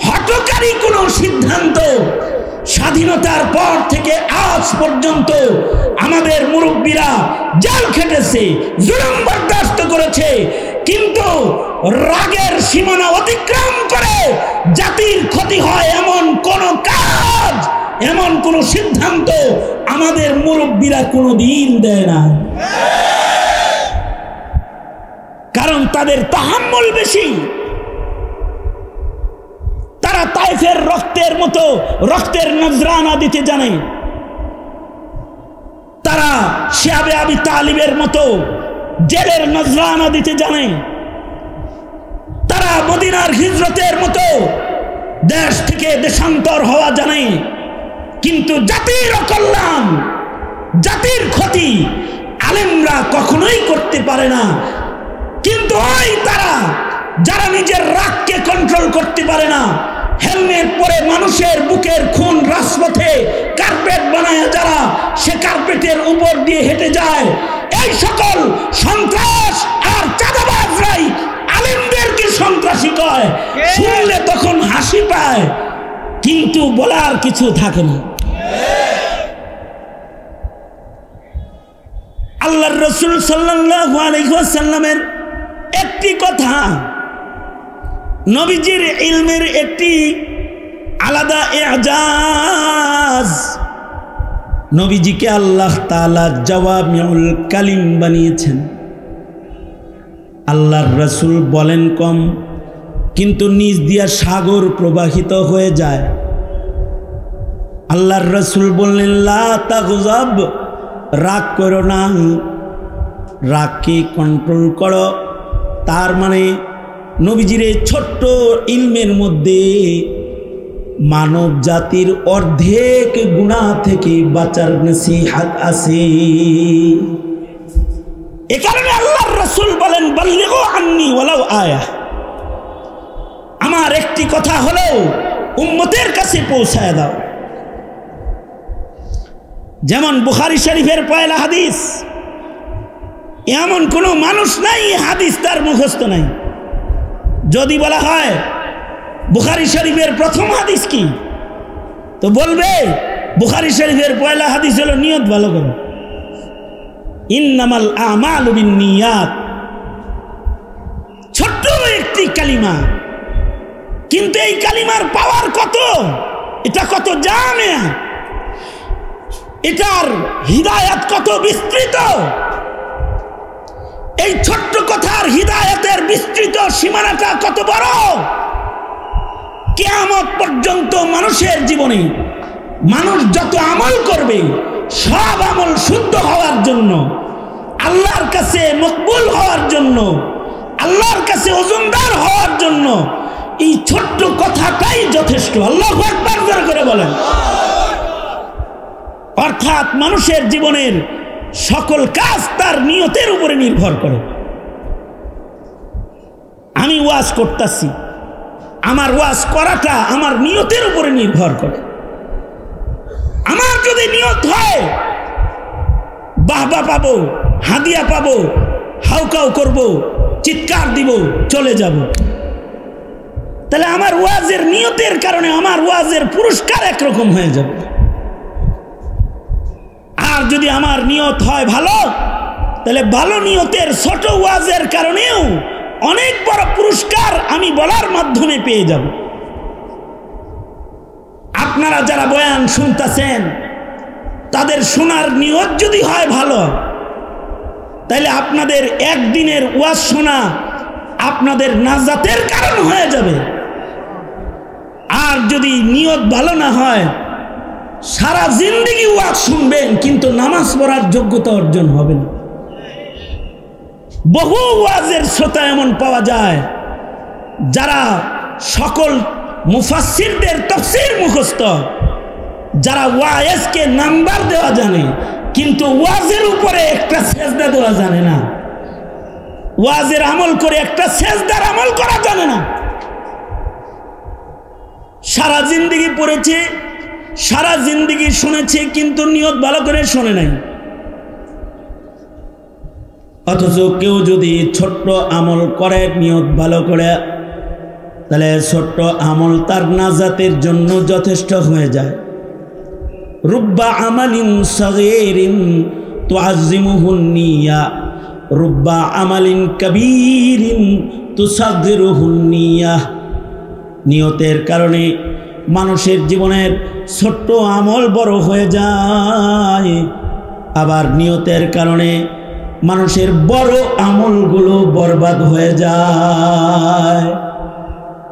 [SPEAKER 2] হঠকারী কোনো সিদ্ধান্ত স্বাধীনতার পর থেকে আজ পর্যন্ত আমাদের মুরব্বীরা জেল খেটেছে, জুলুম বরদাস্ত করেছে, কিন্তু রাগের সীমানা অতিক্রম করে জাতির ক্ষতি হয় এমন কোন কাজ, এমন কোন সিদ্ধান্ত আমাদের মুরব্বীরা কোনোদিন দেয় না। কারণ তাদের তাহাম্মুল বেশি। তারা তায়েফের রক্তের মতো রক্তের নজরানা দিতে জানে। তারা শিহাবে আবি তালিবের মতো জেলের নজরানা দিতে জানে। তারা মদিনার হিজরতের মতো দেশ থেকে দেশান্তর হওয়া জানে। কিন্তু জাতির অকল্যাণ, জাতির ক্ষতি আলেমরা কখনোই করতে পারে না। কিন্তু ওই তারা যারা নিজের রাগকে কন্ট্রোল করতে পারে না, হেলমেট পরে মানুষের বুকের খুন রাজপথে কার্পেট বানায় যারা, সে কার্পেটের উপর দিয়ে হেঁটে যায়, এই সকল সন্ত্রাস আর চাঁদাবাজরাই আলেমদেরকে সন্ত্রাসী কয়। শুনলে তখন হাসি পায়, কিন্তু বলার কিছু থাকে না। আল্লাহর রাসূল সাল্লাল্লাহু আলাইহি ওয়াসাল্লামের একটি কথা, নবীজির ইলমের একটি আলাদা এজাজ। নবীজিকে আল্লাহ তাআলা জাওয়ামিউল কালিম বানিয়েছেন। আল্লাহর রাসূল বলেন কম, কিন্তু নিজ দিয়া সাগর প্রবাহিত হয়ে যায়। আল্লাহর রাসূল বললেন, লা তাগজাব, রাগ করো না, রাগকে কন্ট্রোল করো। তার মানে নবীজির এই ছোট্ট ইলমের মধ্যে মানব জাতির অর্ধেক গুনাহ থেকে বাঁচার নসিহত আছে। এ কারণে আল্লাহর রাসূল বলেন, বাল্লিগু আন্নী ওয়ালাউ আয়া, আমার একটি কথা হলেও উম্মতের কাছে পৌঁছায় দাও। যেমন বুখারী শরীফের পয়লা হাদিস, এমন কোনো মানুষ নাই হাদিস তার মুখস্থ নাই। যদি বলা হয় বুখারী শরীফের প্রথম হাদিস কি, তো বলবে বুখারী শরীফের পয়লা হাদিস হলো নিয়ত ভালো করো, ইন্নামাল আমালু বিন্নিয়াত। ছোট্ট একটি কালিমা, কিন্তু এই কালিমার পাওয়ার কত, এটা কত জামিয়া, এটার হিদায়াত কত বিস্তৃত। এই ছোট্ট কথার হিদায়াতের বিস্তৃত সীমানাটা কত বড়! কিয়ামত পর্যন্ত মানুষের জীবনে মানুষ যত আমল করবে, সব আমল শুদ্ধ হওয়ার জন্য, আল্লাহর কাছে মকবুল হওয়ার জন্য, আল্লাহর কাছে ওজনদার হওয়ার জন্য এই ছোট্ট কথাটাই যথেষ্ট। আল্লাহু আকবার জোরে করে বলেন। অর্থাৎ মানুষের জীবনের সকল কাজ তার নিয়তের উপরে নির্ভর করে। আমি ওয়াজ করতেছি, আমার ওয়াজ করাটা আমার নিয়তের উপরে নির্ভর করে। আমার যদি নিয়ত হয় বাহবা পাবো, হাদিয়া পাবো, হাউকাউ করব, চিৎকার দিব, চলে যাব, তাহলে আমার ওয়াজের নিয়তের কারণে আমার ওয়াজের পুরস্কার একরকম হয়ে যাবে। আর যদি আমার নিয়ত হয় ভালো, তাহলে ভালো নিয়তের ছোট ওয়াজের কারণেও অনেক বড় পুরস্কার আমি বলার মাধ্যমে পেয়ে যাব। আপনারা যারা বয়ান শুনতেছেন, তাদের শোনার নিয়ত যদি হয় ভালো, তাহলে আপনাদের একদিনের ওয়াজ শোনা আপনাদের নাজাতের কারণ হয়ে যাবে। আর যদি নিয়ত ভালো না হয়, সারা জিন্দেগি ওয়াজ শুনবেন কিন্তু নামাজ পড়ার যোগ্যতা অর্জন হবে না। বহু ওয়াজের শ্রোতা এমন পাওয়া যায় যারা সকল মুফাসসিরদের তাফসীর মুখস্থ, যারা ওয়াজকে নাম্বার দেওয়া জানে কিন্তু ওয়াজের উপরে একটা সেজদা দেওয়া জানে না, ওয়াজের আমল করে একটা সেজদার আমল করা জানে না। সারা জিন্দেগি পড়েছে, সারা জিন্দেগি শুনেছে কিন্তু নিয়ত ভালো করে শোনে নাই। অথচ কেউ যদি ছোট্ট আমল করে নিয়ত ভালো করে, তাহলে ছোট্ট আমল তার নাজাতের জন্য যথেষ্ট হয়ে যায়। রুব্বা আমালিন সাগীরিন তুআজ্জিমুহুন নিয়া, রুব্বা আমালিন কাবীরিন তুসাগগিরুহুন নিয়া। নিয়তের কারণে মানুষের জীবনের ছোট্ট আমল বড় হয়ে যায়, আবার নিয়তের কারণে মানুষের বড় আমলগুলো বরবাদ হয়ে যায়।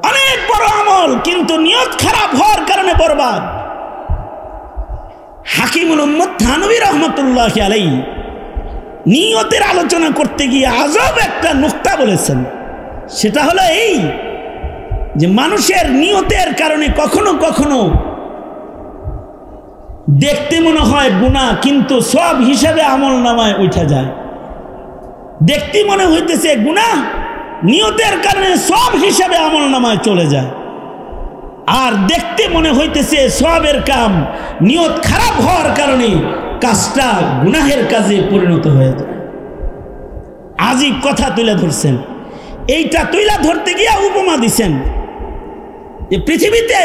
[SPEAKER 2] অনেক বড় আমল কিন্তু নিয়ত খারাপ হওয়ার কারণে বরবাদ। হাকিমুল উম্মত থানভী রহমতুল্লাহি আলাইহি নিয়তের আলোচনা করতে গিয়ে আজব একটা নুকতা বলেছেন। সেটা হলো এই যে মানুষের নিয়তের কারণে কখনো কখনো দেখতে মনে হয় গুনাহ, কিন্তু সব হিসাবে আমল নামায় উঠে যায়। দেখতে মনে হইতেছে গুনাহ, নিয়তের কারণে সব হিসাবে আমল নামায় চলে যায়। আর দেখতে মনে হইতেছে সবের কাম, নিয়ত খারাপ হওয়ার কারণে কাজটা গুনাহের কাজে পরিণত হয়ে যায়। আজই কথা তুলে ধরছেন। এইটা তুলে ধরতে গিয়ে উপমা দিছেন যে পৃথিবীতে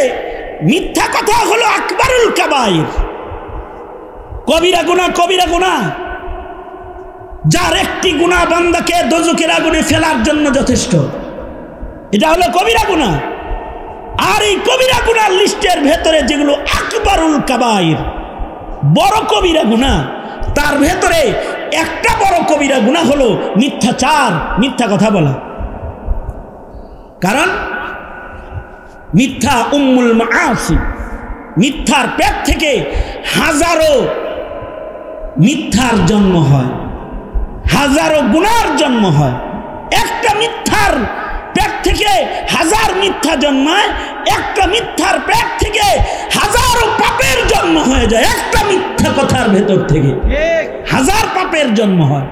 [SPEAKER 2] মিথ্যা কথা হলো আকবারুল কাবাইর, কবিরা গুনাহ, কবিরা গুনাহ, যার একটি গুনাহ বান্দাকে দোজখের আগুনে ফেলার জন্য যথেষ্ট। এটা হলো কবিরা গুনাহ। আর এই কবিরা গুনার লিস্টের ভেতরে যেগুলো আকবারুল কাবাইর, বড় কবিরা গুনাহ, তার ভেতরে একটা বড় কবিরা গুনাহ হলো মিথ্যাচার, মিথ্যা কথা বলা। কারণ মিথ্যা উম্মুল মাআসি, মিথ্যার পেট থেকে হাজারো মিথ্যার জন্ম হয়, হাজারো গুনার জন্ম হয়। একটা মিথ্যার পেট থেকে হাজার মিথ্যা জন্মায়, একটা মিথ্যার পেট থেকে হাজারো পাপের জন্ম হয়ে যায়। একটা মিথ্যা কথার ভেতর থেকে হাজার পাপের জন্ম হয়।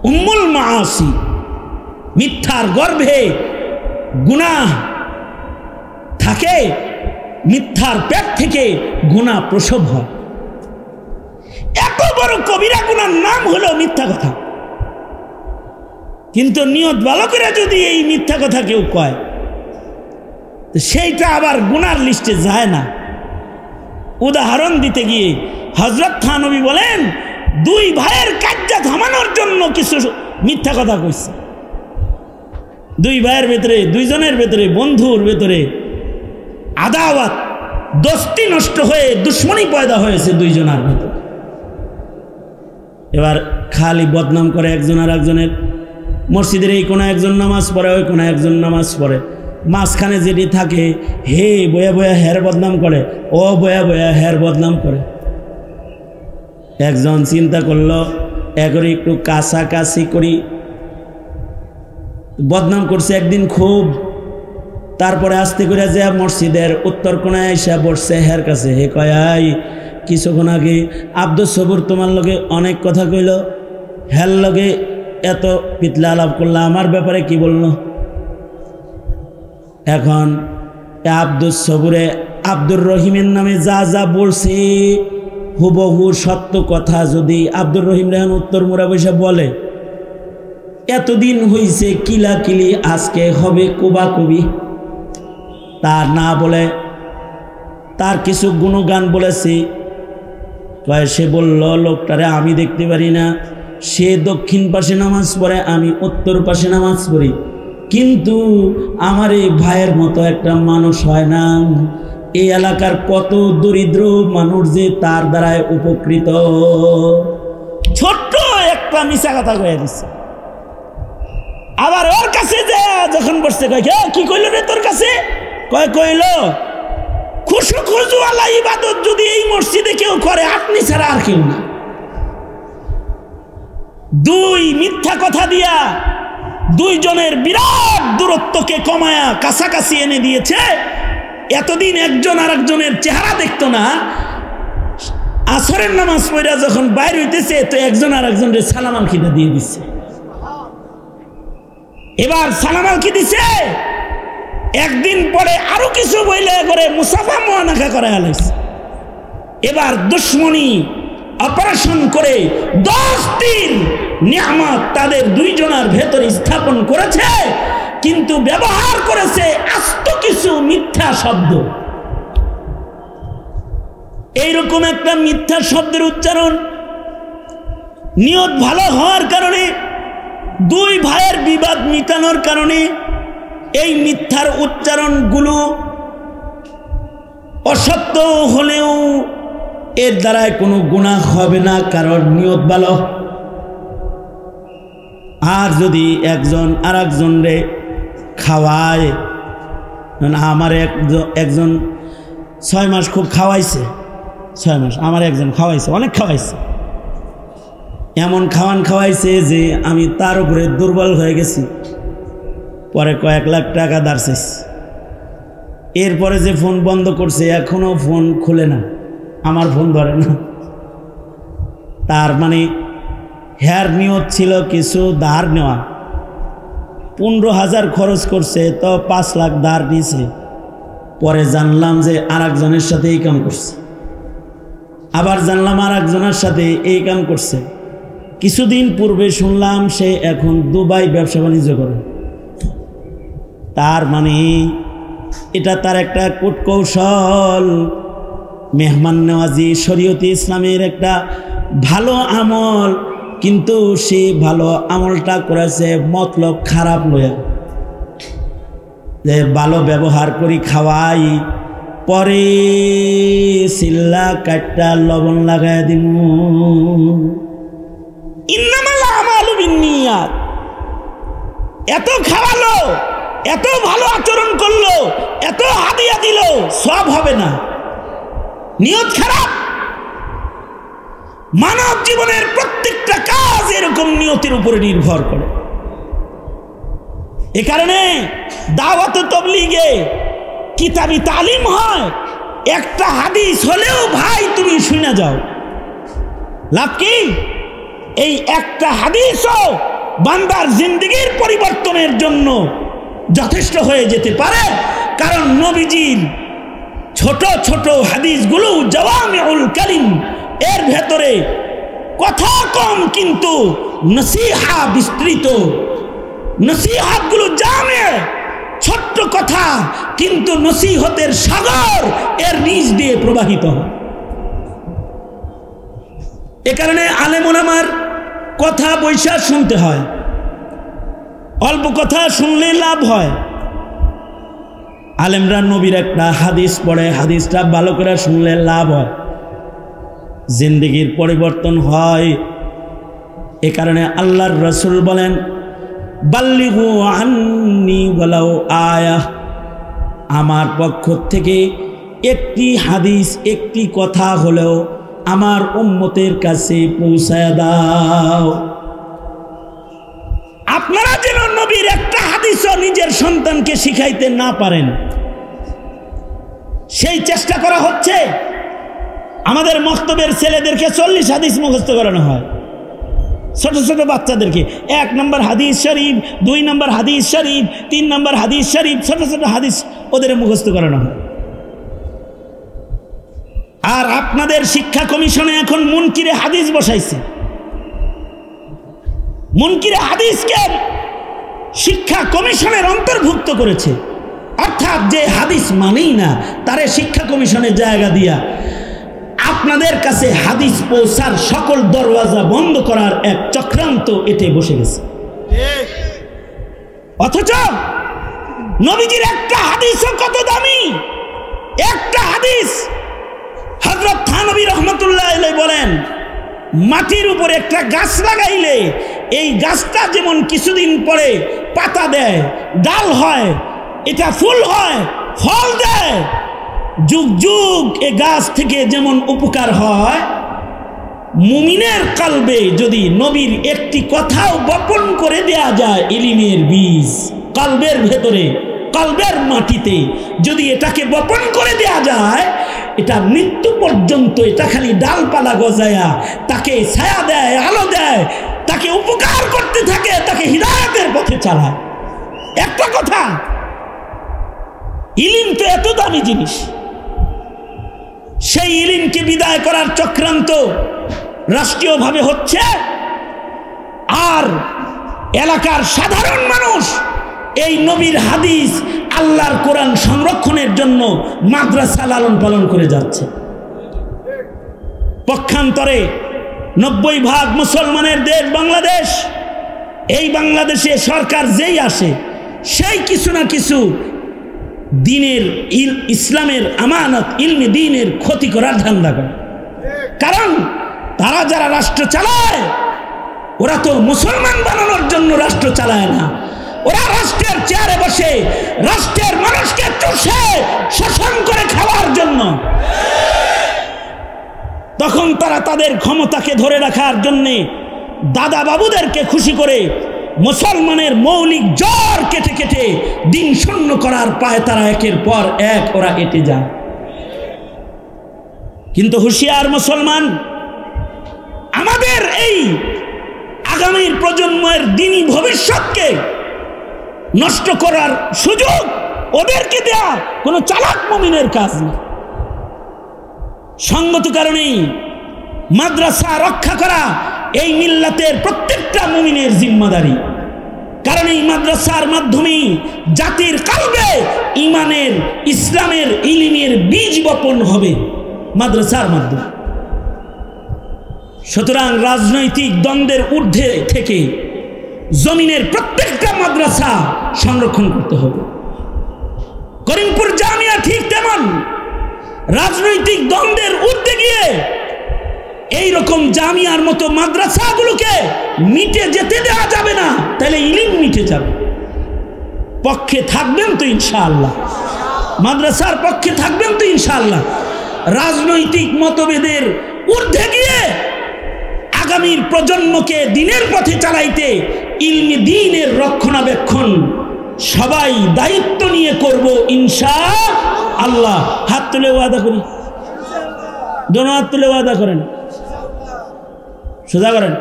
[SPEAKER 2] উম্মুল মাআসি, মিথ্যার গর্ভে গুনাহ থাকে, মিথ্যার পেট থেকে গুনাহ প্রসব হয়। এত বড় কবিরা গুনার নাম হলো মিথ্যা কথা। কিন্তু নিয়ত ভালো করে যদি এই মিথ্যা কথা কেউ কয়, তো সেইটা আবার গুনার লিস্টে যায় না। উদাহরণ দিতে গিয়ে হযরত থানভী বলেন, দুই ভাইয়ের কাজ্জা থামানোর জন্য কিছু মিথ্যা কথা কইছে। দুই ভাইয়ের ভেতরে, দুইজনের ভেতরে, বন্ধুর ভেতরে আদাওয়াত, দোস্তি নষ্ট হয়ে দুশ্মনী পয়দা হয়েছে দুইজনের ভেতরে। এবার খালি বদনাম করে একজন আর একজনের। মসজিদের এই কোনা একজন নামাজ পড়ে, ওই কোনা একজন নামাজ পড়ে, মাঝখানে যেটি থাকে হে বয়া বয়া হের বদনাম করে, ও বয়া বয়া হের বদনাম করে। একজন চিন্তা করলো একরে একটু কাছাকাছি করি, বদনাম করছে একদিন খুব। তারপরে আস্তে করে যে মসজিদের উত্তর কোনায় এসে বসছে হের কাছে। হে কয় কিছুক্ষণ আগে আব্দুল সবুর তোমার লগে অনেক কথা কইল, হের লগে এত পিতলা আলাপ করলো, আমার ব্যাপারে কি বলল? এখন আব্দুল সবুরে আব্দুর রহিমের নামে যা যা বলছে হুবহু সত্য কথা যদি আব্দুর রহিম রেহান উত্তর মোড়া বসে বলে, এতদিন হইছে কিলা কিলি, আজকে হবে কুবা কুবি। তার না বলে তার কিছু গুণগান বলেছি। সে বলল লোকটারে আমি দেখতে পারি না, সে দক্ষিণ পাশে নামাজ পড়ে, আমি উত্তর পাশে নামাজ পড়ি, কিন্তু আমার এই ভাইয়ের মতো একটা মানুষ হয় না। এই এলাকার কত দরিদ্র মানুষ যে তার দ্বারায় উপকৃত। ছোট্ট একটা মিশা কথা কয়ে দিচ্ছে। আবার ওর কাছে যে যখন বসছে কয় কি কইল রে তোর কাছে? কইল খুশু খুশু আল্লাহ ইবাদত যদি এই মসজিদে কেউ করে আপনি ছাড়া আর কেউ না। দুই মিথ্যা কথা দিয়া দুইজনের বিরাট দূরত্বকে কমায়া কাছাকাছি এনে দিয়েছে। এতদিন একজন আর একজনের চেহারা দেখতো না, আসরের নামাজ পড়া যখন বাইরে হইতেছে তো একজন আর একজনের সালাম আলখিদা দিয়ে দিচ্ছে। এবার সালাম আলখি দিছে, একদিন পরে আরো কিছু বইলে করে মুসাফা মোয়ানাকা করা হয়েছে। এবার দুশ্মনী অপারেশন করে 10টির নিয়ামত তাদের দুইজনের ভেতরে স্থাপন করেছে, কিন্তু ব্যবহার করেছে আস্ত কিছু মিথ্যা শব্দ। এইরকম একটা মিথ্যা শব্দের উচ্চারণ নিয়ত ভালো হওয়ার কারণে, দুই ভাইয়ের বিবাদ মিটানোর কারণে এই মিথ্যার উচ্চারণগুলো অসত্য হলেও এর দ্বারায় কোনো গুনাহ হবে না, কারণ নিয়ত ভালো। আর যদি একজন আর একজনরে খাওয়ায়, আমার একজন 6 মাস খুব খাওয়াইছে, 6 মাস আমার একজন খাওয়াইছে, অনেক খাওয়াইছে, এমন খাওয়াইছে যে আমি তার উপরে দুর্বল হয়ে গেছি। পরে কয়েক লাখ টাকা ধার চাইছি। এরপরে যে ফোন বন্ধ করছে, এখনো ফোন খুলে না, আমার ফোন ধরে না। তার মানে হ্যার নিয়ত ছিল কিছু ধার নেওয়া, 15,000 খরচ করছে, তো 5 লাখ ধার নিয়েছে। পরে জানলাম যে আর একজনের সাথে এই কাম করছে, আবার জানলাম আর একজনের সাথে এই কাম করছে। কিছুদিন পূর্বে শুনলাম সে এখন দুবাই ব্যবসা বাণিজ্য করে। তার মানে এটা তার একটা কূটকৌশল, মেহমান নেওয়াজি শরীয়তে ইসলামের একটা ভালো আমল, কিন্তু সে ভালো আমলটা করেছে মতলব খারাপ লয়া, যে ভালো ব্যবহার করি খাওয়াই, পরে সিল্লা কাটটা লবণ লাগায় দিব। ইন্নামাল আমালু বিন্নিয়াত। এত খাওয়ালো, এত ভালো আচরণ করলো, এত হাদিয়া দিল, সব হবে না, নিয়ত খারাপ। মানব জীবনের প্রত্যেকটা কাজ এরকম নিয়তের উপরে নির্ভর করে। এ কারণে দাওয়াত তাবলীগে কিতাবি তালিম হয়, একটা হাদিস হলেও ভাই তুমি শুনে যাও, লাভ কি? এই একটা হাদিসও বান্দার জিন্দেগির পরিবর্তনের জন্য যথেষ্ট হয়ে যেতে পারে। কারণ নবীজির ছোট ছোট হাদিসগুলো জাওয়ামিউল কালিম, এর ভেতরে কথা কম কিন্তু নসিহা বিস্তৃত। নসিহতগুলো জামে, ছোট্ট কথা কিন্তু নসিহতের সাগর এর নিচ দিয়ে প্রবাহিত হয়। এ কারণে আলেম ওলামার কথা বৈশা শুনতে হয়, অল্প কথা শুনলে লাভ হয়। আলেমরা নবীর একটা হাদিস পড়ে, হাদিসটা ভালো করে শুনলে লাভ হয়, জিন্দেগির পরিবর্তন হয়। এ কারণে আল্লাহর রাসূল বলেন, বাল্লিগু আন্নি ওয়ালাউ আয়া, আমার পক্ষ থেকে একটি হাদিস, একটি কথা হলেও আমার উম্মতের কাছে পৌঁছায় দাও। আপনারা যেন নবীর একটা হাদিসও নিজের সন্তানকে শিখাইতে না পারেন, সেই চেষ্টা করা হচ্ছে। আমাদের মক্তবের ছেলেদেরকে 40 হাদিস মুখস্থ করানো হয়, ছোট ছোট বাচ্চাদেরকে 1 নম্বর হাদিস শরীফ, 2 নম্বর হাদিস শরীফ, 3 নম্বর হাদিস শরীফ, ছোট ছোট হাদিস ওদের মুখস্থ করানো হয়। আর আপনাদের শিক্ষা কমিশনে এখন মুনকিরে হাদিস বসাইছে। মুনকিরে হাদিসকে শিক্ষা কমিশনের অন্তর্ভুক্ত করেছে, অর্থাৎ যে হাদিস মানেই না তারে শিক্ষা কমিশনের জায়গা দিয়া আপনাদের কাছে হাদিস পৌঁছার সকল দরওয়াজা বন্ধ করার এক চক্রান্ত এতে বসে গেছে। অথচ নবীজির একটা হাদিসও কত দামি। একটা হাদিস হযরত থানবী রাহমাতুল্লাহ আলাইহি বলেন, মাটির উপরে একটা গাছ লাগাইলে এই গাছটা যেমন কিছুদিন পরে পাতা দেয়, ডাল হয়, এটা ফুল হয়, ফল দেয়, যুগ যুগ এ গাছ থেকে যেমন উপকার হয়, মুমিনের কলবে যদি নবীর একটি কথাও বপন করে দেয়া যায়, ইলমের বীজ কলবের ভেতরে, কলবের মাটিতে যদি এটাকে বপন করে দেয়া যায়, এটা মৃত্যু পর্যন্ত এটা খালি ডালপালা গজায়া তাকে ছায়া দেয়, আলো দেয়, তাকে উপকার করতে থাকে, তাকে হিদায়াতের পথে চালায়। একটা কথা, ইলম তো এত দামি জিনিস, সেই ইলমকে বিদায় করার চক্রান্ত রাষ্ট্রীয়ভাবে হচ্ছে। আর এলাকার সাধারণ মানুষ এই নবীর হাদিস, আল্লাহর কোরআন সংরক্ষণের জন্য মাদ্রাসা লালন পালন করে যাচ্ছে। পক্ষান্তরে 90% মুসলমানের দেশ বাংলাদেশ। এই বাংলাদেশে সরকার যেই আসে সেই কিছু না কিছু দিনের ইসলামের আমানত, ইলমে দ্বীনের ক্ষতি করার ধান্দা করে। কারণ তারা যারা রাষ্ট্র চালায়, ওরা তো মুসলমান বানানোর জন্য রাষ্ট্র চালায় না, ওরা রাষ্ট্রের চেয়ারে বসে রাষ্ট্রের মানুষকে চুষে শোষণ করে খাওয়ার জন্য। তখন তারা তাদের ক্ষমতাকে ধরে রাখার জন্যে দাদা বাবুদেরকে খুশি করে মুসলমানের মৌলিক জ্বর কেটে কেটে দিন শূন্য করার পায় তারা একের পর এক ওরা এঁটে যায়। কিন্তু হুঁশিয়ার মুসলমান, আমাদের এই আগামীর প্রজন্মের দিনী ভবিষ্যৎকে নষ্ট করার সুযোগ ওদেরকে দেয়া কোনো চালাক মুমিনের কাজ না। সঙ্গত কারণেই মাদ্রাসা রক্ষা করা এই মিল্লাতের প্রত্যেকটা মুমিনের জিম্মাদারি। কারণ এই মাদ্রাসার মাধ্যমে জাতির কলবে ঈমানের, ইসলামের, ইলমের বীজ বপন হবে মাদ্রাসার মাধ্যমে। সুতরাং রাজনৈতিক দ্বন্দ্বের ঊর্ধ্বে থেকে জমিনের প্রত্যেকটা মাদ্রাসা সংরক্ষণ করতে হবে। করিমপুর জামিয়া ঠিক তেমন রাজনৈতিক দ্বন্দ্বের ঊর্ধ্বে গিয়ে এই রকম জামিয়ার মতো মাদ্রাসাগুলোকে মিটে যেতে দেওয়া যাবে না, তাহলে ইলম মিটে যাবে। পক্ষে থাকবেন তো ইনশাআল্লাহ, মাদ্রাসার পক্ষে থাকবেন তো ইনশাআল্লাহ। রাজনৈতিক মতভেদের ঊর্ধ্বে গিয়ে আগামীর প্রজন্মকে দিনের পথে চালাইতে ইলমে দ্বীনের রক্ষণাবেক্ষণ সবাই দায়িত্ব নিয়ে করব ইনশাআল্লাহ। হাত তুলে ওয়াদা করি, দোনো হাত তুলে ওয়াদা করেন, সোজা করেন,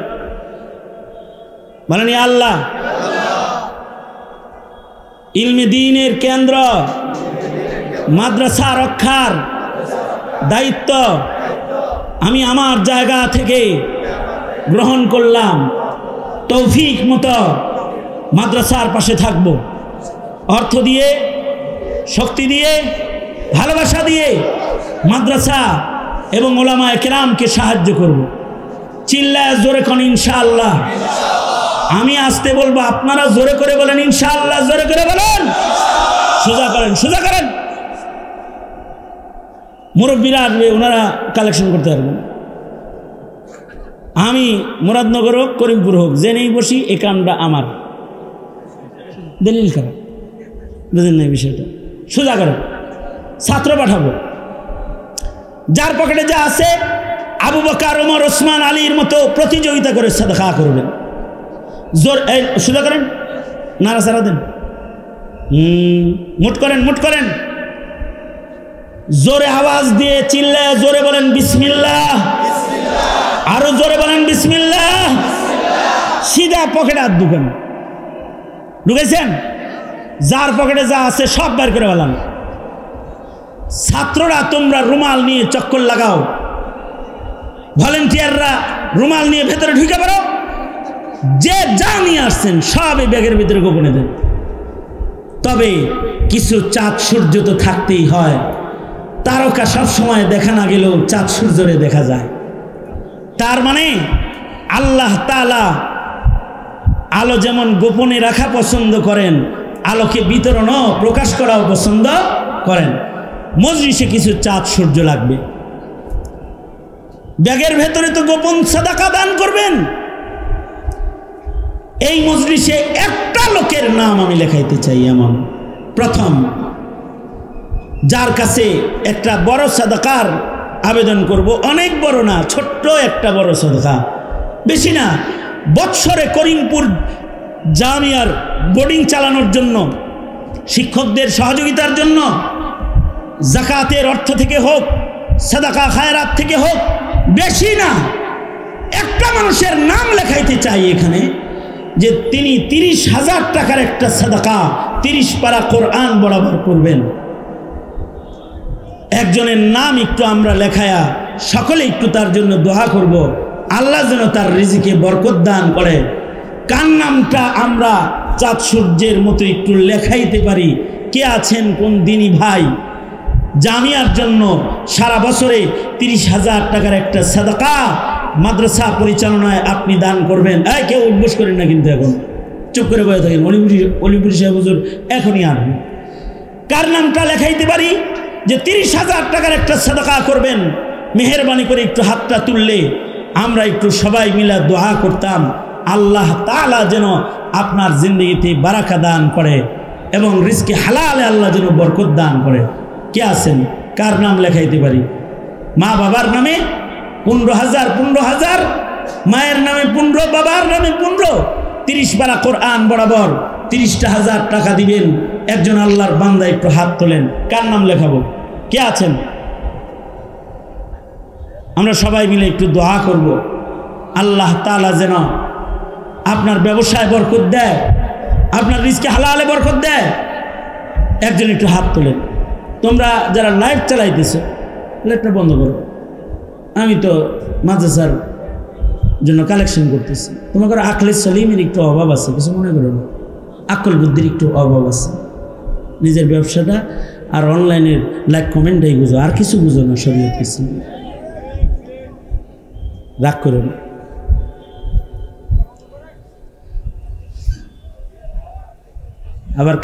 [SPEAKER 2] বলেন আল্লাহ। ইলমে দ্বীনের কেন্দ্র মাদ্রাসা রক্ষার দায়িত্ব আমি আমার জায়গা থেকে গ্রহণ করলাম। তৌফিক মতো মাদ্রাসার পাশে থাকব, অর্থ দিয়ে, শক্তি দিয়ে, ভালোবাসা দিয়ে মাদ্রাসা এবং ওলামায়ে কেরামকে সাহায্য করব। চিল্লায় জোরে কোন ইনশাআল্লাহ। আমি আসতে বলবো, আপনারা জোরে করে বলেন ইনশাআল্লাহ, জোরে করে বলেন, সোজা করেন, সোজা করেন। মুরব্বীরা আসবে, ওনারা কালেকশন করতে পারবেন। আমি মুরাদনগর হোক করিমপুর হোক জেনেই বসি এ কামটা আমার, দলিল খারাপ, বুঝেন না বিষয়টা, সোজা করো, ছাত্র পাঠাবো, যার পকেটে যা আছে আবু বকর ওমর ওসমান আলীর মতো প্রতিযোগিতা করে সাদাকা করবেন। জোর সোজা করেন, নাড়াচাড়া দেন, মুট করেন, মুট করেন, জোরে আওয়াজ দিয়ে চিল্লায় জোরে বলেন বিসমিল্লাহ, আরো জোরে বলেন বিসমিল্লাহ। সিধা পকেটে হাত ঢুকেন, ঢুকেছেন, যার পকেটে যা আছে সব বের করে বললাম। ছাত্ররা তোমরা রুমাল নিয়ে চক্কর লাগাও, ভলেন্টিয়াররা রুমাল নিয়ে ভেতরে ঢুকে পড়ো, যে যা নিয়ে আসছেন সব এই ব্যাগের ভিতরে গোপনে দেন। তবে কিছু চাঁদ সূর্য তো থাকতেই হয়, তারকা সব সময় দেখা না গেলেও চাঁদ সূর্যরে দেখা যায়। তার মানে আল্লাহ তাআলা আলো যেমন গোপনে রাখা পছন্দ করেন, আলোকে বিতরণও প্রকাশ করাও পছন্দ করেন। মজলিসে কিছু চাঁদ সূর্য লাগবে, ব্যাগের ভেতরে তো গোপন সাদাকা দান করবেন। এই মজলিসে একটা লোকের নাম আমি লেখাইতে চাই, এমন প্রথম যার কাছে একটা বড় সাদাকার আবেদন করব, অনেক বড় না, ছোট্ট একটা বড় সাদাকা, বেশি না, বৎসরে করিমপুর জামিয়ার বোর্ডিং চালানোর জন্য, শিক্ষকদের সহযোগিতার জন্য, যাকাতের অর্থ থেকে হোক, সাদাকা খায়রাত থেকে হোক, বেশি না, একটা মানুষের নাম লেখাইতে চাই এখানে, যে তিনি 30,000 টাকার একটা সাদাকা 30 পারা কোরআন বরাবর করবেন। একজনের নাম একটু আমরা লেখায়া সকলে একটু তার জন্য দোয়া করব, আল্লাহ যেন তার রিজিকে বরকত দান করে। কার নামটা আমরা চাঁদ সূর্যের মতো একটু লেখাইতে পারি? কে আছেন কোন দিনই ভাই জামিয়ার জন্য সারা বছরে 30,000 টাকার একটা সাদাকা মাদ্রাসা পরিচালনায় আপনি দান করবেন? কেউ উদ্বোস করেন না কিন্তু, এখন চুপ করে বসে থাকেন, অলিপুরি সাহেব হুজুর এখনই আসবেন। কার নামটা লেখাইতে পারি যে 30,000 টাকার একটা সাদাকা করবেন? মেহেরবানি করে একটু হাতটা তুললে আমরা একটু সবাই মিলে দোয়া করতাম, আল্লাহ তাআলা যেন আপনার জিন্দগিতে বারাকা দান করে এবং রিজকে হালালে আল্লাহ যেন বরকত দান করে। কে আছেন কার নাম লেখাইতে পারি? মা বাবার নামে 15,000, মায়ের নামে 15, বাবার নামে 15, 30 পারা কোরআন বরাবর 30,000 টাকা দিবেন। একজন আল্লাহর বান্দা একটু হাত তোলেন, কার নাম লেখাবো? কে আছেন? আমরা সবাই মিলে একটু দোয়া করব, আল্লাহ তাআলা যেন আপনার ব্যবসায় বরকত দেয়, আপনার রিজকে হালালে বরকত দেয়। একজন একটু হাত তোলেন। তোমরা যারা লাইভ চালাইতেছ লাইভটা বন্ধ করো, আমি তো মাদ্রাসার জন্য কালেকশন করতেছি। তোমাকে আকলে সলিমের একটু অভাব আছে, কিছু মনে করো না, আকল বুদ্ধির একটু অভাব আছে। নিজের ব্যবসাটা আর অনলাইনের লাইক কমেন্টটাই বুঝো, আর কিছু বুঝো না, শরীয়ত কিছু রাগ করো না। আবার